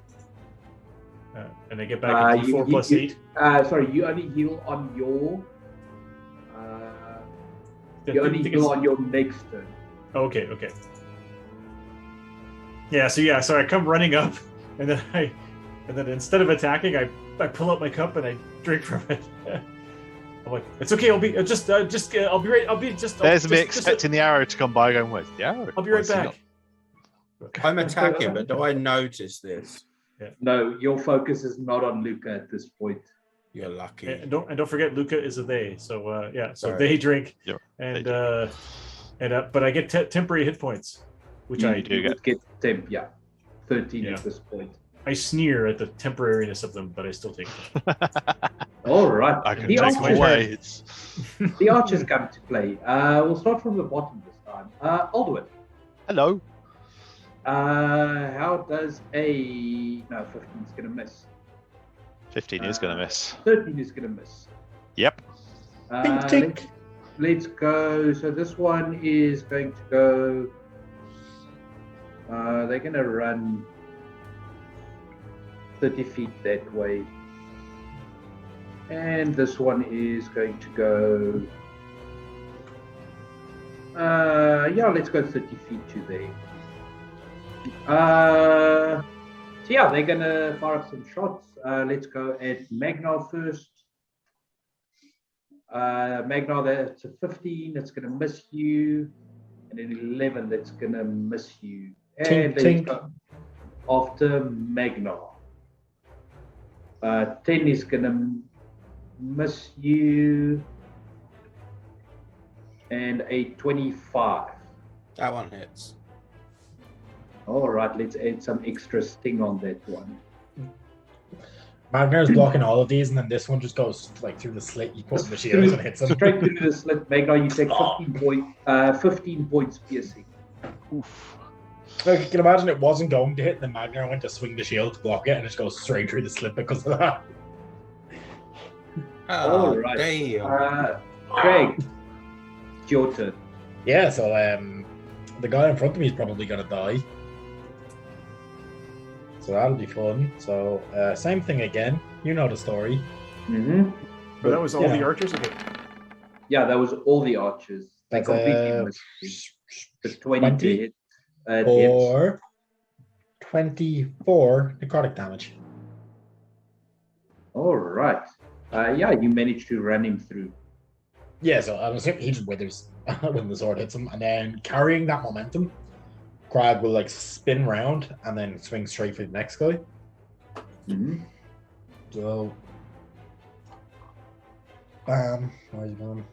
S4: And I get back in D4 plus 8.
S2: Sorry, you only heal on your. You only heal on your next turn.
S4: Okay. Yeah. So I come running up, and then instead of attacking, I pull out my cup and I drink from it. I'm like, it's okay. I'll be I'll be right.
S3: There's me expecting the arrow to come by, going, "Where's the arrow?"
S4: I'll be right back.
S6: I'm attacking, but do I notice this?
S4: Yeah.
S2: No, your focus is not on Luca at this point.
S6: You're lucky.
S4: And don't forget, Luca is a they. So yeah. So
S6: Sorry.
S4: they drink,
S3: Yep,
S4: but I get temporary hit points, which I
S3: do
S2: get temp. Yeah, 13 at this point.
S4: I sneer at the temporariness of them, but I still take them.
S2: All right.
S3: I can take my way.
S2: The archers come to play. We'll start from the bottom this time. Aldwin.
S3: Hello.
S2: How does 15 is going to miss.
S3: 15 is going to miss.
S2: 13 is going to miss.
S3: Yep.
S2: Let's go. So this one is going to go. They're going to run 30 feet that way. And this one is going to go. Let's go 30 feet to there. So yeah, they're gonna fire up some shots. Let's go at Magnar first. Magnar, that's a 15. That's gonna miss you, and an 11. That's gonna miss you. And let's go after Magnar. 10 is gonna miss you, and a 25.
S6: That one hits.
S2: All right, let's add some extra sting on that one.
S1: Magnar's blocking all of these, and then this one just goes like through the slit. You put in the shield and hits him.
S2: Straight through the slit. Magnar, you take 15 points piercing.
S1: Oof. Like, you can imagine it wasn't going to hit, then Magnar went to swing the shield to block it, and it just goes straight through the slit because of that.
S2: All right.
S6: Damn.
S2: Craig, it's your turn.
S1: Yeah, so the guy in front of me is probably going to die. So that'll be fun. So same thing again. You know the story.
S2: Mm-hmm.
S4: But that was all the archers? Okay.
S2: Yeah, that was all the archers. They
S1: That's
S2: completely missed me. The 20 to
S1: 20
S2: hit.
S1: or 24 necrotic damage.
S2: All right. Yeah, you managed to run him through.
S1: Yeah, so I'm assuming he just withers when the sword hits him, and then carrying that momentum, Crag will like spin round and then swing straight for the next guy.
S2: Mm-hmm.
S1: So, where's he going?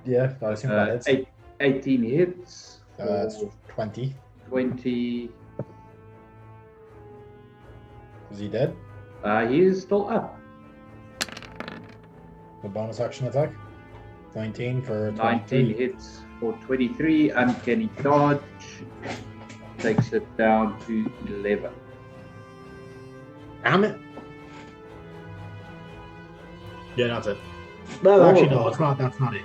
S1: Yeah, I assume that hits.
S2: 18 hits.
S1: That's 20.
S2: 20.
S1: Is he dead?
S2: He is still up.
S1: The bonus action attack. 19 for 23.
S2: 19 hits for 23. Uncanny dodge. Takes it down to 11.
S1: Damn it. Yeah, that's it. Well, actually, no, it's not. That's not it.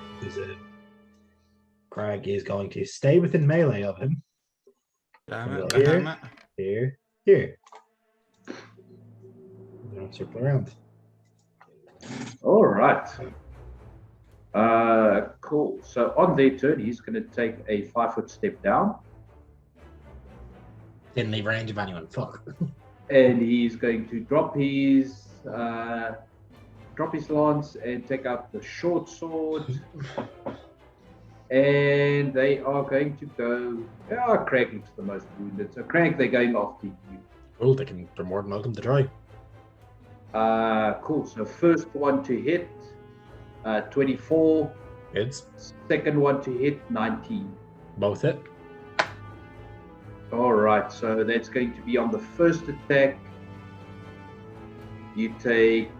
S1: Crag is going to stay within melee of him.
S6: Damn it.
S1: Here. Circle around.
S2: All right. Cool. So on their turn, he's going to take a 5-foot step down.
S1: Didn't leave range of anyone. Fuck.
S2: And he's going to drop his lance and take out the short sword. And they are going to go. Craig looks the most wounded. So Craig, they're going after you.
S1: Cool. They're more than welcome to try.
S2: Cool. So first one to hit, 24.
S1: Hits.
S2: Second one to hit, 19.
S1: Both hit.
S2: All right. So that's going to be on the first attack. You take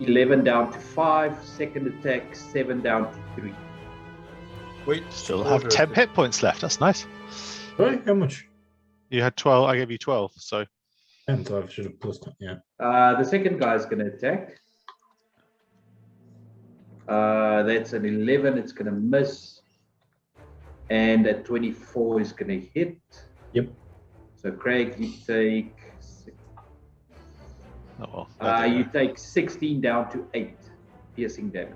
S2: 11 down to 5. Second attack, 7 down to 3.
S6: Wait,
S3: Still have 10 hit points left. That's nice.
S1: Right, how much?
S3: You had 12. I gave you 12. So
S1: 10, so I should have plus 10, yeah.
S2: The second guy is going to attack. That's an 11. It's going to miss. And a 24 is going to hit.
S1: Yep.
S2: So Craig, you take. You take 16 down to 8 piercing damage.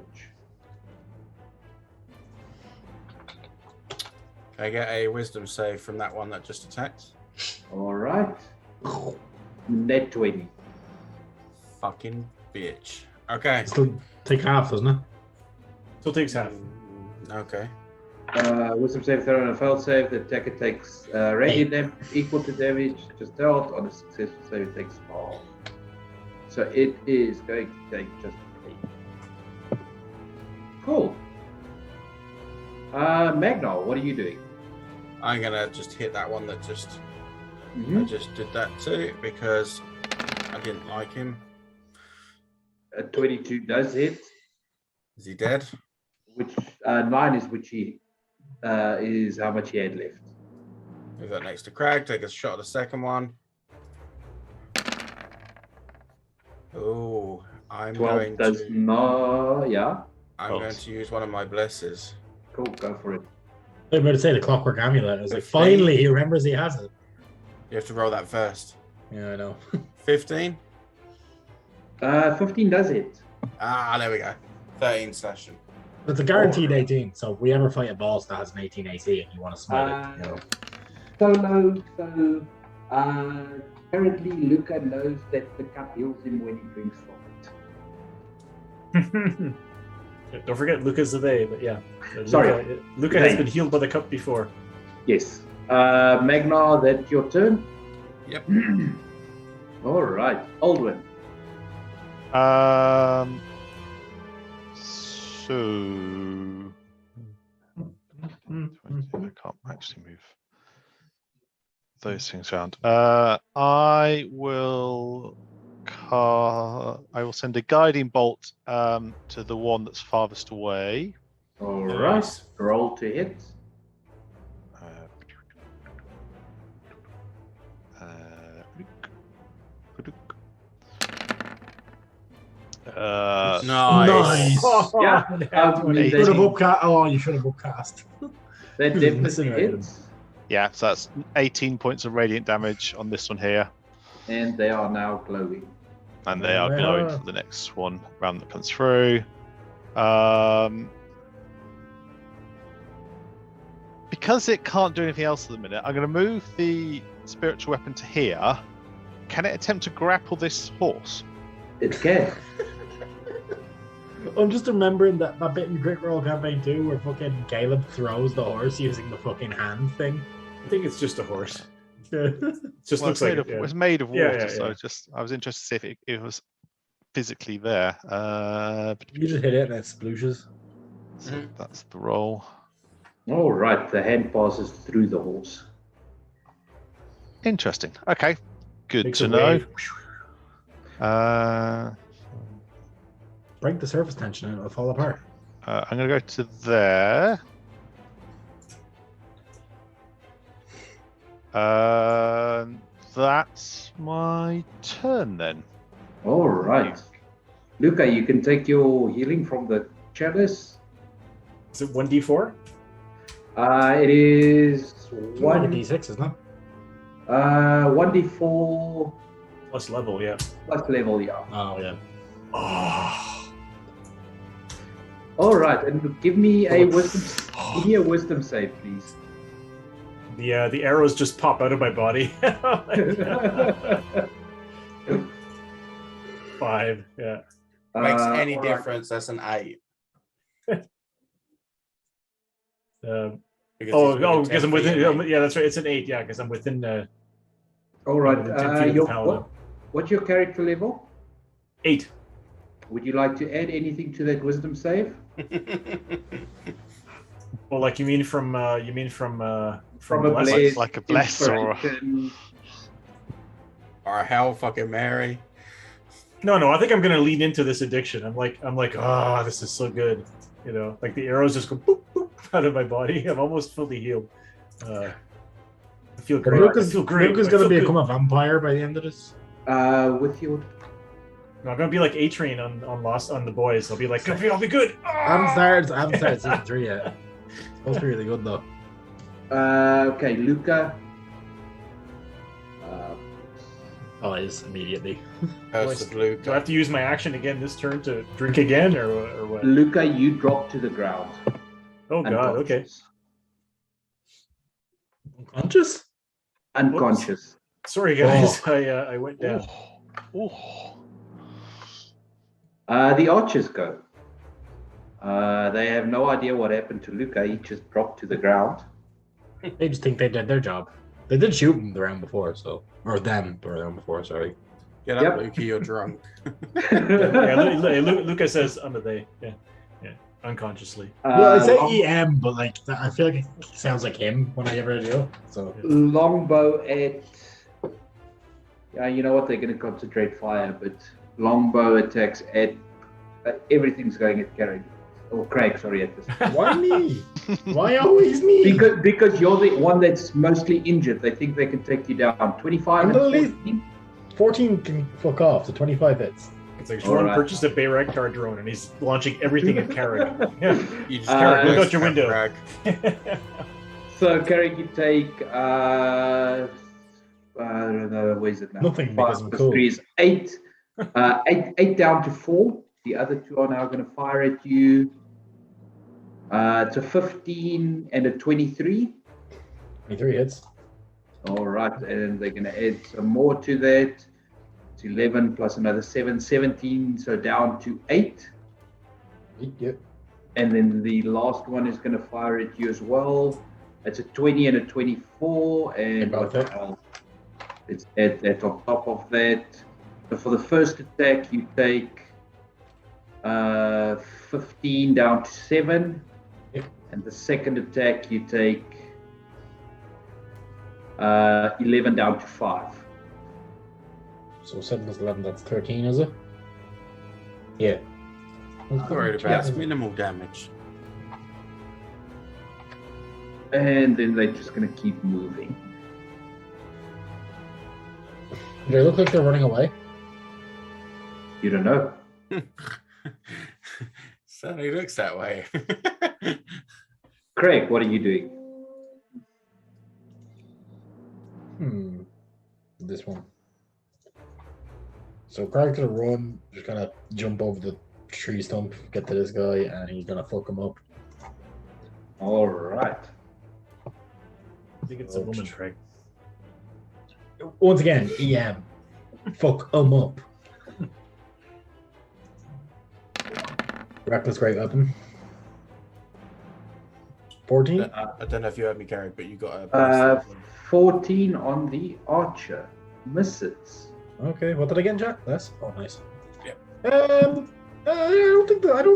S6: Can I get a wisdom save from that one that just attacked?
S2: All right. Net 20.
S6: Fucking bitch. Okay.
S1: Still take half, doesn't it?
S4: Still takes half.
S6: Okay.
S2: Wisdom save throw on a failed save. The attacker takes radiant damage equal to damage just dealt. On a successful save, it takes half. So it is going to take just 8. Cool. Magnar, what are you doing?
S6: I'm gonna just hit that one that just
S2: Mm-hmm.
S6: I just did that too because I didn't like him.
S2: 22 does hit.
S6: Is he dead?
S2: Which 9 is which he is how much he had left.
S6: Move that next to Crag. Take a shot at the second one. Oh, I'm
S2: 12
S6: going
S2: does
S6: to.
S2: not. Yeah.
S6: I'm going to use one of my blesses.
S2: Cool. Go for it.
S1: I was about to say the clockwork amulet. I was like,
S6: 15.
S1: finally, he remembers he has it.
S6: You have to roll that first.
S1: Yeah, I know.
S6: 15.
S2: 15 does hit.
S6: Ah, there we go. 13 slashing.
S1: It's a guaranteed 18, so if we ever fight a boss that has an 18 AC and you want to smite it, you know.
S2: So apparently Luca knows that the cup heals him when he drinks from it.
S4: Don't forget Luca's Zave, but yeah.
S2: Sorry.
S4: Luca has been healed by the cup before.
S2: Yes. Magnar, that's your turn?
S6: Yep.
S2: All right. Aldwin.
S3: So I can't actually move those things around. I will send a guiding bolt to the one that's farthest away.
S2: All right. Roll to hit.
S6: Nice.
S2: Yeah.
S1: You should have upcast. Oh, you should have upcast.
S2: That definitely hits.
S3: Yeah, so that's 18 points of radiant damage on this one here.
S2: And they are now glowing.
S3: And they are glowing for the next one round that comes through. Because it can't do anything else at the minute, I'm going to move the spiritual weapon to here. Can it attempt to grapple this horse?
S2: It can.
S1: I'm just remembering that bit in Grit Roll Campaign 2 where fucking Caleb throws the horse using the fucking hand thing.
S4: I think it's just a horse.
S1: Yeah.
S4: It just looks like
S3: it's made of water,
S4: yeah.
S3: so I was interested to see if it was physically there.
S1: You just hit it and it splooshes.
S3: So that's the roll.
S2: All right, the hand passes through the horse.
S3: Interesting. Okay, good
S4: Makes
S3: to
S4: a
S3: know.
S4: wave.
S1: Break the surface tension and it'll fall apart.
S3: I'm going to go to there. That's my turn then.
S2: All right. Luca, you can take your healing from the chalice.
S4: Is it 1d4?
S2: It is
S1: One d6, isn't it?
S2: 1d4
S4: Plus level, yeah.
S2: plus level, yeah.
S1: Oh yeah.
S4: Oh.
S2: All right, and give me a wisdom save, please.
S4: The arrows just pop out of my body. 5, yeah.
S6: Makes any
S2: all right.
S6: difference, that's an 8.
S4: Because I'm within. Yeah, that's right. It's an 8. Yeah, because I'm within.
S2: All right.
S4: within 10 feet of the paladin.
S2: What's your character level?
S4: 8.
S2: Would you like to add anything to that wisdom save?
S4: Well, like you mean from
S2: a
S4: bless?
S2: blaze,
S3: like a bless or
S2: inspiration.
S6: Or a hell fucking Mary.
S4: No. I think I'm gonna lean into this addiction. I'm like, this is so good. You know, like the arrows just go boop boop out of my body. I'm almost fully healed. I feel great.
S1: Luca's
S4: I
S1: going
S4: feel
S1: to become
S4: good.
S1: a vampire by the end of this.
S2: With your
S4: No, I'm gonna be like A-Train on Lost on the Boys. I'll be like, I'll be good.
S1: I haven't started season 3 yet. It's supposed to be really good though.
S2: okay, Luca.
S1: Eyes immediately.
S6: Curse of
S4: Do I
S6: Luca.
S4: have to use my action again this turn to drink again, or what?
S2: Luca, you drop to the ground.
S4: Oh God. Okay.
S1: Unconscious?
S2: Unconscious.
S4: Sorry, guys. I went down.
S2: The archers go. They have no idea what happened to Luca. He just dropped to the ground.
S1: They just think they did their job. They did shoot him the round before, the round before, sorry.
S6: Get up,
S2: Yep.
S6: Luca, you're drunk.
S4: Luca says I'm a they. Yeah. Unconsciously.
S1: Well, I say EM, but like I feel like it sounds like him when I ever do. So
S2: Longbow at. You know what? They're going to concentrate fire, but longbow attacks at. Everything's going at Carrick. Or Craig, sorry, at this.
S1: why me? Why always me?
S2: Because you're the one that's mostly injured. They think they can take you down. 25 and 14.
S1: 14 can fuck off, so 25 hits.
S4: It's like Sean
S2: Alright.
S4: purchased a Bayraktar drone and he's launching everything at Carrick. Yeah.
S6: You just
S4: Carrick, look
S6: burst
S4: out your
S6: that
S4: window.
S6: rag.
S2: So, Carrick, you take. I don't know, where is it now?
S1: Nothing,
S2: 5
S1: because I'm
S2: plus
S1: cool.
S2: 3 is 8. 8 down to 4. The other 2 are now going to fire at you. It's a 15 and a 23.
S1: 23 hits.
S2: All right, and they're going to add some more to that. It's 11 plus another 7, 17, so down to 8.
S1: Yep.
S2: And then the last one is going to fire at you as well. It's a 20 and a 24, and
S1: About
S2: what
S1: that.
S2: else? It's at on top of that. So for the first attack, you take 15 down to 7.
S1: Yep.
S2: And the second attack, you take 11 down to 5.
S1: So 7 plus 11, that's 13, is it? Yeah.
S6: I'm worried about minimal damage.
S2: And then they're just going to keep moving.
S1: Do they look like they're running away?
S2: You don't know.
S6: Certainly looks that way.
S2: Craig, what are you doing?
S1: This one. So Craig's gonna run, just gonna jump over the tree stump, get to this guy, and he's gonna fuck him up.
S2: All right.
S4: I think it's a woman, Craig.
S1: Once again, EM. Fuck him up. Reckless great weapon. 14?
S6: I don't know if you heard me, Gary, but you got a.
S2: 14 on the archer. Misses.
S1: Okay, what did I get, Jack? Less? Oh, nice.
S6: Yep.
S1: I don't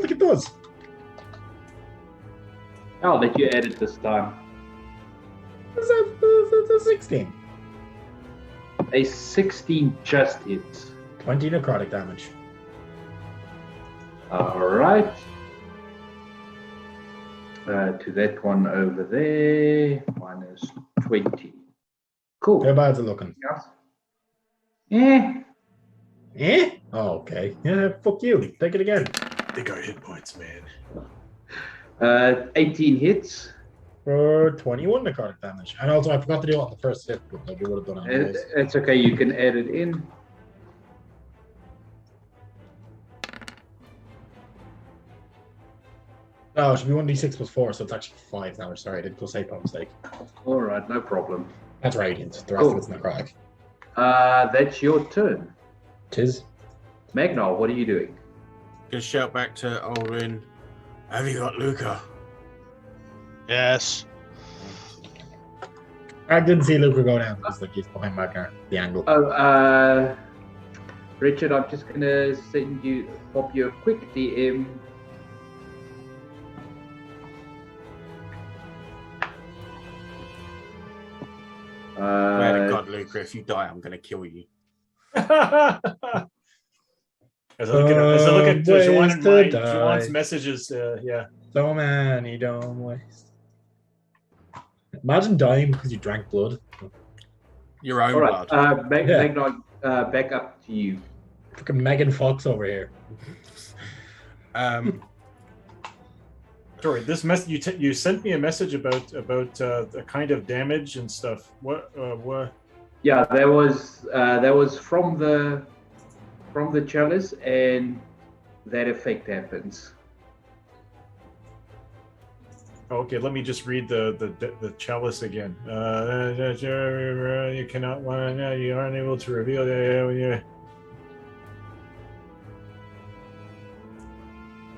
S1: think it does.
S2: I'll let you edit this time.
S1: Is that a 16?
S2: A 16 just hits.
S1: 20 necrotic damage.
S2: All right. To that one over there, minus 20. Cool.
S1: How bad's it looking?
S2: Yeah.
S1: Eh? Oh, okay. Yeah, fuck you. Take it again.
S4: They got hit points, man.
S2: 18 hits.
S1: For 21 necrotic damage. And also, I forgot to do it on the first hit, but like we would have done it.
S2: It's okay, you can add it in.
S1: Oh, it should be 1d6 plus 4, so it's actually 5 damage. Sorry, I did plus 8 by mistake.
S2: All right, no problem.
S1: That's radiant. The rest of it's necrotic.
S2: That's your turn.
S1: Tis.
S2: Magnar, what are you doing?
S6: Just shout back to Olrin. Have you got Luca?
S3: Yes.
S1: I didn't see Luca go down because like he's behind Magnar, the angle.
S2: Oh, Richard, I'm just gonna pop you a quick DM.
S6: Swear to God, Luca, if you die, I'm gonna kill you.
S4: As I look at Joanne's messages, yeah.
S1: So many don't waste. Imagine dying because you drank blood.
S6: Your own
S2: All right,
S6: blood.
S2: Magnar, back up to you.
S1: Fucking Megan Fox over here.
S4: Sorry, this you sent me a message about the kind of damage and stuff. What?
S2: Yeah, that was from the chalice, and that effect happens.
S4: Okay, let me just read the chalice again. You cannot. You aren't able to reveal.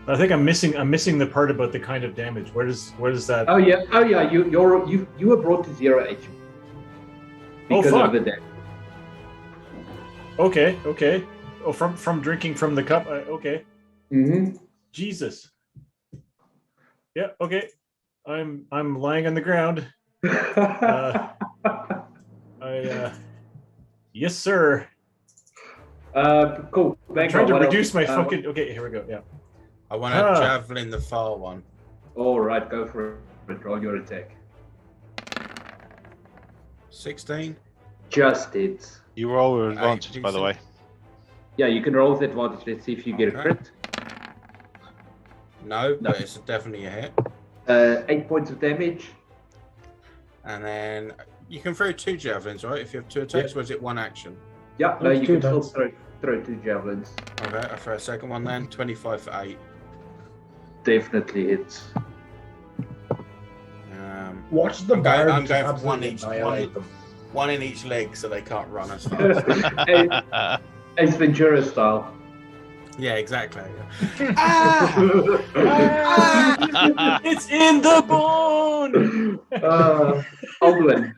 S4: I think I'm missing the part about the kind of damage. Where does that?
S2: Oh yeah. You were brought to 0 HP because of the damage.
S4: Okay. Oh, from drinking from the cup. Okay.
S2: Mm-hmm.
S4: Jesus. Yeah. Okay. I'm lying on the ground. Yes, sir.
S2: Cool.
S4: I'm trying to reduce my fucking. Okay, here we go. Yeah.
S6: I want to javelin the far one.
S2: All right, go for it. Roll your attack.
S6: 16.
S2: Just hits.
S3: You roll with advantage, by the way.
S2: Yeah, you can roll with advantage. Let's see if you get a crit.
S6: No, but it's definitely a hit.
S2: 8 points of damage.
S6: And then you can throw 2 javelins, right? If you have 2 attacks, or is it 1 action?
S2: Yeah, no, you can still throw 2 javelins.
S6: Okay, I throw a second one then. 25 for 8.
S2: Definitely hits.
S1: Watch the
S6: I'm going for one in each leg, so they can't run as fast.
S2: Ace Ventura style.
S6: Yeah, exactly.
S4: It's in the bone.
S2: Oglin,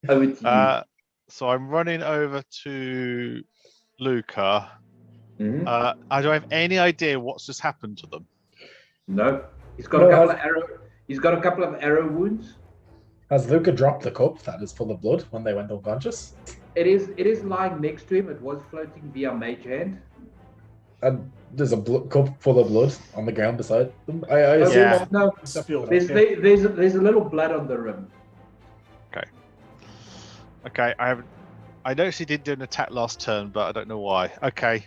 S2: over to you.
S3: So I'm running over to Luca.
S2: Mm-hmm.
S3: I don't have any idea what's just happened to them.
S2: No, he's got a couple of arrow wounds.
S1: Has Luca dropped the cup that is full of blood when they went unconscious?
S2: It is lying next to him. It was floating via mage hand.
S1: And there's a cup full of blood on the ground beside them. I assume.
S2: No, there's a little blood on the rim.
S3: Okay, I noticed he did do an attack last turn, but I don't know why. Okay.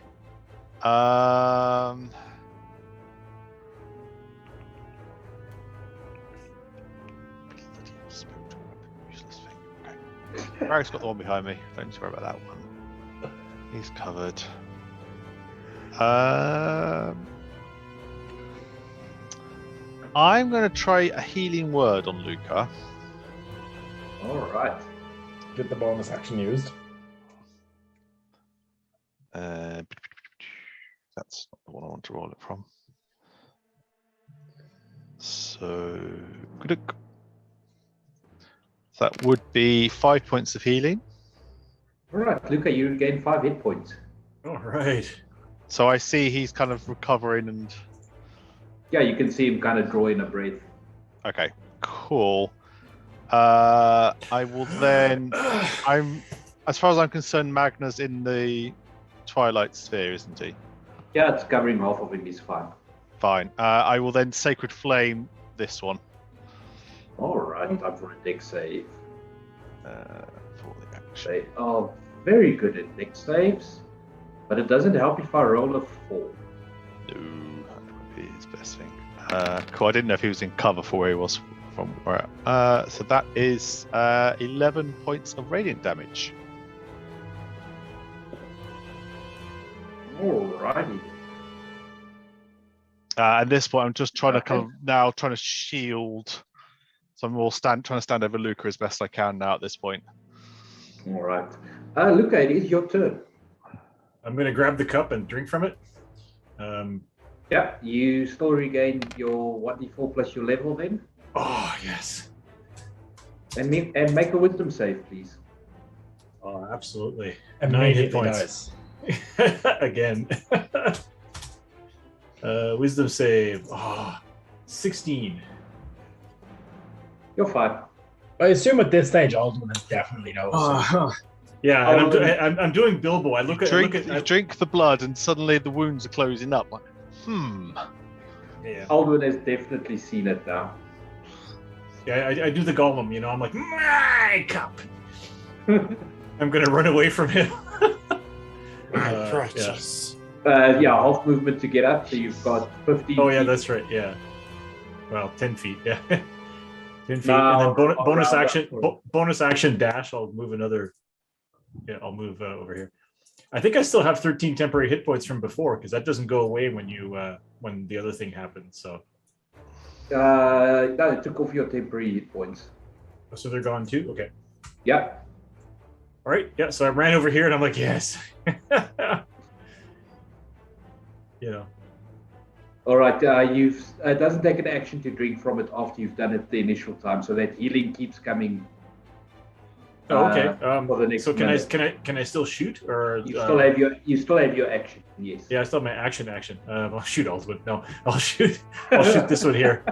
S3: Useless thing. Okay. Barry's got the one behind me. Don't need to worry about that one. He's covered. I'm going to try a healing word on Luca.
S2: All right.
S1: Get the bonus action used.
S3: That's not the one I want to roll it from. So that would be 5 points of healing.
S2: All right, Luca, you regain 5 hit points.
S4: All right.
S3: So I see he's kind of recovering and...
S2: Yeah, you can see him kind of drawing a breath.
S3: Okay, cool. I will then... as far as I'm concerned, Magna's in the Twilight Sphere, isn't he?
S2: Yeah, it's covering half of him. He's fine.
S3: Fine. I will then Sacred Flame this one.
S2: All right, time for a dex save.
S3: For the action.
S2: They are very good at dex saves, but it doesn't help if I roll a 4.
S3: No, that would be his best thing. Cool. I didn't know if he was in cover for where he was from. Where. So that is 11 points of radiant damage.
S2: Alrighty.
S3: At this point, I'm just trying to shield. So I'm trying to stand over Luca as best I can now at this point.
S2: All right. Luca, it is your turn.
S4: I'm going to grab the cup and drink from it.
S2: Yeah, you still regain your 1d4 plus your level then.
S4: Oh, yes.
S2: And make a wisdom save, please.
S4: Oh, absolutely.
S1: And
S4: 9 hit points. Again. Wisdom save. 16.
S2: You're fine.
S1: I assume at this stage, Alden has definitely noticed.
S4: Yeah, and I'm doing Bilbo. I look at
S3: drink the blood, and suddenly the wounds are closing up. Like,
S4: Yeah.
S2: Alden has definitely seen it now.
S4: Yeah, I do the Gollum. You know, I'm like, my cup. I'm gonna run away from him.
S6: My precious.
S2: Yeah, half movement to get up, so you've got 15.
S4: Oh yeah, that's right. Yeah. Well, 10 feet. Yeah. 10 feet,
S2: No,
S4: and then bonus action dash. I'll move another. Yeah, I'll move over here. I think I still have 13 temporary hit points from before because that doesn't go away when you when the other thing happens. So.
S2: No, it took off your temporary hit points.
S4: So they're gone too. Okay.
S2: Yeah.
S4: All right. Yeah. So I ran over here and I'm like, yes. You know.
S2: All right. It doesn't take an action to drink from it after you've done it the initial time, so that healing keeps coming.
S4: Oh, okay.
S2: For the next
S4: so
S2: minute.
S4: can I still shoot or
S2: You still have your action. Yes.
S4: Yeah, I still have my action. I'll shoot Ultimate. No, I'll shoot this one here.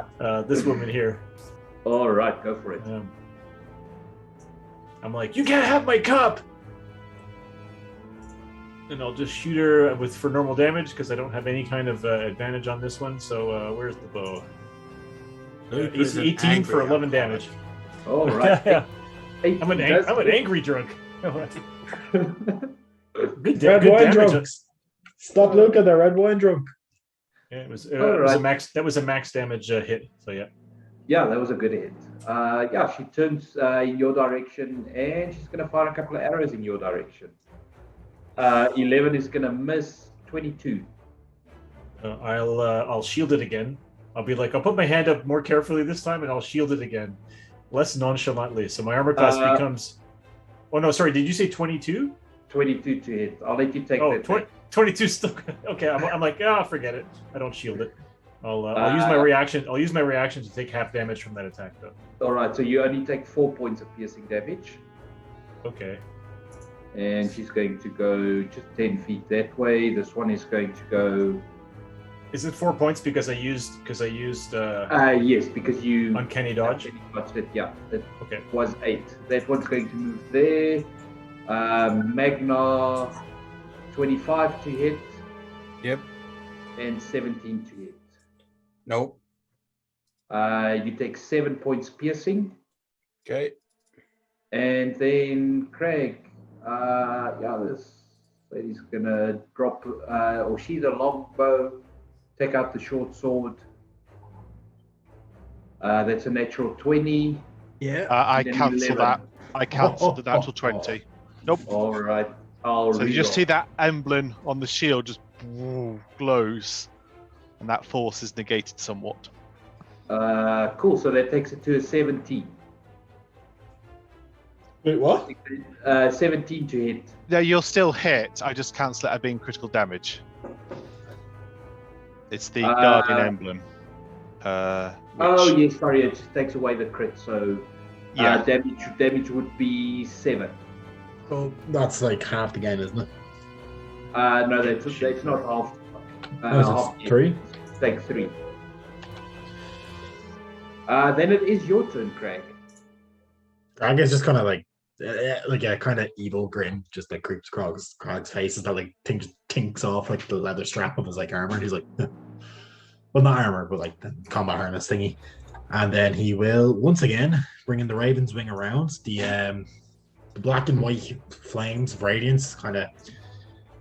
S4: This woman here.
S2: All right, go for it.
S4: I'm like, you can't have my cup. And I'll just shoot her for normal damage because I don't have any kind of advantage on this one. So where's the bow? It's 18 for 11 damage.
S2: All right.
S4: Yeah. I'm an angry drunk. Good
S1: Red wine
S4: damage.
S1: drunks. Stop looking, they're red wine drunk.
S4: Yeah, it was a max. That was a max damage hit. So yeah.
S2: Yeah, that was a good hit. Yeah, she turns in your direction and she's gonna fire a couple of arrows in your direction. 11 is gonna miss. 22.
S4: I'll shield it again. I'll be like, I'll put my hand up more carefully this time, and I'll shield it again, less nonchalantly. So my armor class becomes. Oh no, sorry. Did you say 22?
S2: 22 to hit. I'll let you take that.
S4: 22 still. Okay, I'm like, forget it. I don't shield it. I'll use my reaction. I'll use my reaction to take half damage from that attack, though.
S2: All right, so you only take 4 points of piercing damage.
S4: Okay.
S2: And she's going to go just 10 feet that way. This one is going to go.
S4: Is it 4 points because I used?
S2: Yes, because you
S4: uncanny dodge.
S2: Yeah, that
S4: okay.
S2: Was 8. That one's going to move there. Magna, 25 to hit.
S6: Yep.
S2: And 17 to hit.
S6: Nope.
S2: You take 7 points piercing.
S6: Okay.
S2: And then Craig, this lady's gonna drop, or she's a longbow. Take out the short sword. That's a natural 20.
S1: Yeah.
S3: I cancel that. I cancel the natural 20. Nope.
S2: All right.
S3: So you just see that emblem on the shield just glows, and that force is negated somewhat.
S2: Cool. So that takes it to a 17.
S1: Wait, what?
S2: 17 to hit.
S3: Yeah, you'll still hit. I just cancel it as being critical damage. It's the Guardian emblem.
S2: Oh, yes, sorry. It takes away the crit. So damage would be 7.
S1: Oh, that's like half the game, isn't it?
S2: No, that's not half.
S1: Half 3?
S2: Take 3. Then it is your turn, Craig.
S1: Craig is just kind of like a kind of evil grin, just like creeps across Craig's face as that like thing just tinks off like the leather strap of his like armor. And he's like, well, not armor, but like the combat harness thingy. And then he will once again bring in the Raven's Wing around. The black and white flames of radiance kind of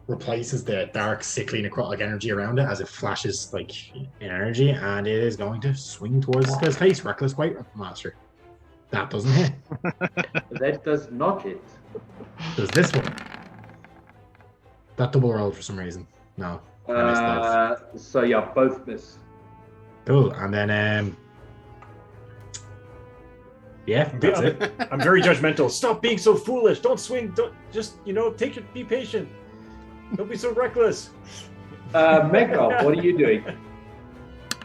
S1: replaces the dark, sickly necrotic energy around it as it flashes like in energy, and it is going to swing towards this guy's face. Reckless White Master. That doesn't hit.
S2: That does not hit.
S1: Does this one? That double rolled for some reason. No. I missed those.
S2: So yeah, both miss.
S1: Cool. And then yeah, that's it.
S4: I'm very judgmental. Stop being so foolish. Don't swing. Don't just be patient. Don't be so reckless.
S2: Magnar, what are you doing?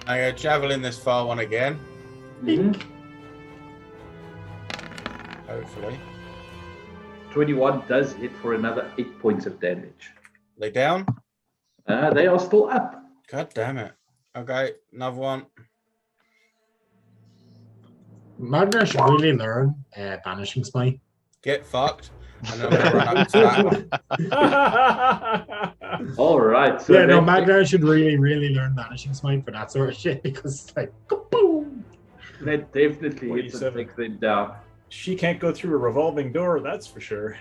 S6: I go javelin this far one again.
S2: Mm-hmm.
S6: Hopefully.
S2: 21 does hit for another 8 points of damage.
S6: They down?
S2: They are still up.
S6: God damn it. Okay, another one.
S1: Magnar should really learn Banishing Smite.
S6: Get fucked. And then I'm run up to that one.
S2: All right. So
S1: yeah, no, Magnar should really, really learn Banishing Smite for that sort of shit because it's like, boom.
S2: That definitely hits and takes them down.
S4: She can't go through a revolving door, that's for sure.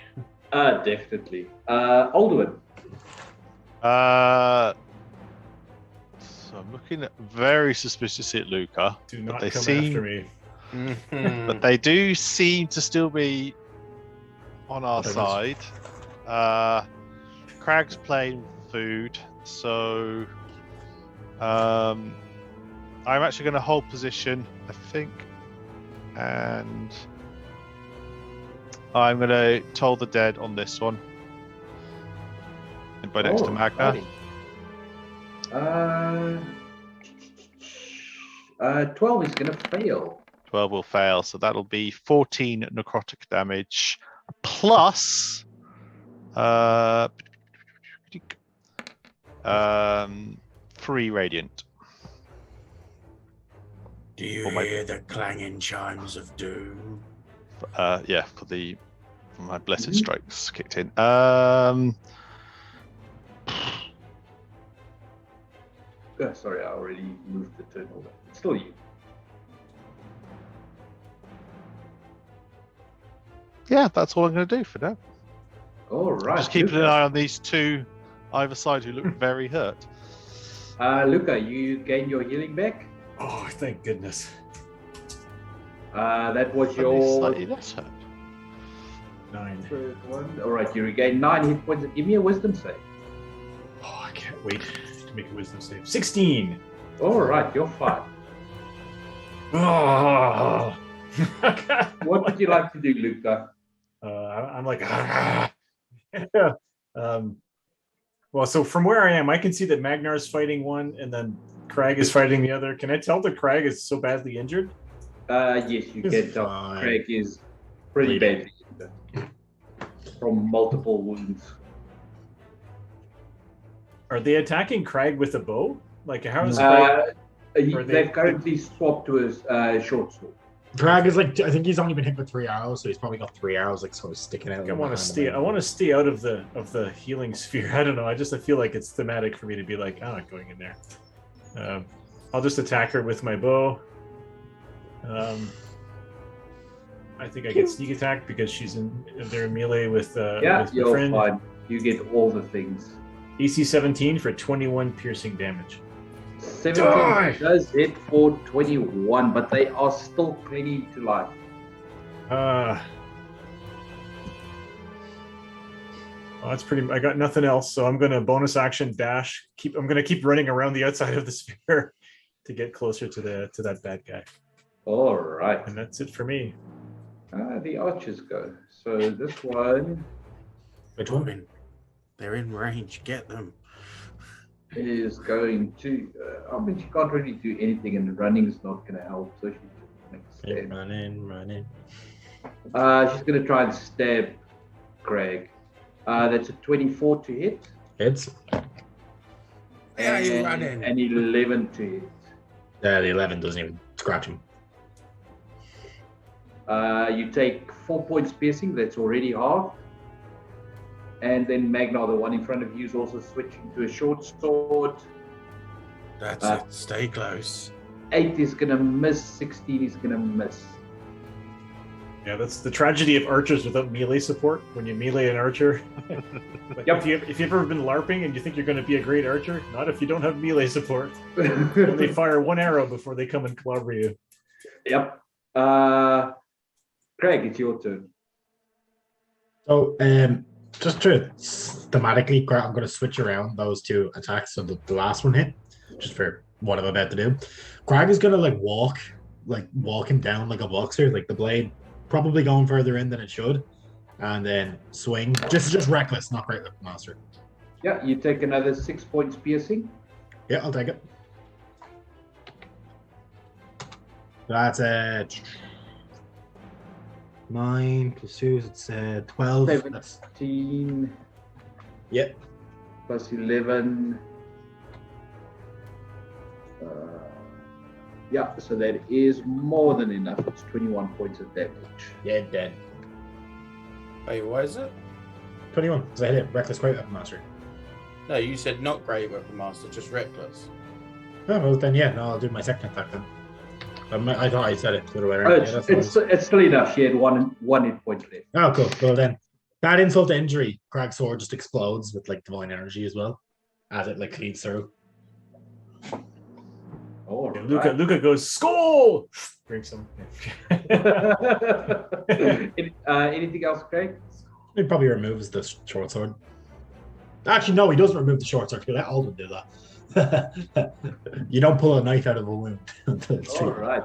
S2: Definitely. Alduin.
S3: So I'm looking very suspiciously at Luca.
S4: Do not come after me.
S3: But they do seem to still be on our side. Crag's playing food, so I'm actually going to hold position, I think, and I'm going to toll the dead on this one. And by next to Magnar.
S2: 12 is going to fail.
S3: 12 will fail, so that'll be 14 necrotic damage plus 3 radiant.
S6: Do you hear the clanging chimes of doom?
S3: Yeah, for my blessed strikes kicked in.
S2: Sorry, I already moved the turn over. It's still you.
S3: Yeah, that's all I'm going to do for now.
S2: All right.
S3: Just keeping an eye on these two either side who look very hurt.
S2: Luca, you gain your healing back.
S4: Oh, thank goodness.
S2: That was your
S3: slightly less hurt.
S4: 9.
S2: Third one. All right, you regain 9 hit points. Give me a wisdom save.
S4: Oh, I can't wait to make a wisdom save. 16.
S2: All right, you're fine.
S4: Oh.
S2: What would you like to do, Luca?
S4: I'm like, well, so from where I am, I can see that Magnar is fighting one, and then Crag is fighting the other. Can I tell that Crag is so badly injured?
S2: Yes, you can tell. Crag is pretty badly injured from multiple wounds.
S4: Are they attacking Crag with a bow? Like, how is Crag?
S2: They've currently swapped to a short sword.
S1: Crag is like, I think he's only been hit with 3 arrows, so he's probably got 3 arrows like sort of sticking out.
S4: I want to stay out of the healing sphere. I don't know. I feel like it's thematic for me to be like, I'm not going in there. I'll just attack her with my bow. I think I get sneak attack because they're in melee with with
S2: you're
S4: friend.
S2: fine. You get all the things.
S4: AC 17 for 21 piercing damage.
S2: 17 does hit for 21, but they are still plenty to life.
S4: Well, that's pretty. I got nothing else, so I'm gonna bonus action dash. I'm gonna keep running around the outside of the sphere to get closer to that bad guy.
S2: All right.
S4: And that's it for me.
S2: The archers go. So this one
S1: Which one?
S6: They're in range. Get them.
S2: is going to. I mean, she can't really do anything, and running is not going to help. So she just makes a stand.
S1: Running.
S2: She's going to try and stab Craig. That's a 24 to hit.
S1: Hits.
S6: Yeah, you running.
S2: And 11 to hit.
S1: The 11 doesn't even scratch him.
S2: You take 4 points piercing. That's already half. And then Magnar, the one in front of you, is also switching to a short sword.
S6: That's it. Stay close.
S2: 8 is going to miss. 16 is going to miss.
S4: Yeah, that's the tragedy of archers without melee support. When you melee an archer, like
S2: Yep.
S4: if you've ever been LARPing and you think you're going to be a great archer, not if you don't have melee support. They fire one arrow before they come and clobber you.
S2: Yep. Craig, it's your turn.
S1: So, just to thematically, I'm going to switch around those two attacks. So the last one hit, just for what I'm about to do. Crag is going to walk him down like a boxer, like the blade probably going further in than it should, and then swing. Just reckless, not great weapon master.
S2: Yeah, you take another 6 points piercing.
S1: Yeah, I'll take it. That's 9 plus 2, it's 12.
S2: 17
S1: Yep.
S2: plus 11. Yeah, so that is more than enough. It's 21 points of damage.
S1: Yeah, dead.
S6: Wait, what is it?
S1: 21, because I hit it. Reckless great weapon master.
S6: No, you said not great weapon master, just reckless.
S1: Oh, well then, yeah, no, I'll do my second attack then. I thought I said it the other way
S2: Oh,
S1: around.
S2: it's still enough. She had one hit point left.
S1: Oh, cool. Well then, that insult to injury, Crag's sword just explodes with like divine energy as well, as it like cleaves through.
S2: Oh,
S4: Yeah, Luca goes, "Skull!" Drinks some.
S2: Anything else, Craig?
S1: He probably removes the short sword. Actually, no, he doesn't remove the short sword. Let Alden do that. You don't pull a knife out of a wound until it's
S2: All
S1: treated.
S2: right.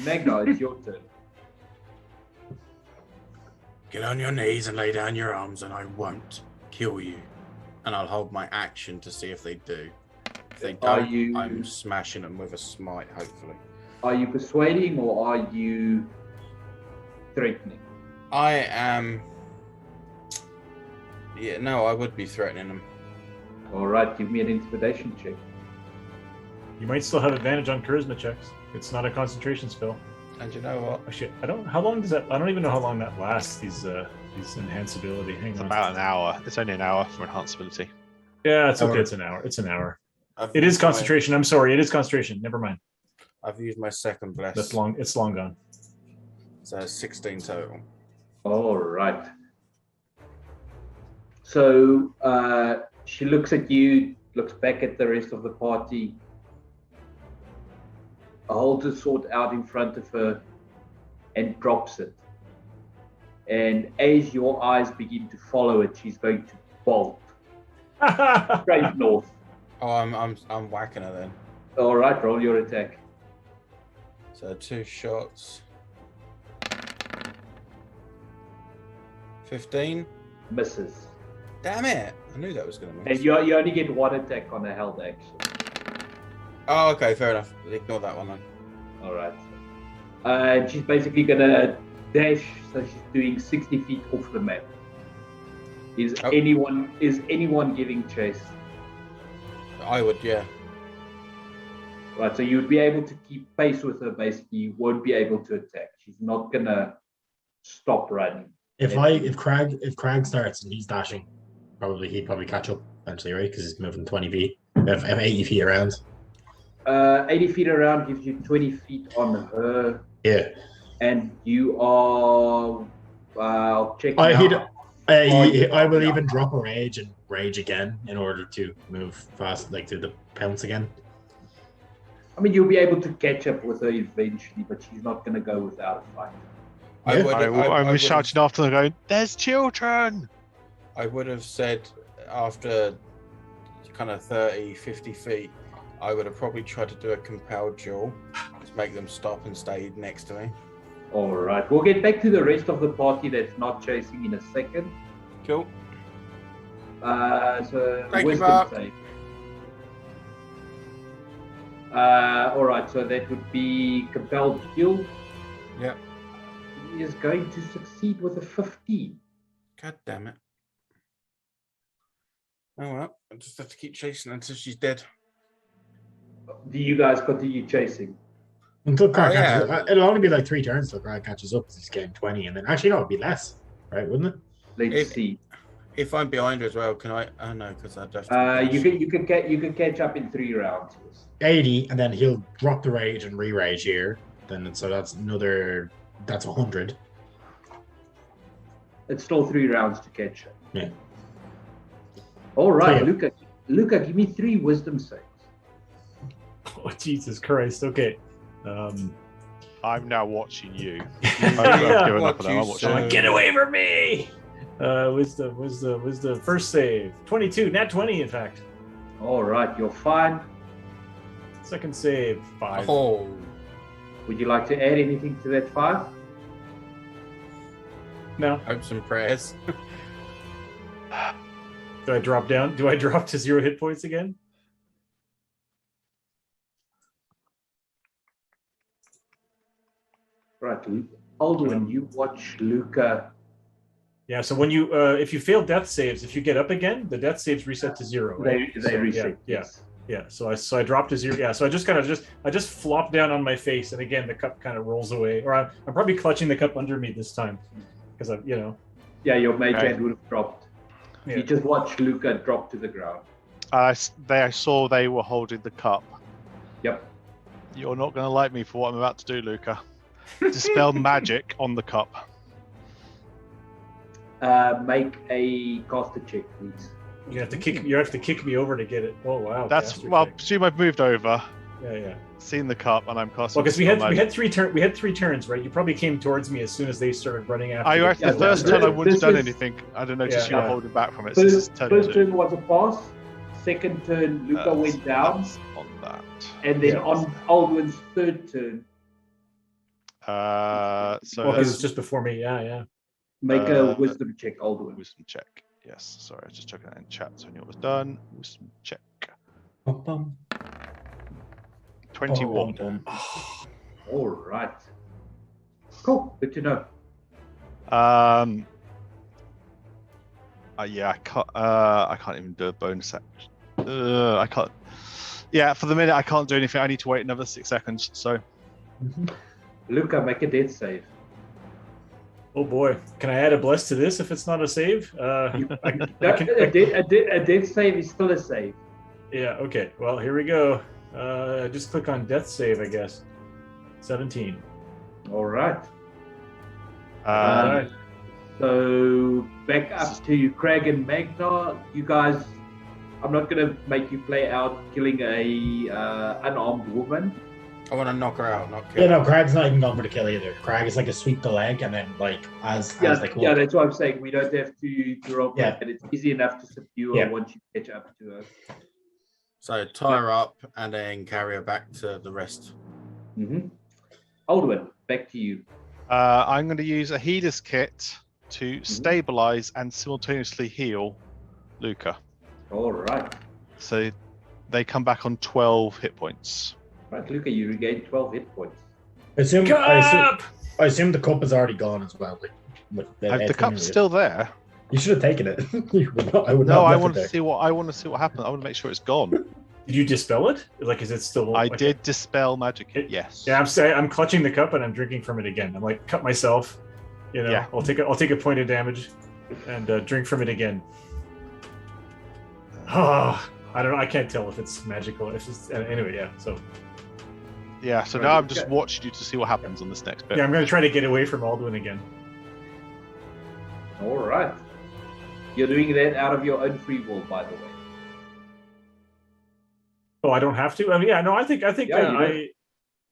S2: Magnar, it's your turn.
S6: Get on your knees and lay down your arms, and I won't kill you. And I'll hold my action to see if they do. If they don't, I'm smashing them with a smite, hopefully.
S2: Are you persuading or are you threatening?
S6: I am... Yeah, no, I would be threatening them.
S2: All right, give me an intimidation check.
S4: You might still have advantage on charisma checks. It's not a concentration spell.
S6: And you know what?
S4: Actually, how long does that? I don't even know how long that lasts. These enhanceability. Hang
S3: It's
S4: on.
S3: about an hour. It's only an hour for enhanceability.
S4: Yeah, it's okay. It's an hour. It's an hour.
S6: I've
S4: It is
S6: used my-
S4: concentration. I'm sorry. It is concentration. Never mind.
S6: I've used my second bless.
S4: That's long. It's long gone.
S6: So 16 total.
S2: All right. So she looks at you, looks back at the rest of the party, holds her sword out in front of her, and drops it. And as your eyes begin to follow it, she's going to bolt straight north.
S6: Oh, I'm whacking her then.
S2: All right, roll your attack.
S6: So 2 shots. 15.
S2: Misses.
S6: Damn it! I knew that was going to
S2: And
S6: miss.
S2: you only get one attack on a held action.
S6: Oh, okay, fair enough. Ignore that one then.
S2: All right. And she's basically gonna dash, so she's doing 60 feet off the map. Is
S6: Oh.
S2: anyone giving chase?
S6: I would, yeah.
S2: Right, so you'd be able to keep pace with her. Basically, you won't be able to attack. She's not gonna stop running.
S1: If Crag starts and he's dashing, he'd probably catch up eventually, right? Because he's moving 20 feet, 80 feet around.
S2: 80 feet around gives you 20 feet on her,
S1: Yeah.
S2: and you are. I'll check.
S1: I will even drop a rage and rage again in order to move fast, like to the pounce again.
S2: I mean, you'll be able to catch up with her eventually, but she's not going to go without a fight.
S1: Yeah.
S3: I was shouting after them, going, "There's children!"
S6: I would have said after kind of 30, 50 feet, I would have probably tried to do a compelled duel to make them stop and stay next to me.
S2: All right. We'll get back to the rest of the party that's not chasing in a second.
S6: Cool.
S2: So
S6: Thank you,
S2: wisdom
S6: Mark.
S2: save. All right. So that would be compelled duel.
S6: Yeah.
S2: He is going to succeed with a 15.
S6: God damn it. Oh well, I just have to keep chasing until she's dead.
S2: Do you guys continue chasing?
S1: Until Crag
S6: yeah.
S1: catches up. It'll only be like 3 turns till Crag catches up because he's getting 20. And then actually, no, it'd be less, right? Wouldn't it?
S2: Let's see.
S6: If I'm behind her as well, can I? Oh no, because I'd have to.
S2: You can catch up in 3 rounds.
S1: 80, and then he'll drop the rage and re-rage here. Then so that's 100.
S2: It's still 3 rounds to catch her.
S1: Yeah.
S2: All right,
S1: So, yeah.
S2: Luca, give me 3 wisdom saves.
S4: Oh, Jesus Christ. Okay.
S3: I'm now watching you.
S4: Yeah,
S3: I've given
S6: what
S3: up on that.
S6: you
S3: I'm watching
S6: saw.
S3: you.
S4: Get away from me! Wisdom. First save. 22. Nat 20, in fact.
S2: All right, you're fine.
S4: Second save. 5.
S6: Oh,
S2: Would you like to add anything to that 5?
S4: No.
S6: hopes and prayers.
S4: Do I drop down? Do I drop to 0 hit points again?
S2: Right, Alduin, you watch Luca.
S4: Yeah, so when you if you fail death saves, if you get up again, the death saves reset to 0. Right?
S2: They
S4: So,
S2: reset.
S4: Yeah.
S2: Yes.
S4: Yeah, so I drop to 0. Yeah, so I just flop down on my face, and again the cup kind of rolls away. Or I'm probably clutching the cup under me this time, because
S2: Yeah, your mage
S3: Okay.
S2: hand would have dropped.
S4: Yeah.
S2: You just watch Luca drop to the ground.
S3: I saw they were holding the cup.
S2: Yep.
S3: You're not going to like me for what I'm about to do, Luca. Dispel magic on the cup.
S2: Make a caster check, please.
S4: You have to kick me over to get it. Oh wow.
S3: That's
S4: bastard
S3: well.
S4: check.
S3: Assume I've moved over,
S4: Yeah.
S3: seen the cup, and I'm casting.
S4: Well, because we had
S3: dispel magic.
S4: three turns, right? You probably came towards me as soon as they started running after.
S3: I
S4: you.
S3: reckon the
S2: Yeah,
S3: first
S2: this-
S3: turn I wouldn't have done
S2: this is-
S3: anything. I don't notice
S4: Yeah,
S3: you were
S4: yeah.
S3: holding back from it. So this is turn
S2: First
S3: 2.
S2: turn was a pass. Second turn, Luca went down.
S3: That's on that.
S2: And then
S4: Yeah.
S2: on Alduin's third turn,
S3: So
S4: Well, 'cause it's just before me. Yeah.
S2: make a wisdom check, Alduin.
S3: wisdom check. Yes. Sorry, I was just checking that in chat, so I knew it was done. Wisdom check.
S1: Bum, bum.
S3: 21.
S1: Bum, bum.
S2: All right. Cool. Good to know.
S3: Yeah, I can't even do a bonus action. I can't. Yeah, for the minute I can't do anything. I need to wait another 6 seconds. So
S2: Luca, make a death save.
S4: Oh boy, can I add a bless to this if it's not a save?
S2: A death save is still a save.
S4: Yeah. Okay. Well, here we go. Just click on death save, I guess. 17.
S2: All right.
S4: All right.
S2: So back up to Craig and Magnar. You guys, I'm not going to make you play out killing a unarmed woman.
S6: I want to knock her out, not kill
S1: Yeah,
S6: her.
S1: no, Crag's not even going for the kill either. Crag is like a sweep the leg, and then like as
S2: Yeah,
S1: they come
S2: yeah,
S1: up.
S2: that's what I'm saying. We don't have to roll
S1: Yeah.
S2: back, and it's easy enough to subdue her
S1: Yeah.
S2: once you catch up to her.
S6: So tie her up and then carry her back to the rest.
S2: Mm-hmm. Alduin, back to you.
S3: I'm going to use a healer's kit to stabilize and simultaneously heal Luca.
S2: All right.
S3: So they come back on 12 hit points.
S2: Right, Luca, you regain 12 hit points.
S1: I assume
S4: Cup!
S1: I assume the cup is already gone as well. Like, with
S3: The
S1: Ed's
S3: cup's
S1: coming
S3: still there.
S1: You should have taken it. You would not, I would
S3: No,
S1: not
S3: I
S1: have left
S3: want
S1: it
S3: to
S1: there.
S3: see what happens. I want to make sure it's gone.
S4: Did you dispel it? Like, is it still?
S3: I
S4: like-
S3: did dispel magic.
S4: It-
S3: Yes.
S4: Yeah, I'm clutching the cup and I'm drinking from it again. I'm like, cut myself. You know,
S3: Yeah.
S4: I'll take a point of damage and drink from it again. Oh, I don't know. I can't tell if it's magical. If it's anyway, yeah. So
S3: Yeah. So
S2: Right,
S3: now I'm just
S2: okay.
S3: watching you to see what happens on this next bit.
S4: yeah, I'm gonna try to get away from Alduin again.
S2: All right. You're doing that out of your own free will, by the way.
S4: Oh, I don't have to. I mean, yeah, no, I think
S2: Yeah, you
S4: I.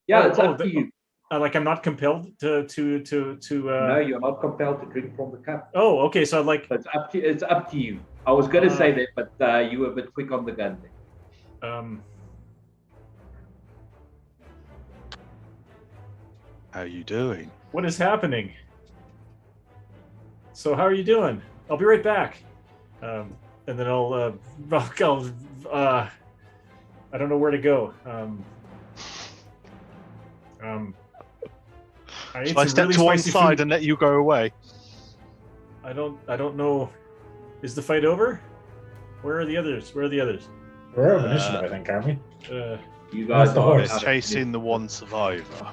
S2: Yeah,
S4: Oh,
S2: it's
S4: oh,
S2: up to you.
S4: Like I'm not compelled to.
S2: No, you're not compelled to drink from the cup.
S4: Oh, okay. So like
S2: It's up to you. I was going to say that, but you were a bit quick on the gun there.
S3: How are you doing?
S4: What is happening? So how are you doing? I'll be right back. And then I'll I don't know where to go.
S3: Shall I step to one side and let you go away?
S4: I don't know. Is the fight over? Where are the others?
S1: We're out of initiative, I think, aren't we?
S2: You guys
S1: the
S2: are
S1: horse.
S2: out of
S3: Chasing the one survivor.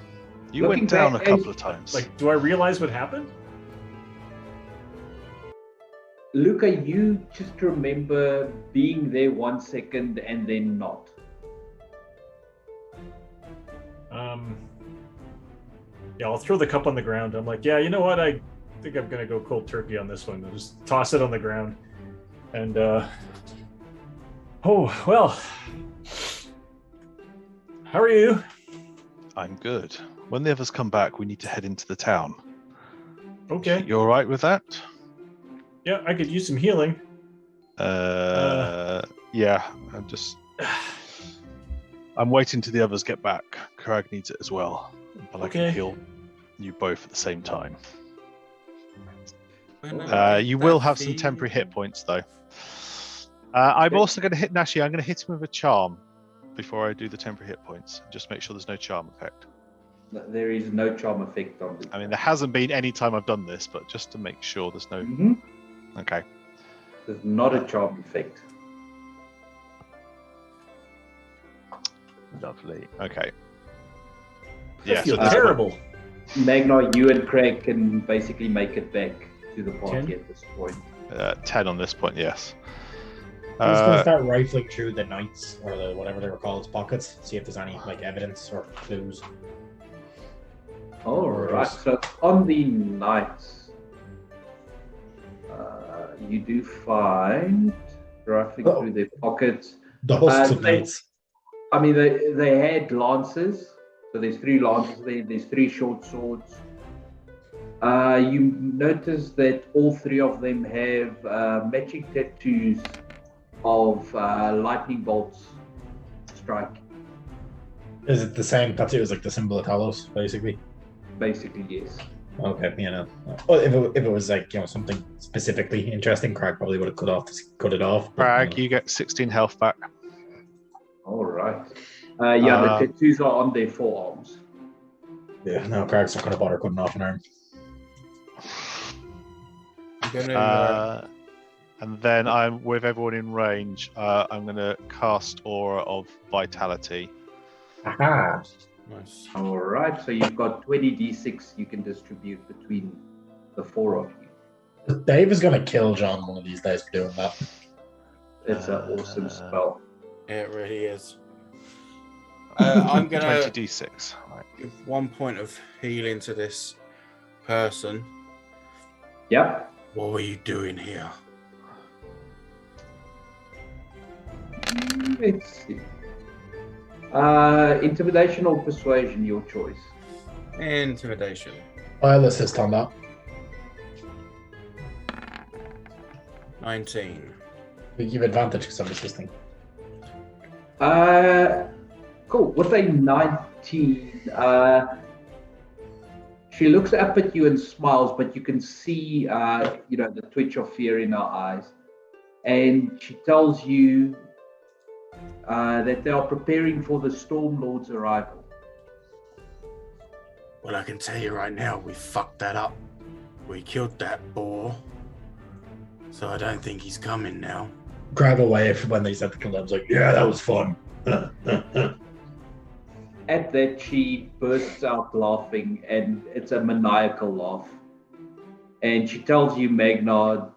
S3: You
S2: Looking
S3: went down a
S2: back,
S3: couple of times.
S4: Like, do I realize what happened?
S2: Luca, you just remember being there 1 second and then not.
S4: Yeah, I'll throw the cup on the ground. I'm like, yeah, you know what? I think I'm gonna go cold turkey on this one. I'll just toss it on the ground. And oh well. How are you?
S3: I'm good. When the others come back, we need to head into the town.
S4: Okay.
S3: You all right with that?
S4: Yeah, I could use some healing.
S3: Yeah. I'm waiting till the others get back. Krag needs it as well, but I can heal you both at the same time. You will have some temporary hit points though. I'm also going to hit Nashi. I'm going to hit him with a charm before I do the temporary hit points. Just make sure there's no charm effect.
S2: There is no charm effect on this.
S3: I mean, there hasn't been any time I've done this, but just to make sure there's no. Okay.
S2: There's not a charm effect.
S3: Lovely. Okay.
S4: Yeah, so terrible.
S2: Magnar, you and Craig can basically make it back to the party
S4: 10?
S2: at this point.
S3: 10 on this point, yes.
S1: I'm just gonna start rifling through the knights or the whatever they were called pockets, see if there's any like evidence or clues.
S2: All right. So on the knights, you do find rifling through their pockets.
S1: The hosts of knights.
S2: I mean, they had lances. So there's 3 lances there. There's 3 short swords. You notice that all 3 of them have matching tattoos of lightning bolts strike.
S1: Is it the same tattoo as like the symbol of Talos, basically?
S2: Basically, yes.
S1: Okay, Well, if it was like something specifically interesting, Crag probably would have cut it off.
S3: Crag, you get 16 health back.
S2: All right. The tattoos are on their forearms.
S1: Yeah, no, Crag's not going to bother cutting off an arm.
S3: And then I'm with everyone in range. I'm going to cast Aura of Vitality.
S1: Aha!
S6: Nice.
S2: All right. So you've got 20d6 you can distribute between the 4 of you.
S1: Dave is going to kill John one of these days for doing that.
S2: It's an awesome spell.
S6: Yeah, it really is. I'm going to
S3: 20d6. Right.
S6: give 1 point of healing to this person.
S2: Yep.
S6: What were you doing here?
S2: Let's see. Intimidation or persuasion, your choice.
S6: Intimidation.
S1: I'll assist on that.
S6: 19.
S1: We give advantage because I'm assisting.
S2: Cool. With a 19, she looks up at you and smiles, but you can see, the twitch of fear in her eyes. And she tells you that they are preparing for the Stormlord's arrival.
S6: Well, I can tell you right now, we fucked that up. We killed that boar. So I don't think he's coming now.
S1: Grab away when they said the kill. I was like, yeah, that was fun.
S2: At that, she bursts out laughing, and it's a maniacal laugh. And she tells you, Magnar,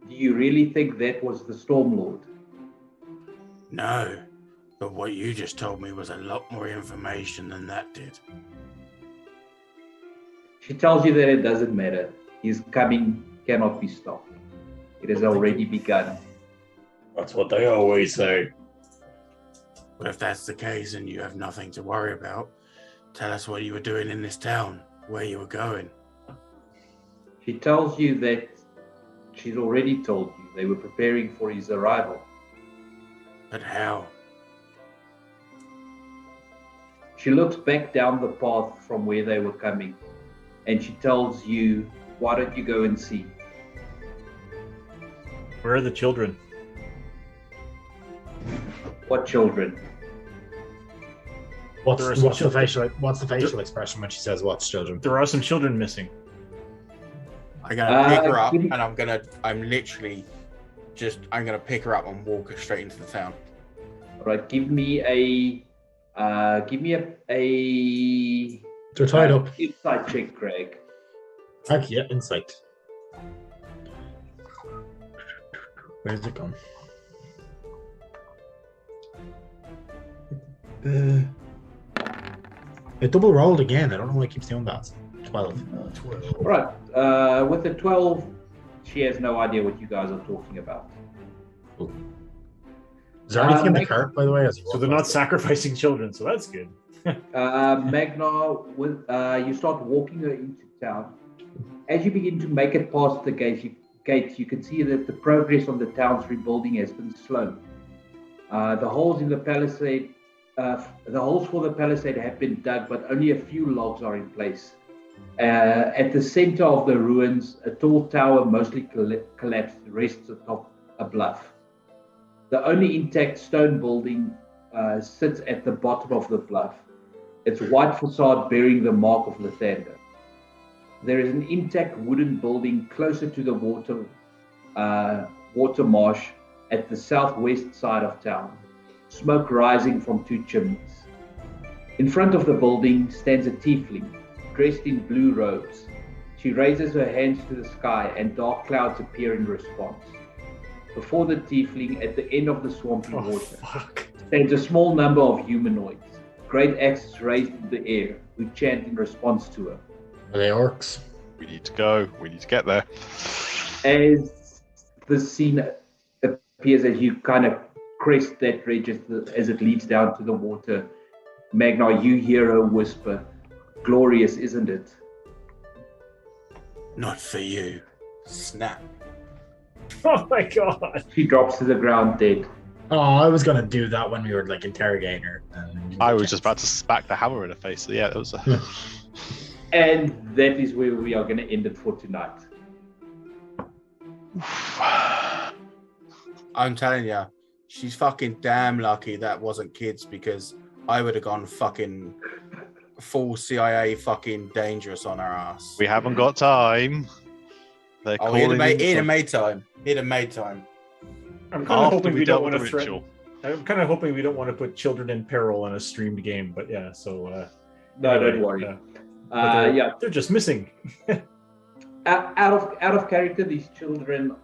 S2: do you really think that was the Stormlord?
S6: No, but what you just told me was a lot more information than that did.
S2: She tells you that it doesn't matter. His coming cannot be stopped. It has already begun.
S5: That's what they always say.
S6: But if that's the case and you have nothing to worry about, Tell us what you were doing in this town, where you were going.
S2: She tells you that she's already told you they were preparing for his arrival.
S6: But how?
S2: She looks back down the path from where they were coming, and she tells you, why don't you go and see?
S4: Where are the children?
S2: What children?
S1: What's
S4: There are some
S1: the facial expression when she says "what's children"?
S4: There are some children missing.
S6: I'm gonna pick her up, and I'm gonna pick her up and walk her straight into the town.
S2: All right, give me a
S1: They're tied up.
S2: insight check, Craig.
S1: Okay, yeah, insight. Where's it gone? It double rolled again. I don't know why it keeps doing that. 12.
S2: All right, with a 12, she has no idea what you guys are talking about.
S1: Cool. Is there anything in the cart, by the way?
S4: So they're not sacrificing children, so that's good.
S2: Magna, you start walking her into town. As you begin to make it past the gates, you can see that the progress on the town's rebuilding has been slow. The holes for the palisade have been dug, but only a few logs are in place. At the center of the ruins, a tall tower, mostly collapsed, rests atop a bluff. The only intact stone building sits at the bottom of the bluff, its white facade bearing the mark of Lathander. There is an intact wooden building closer to the water marsh at the southwest side of town, smoke rising from two chimneys. In front of the building stands a tiefling, dressed in blue robes. She raises her hands to the sky and dark clouds appear in response. Before the tiefling, at the end of the swampy water, stands a small number of humanoids, great axes raised in the air, who chant in response to her.
S1: Are they orcs?
S3: We need to go. We need to get there.
S2: As the scene appears, as you kind of crest that ridge as it leads down to the water, Magna, you hear her whisper, "Glorious, isn't it?"
S6: Not for you. Snap.
S4: Oh my god.
S2: She drops to the ground dead.
S1: Oh, I was gonna do that when we were like interrogating her.
S3: I was just about to smack the hammer in her face. So yeah, that was.
S2: And that is where we are going to end it for tonight.
S6: I'm telling you, she's fucking damn lucky that wasn't kids, because I would have gone fucking full CIA fucking dangerous on her ass.
S3: We haven't got time. They're
S6: he'd have made time.
S4: I'm kind of hoping we don't want to threaten. I'm kind of hoping we don't want to put children in peril on a streamed game, but yeah, so...
S2: no, don't worry.
S4: They're just missing.
S2: out of character, these children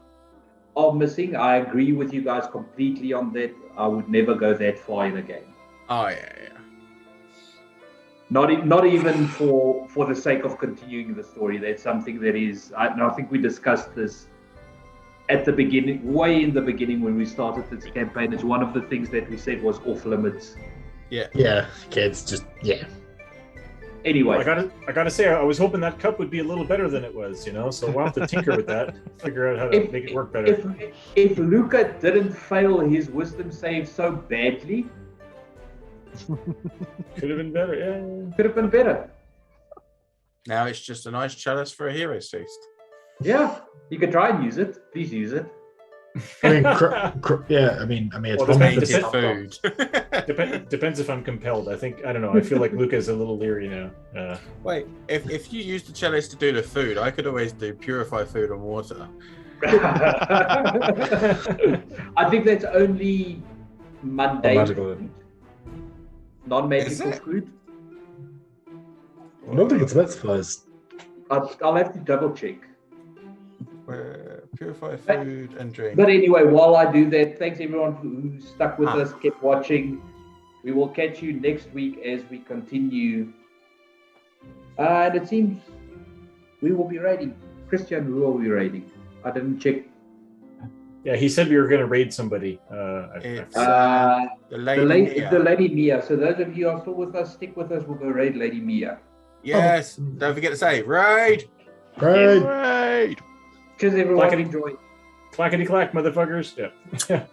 S2: are missing. I agree with you guys completely on that. I would never go that far in a game.
S6: Oh yeah.
S2: Not even for the sake of continuing the story. That's something that is. I think we discussed this at the beginning, way in the beginning when we started this campaign. It's one of the things that we said was off limits.
S6: Yeah.
S1: Yeah, kids, just yeah.
S2: Anyway,
S4: I gotta say, I was hoping that cup would be a little better than it was, so we'll have to tinker with that, figure out how to make it work better.
S2: If Luca didn't fail his wisdom save so badly,
S4: could have been better. Yeah,
S2: could have been better.
S6: Now it's just a nice chalice for a hero's feast.
S2: Yeah, you could try and use it. Please use it.
S1: I mean, it's
S4: depends
S6: food.
S4: Depends if I'm compelled. I don't know. I feel like Luca's a little leery now.
S6: Wait, if you use the chalice to do the food, I could always do purify food and water.
S2: I think that's only mundane food. Non-magical food.
S1: I don't think it's specifies.
S2: I'll have to double check.
S6: Purify food and drink.
S2: But anyway, while I do that, thanks everyone who stuck with us, kept watching. We will catch you next week as we continue. And it seems we will be raiding. Christian, who are we raiding? I didn't check.
S4: Yeah, he said we were going to raid somebody.
S6: It's
S2: The
S6: the lady Mia.
S2: So those of you who are still with us, stick with us. We'll go raid Lady Mia.
S6: Yes. Don't forget to say raid.
S1: Right.
S3: Raid!
S2: Cheers, everyone.
S4: Clackety-
S2: Enjoy.
S4: Clackety clack, motherfuckers. Yeah.